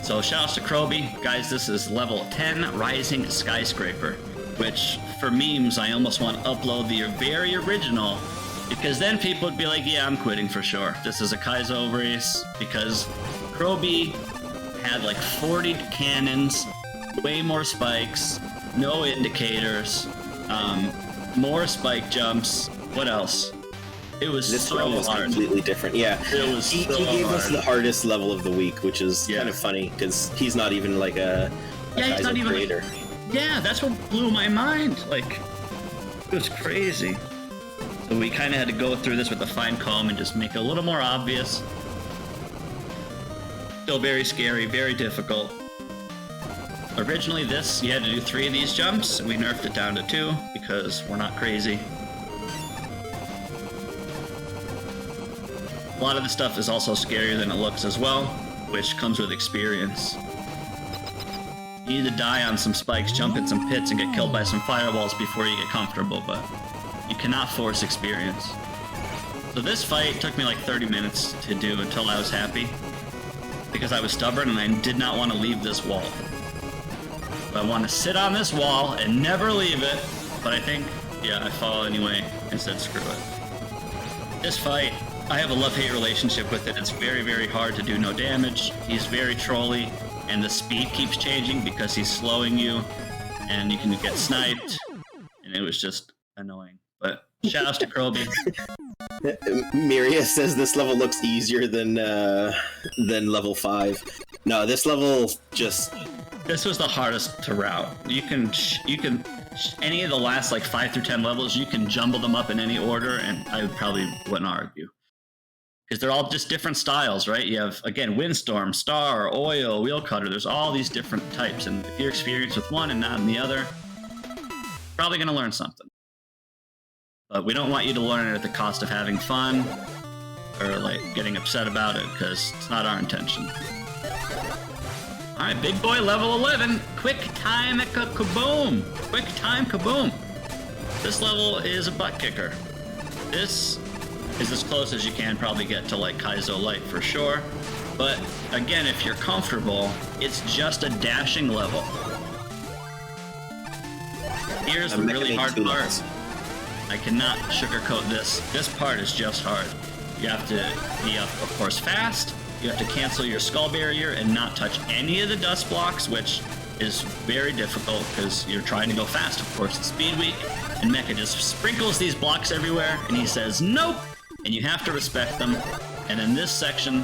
So shoutouts to CROBY. Guys, this is level 10 Rising Skyscraper, which for memes, I almost want to upload the very original, because then people would be like, yeah, I'm quitting for sure. This is a Kaizo race, because CROBY had like 40 cannons, way more spikes, no indicators, more spike jumps. What else? It was this so round was hard. Completely different. Yeah, it was. He so gave hard. us the hardest level of the week, which is kind of funny because he's not even like a he's not even creator. Yeah, that's what blew my mind. Like, it was crazy. So we kind of had to go through this with a fine comb and just make it a little more obvious. Still very scary, very difficult. Originally this, you had to do 3 of these jumps. We nerfed it down to 2 because we're not crazy. A lot of the stuff is also scarier than it looks as well, which comes with experience. You need to die on some spikes, jump in some pits, and get killed by some firewalls before you get comfortable, but you cannot force experience. So this fight took me like 30 minutes to do until I was happy, because I was stubborn and I did not want to leave this wall. I want to sit on this wall and never leave it, but I think, yeah, I fall anyway and said screw it. This fight, I have a love-hate relationship with it. It's very, very hard to do no damage. He's very trolly, and the speed keeps changing because he's slowing you, and you can get sniped, and it was just annoying. But shoutouts to CROBY. Miria says this level looks easier than level 5. No, this level just... This was the hardest to route. You can any of the last like 5 through 10 levels, you can jumble them up in any order, and I probably wouldn't argue. Because they're all just different styles, right? You have, again, Windstorm, Star, Oil, Wheel Cutter. There's all these different types, and if you're experienced with one and not in the other, you're probably going to learn something. But we don't want you to learn it at the cost of having fun, or like getting upset about it, because it's not our intention. Alright, big boy, level 11. Quick time kaboom. Quick time kaboom. This level is a butt kicker. This is as close as you can probably get to like Kaizo Light for sure. But again, if you're comfortable, it's just a dashing level. Here's the really hard part. I cannot sugarcoat this. This part is just hard. You have to be up, of course, fast. You have to cancel your skull barrier and not touch any of the dust blocks, which is very difficult because you're trying to go fast, of course. It's speed week, and MEKA just sprinkles these blocks everywhere, and he says, nope! And you have to respect them. And in this section,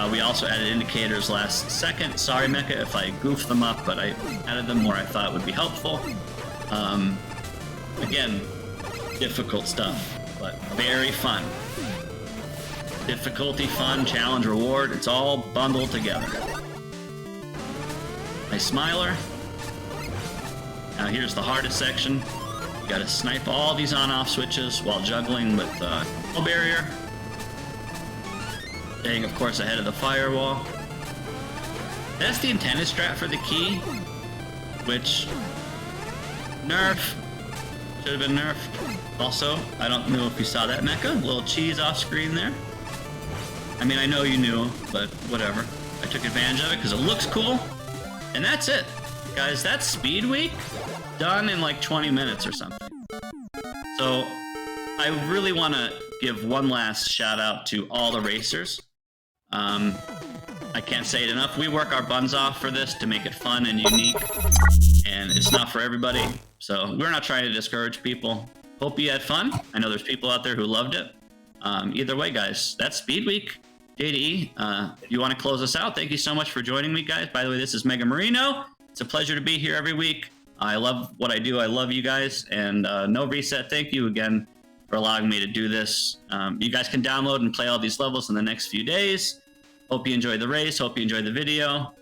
we also added indicators last second. Sorry, MEKA, if I goofed them up, but I added them where I thought would be helpful. Again, difficult stuff, but very fun. Difficulty, fun, challenge, reward, it's all bundled together. Nice smiler. Now here's the hardest section. You gotta snipe all these on-off switches while juggling with the barrier. Staying, of course, ahead of the firewall. That's the intended strat for the key, which nerf. Should have been nerfed. Also, I don't know if you saw that, MEKA. A little cheese off screen there. I mean, I know you knew, but whatever. I took advantage of it because it looks cool. And that's it. Guys, that's Speed Week done in like 20 minutes or something. So, I really want to give one last shout out to all the racers. I can't say it enough. We work our buns off for this to make it fun and unique. And it's not for everybody. So, we're not trying to discourage people. Hope you had fun. I know there's people out there who loved it. Either way, guys, that's Speed Week. JDE, you want to close us out? Thank you so much for joining me, guys. By the way, this is Mega Marino. It's a pleasure to be here every week. I love what I do. I love you guys. And No Reset, thank you again for allowing me to do this. You guys can download and play all these levels in the next few days. Hope you enjoyed the race. Hope you enjoyed the video.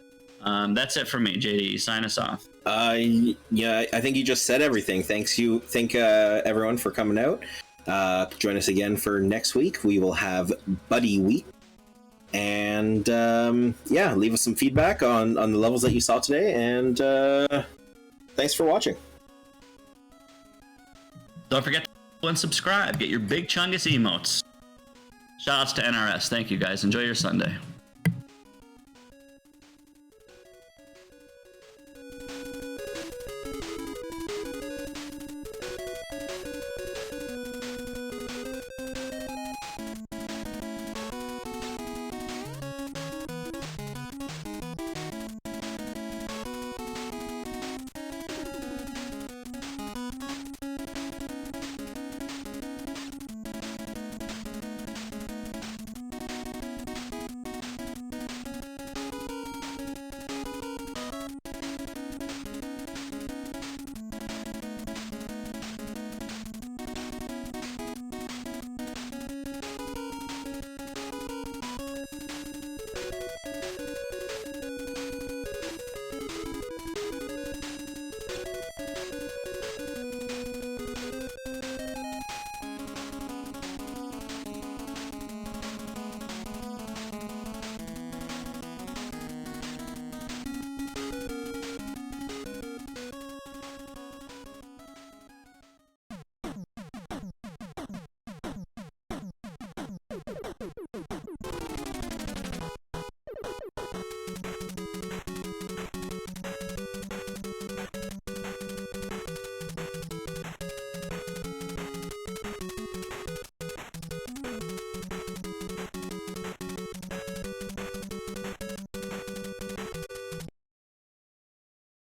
That's it for me. JDE, sign us off. Yeah, I think you just said everything. Thank everyone for coming out. Join us again for next week. We will have Buddy Week. And yeah, leave us some feedback on the levels that you saw today. And thanks for watching. Don't forget to follow and subscribe. Get your big chungus emotes. Shoutouts to NRS. Thank you, guys. Enjoy your Sunday.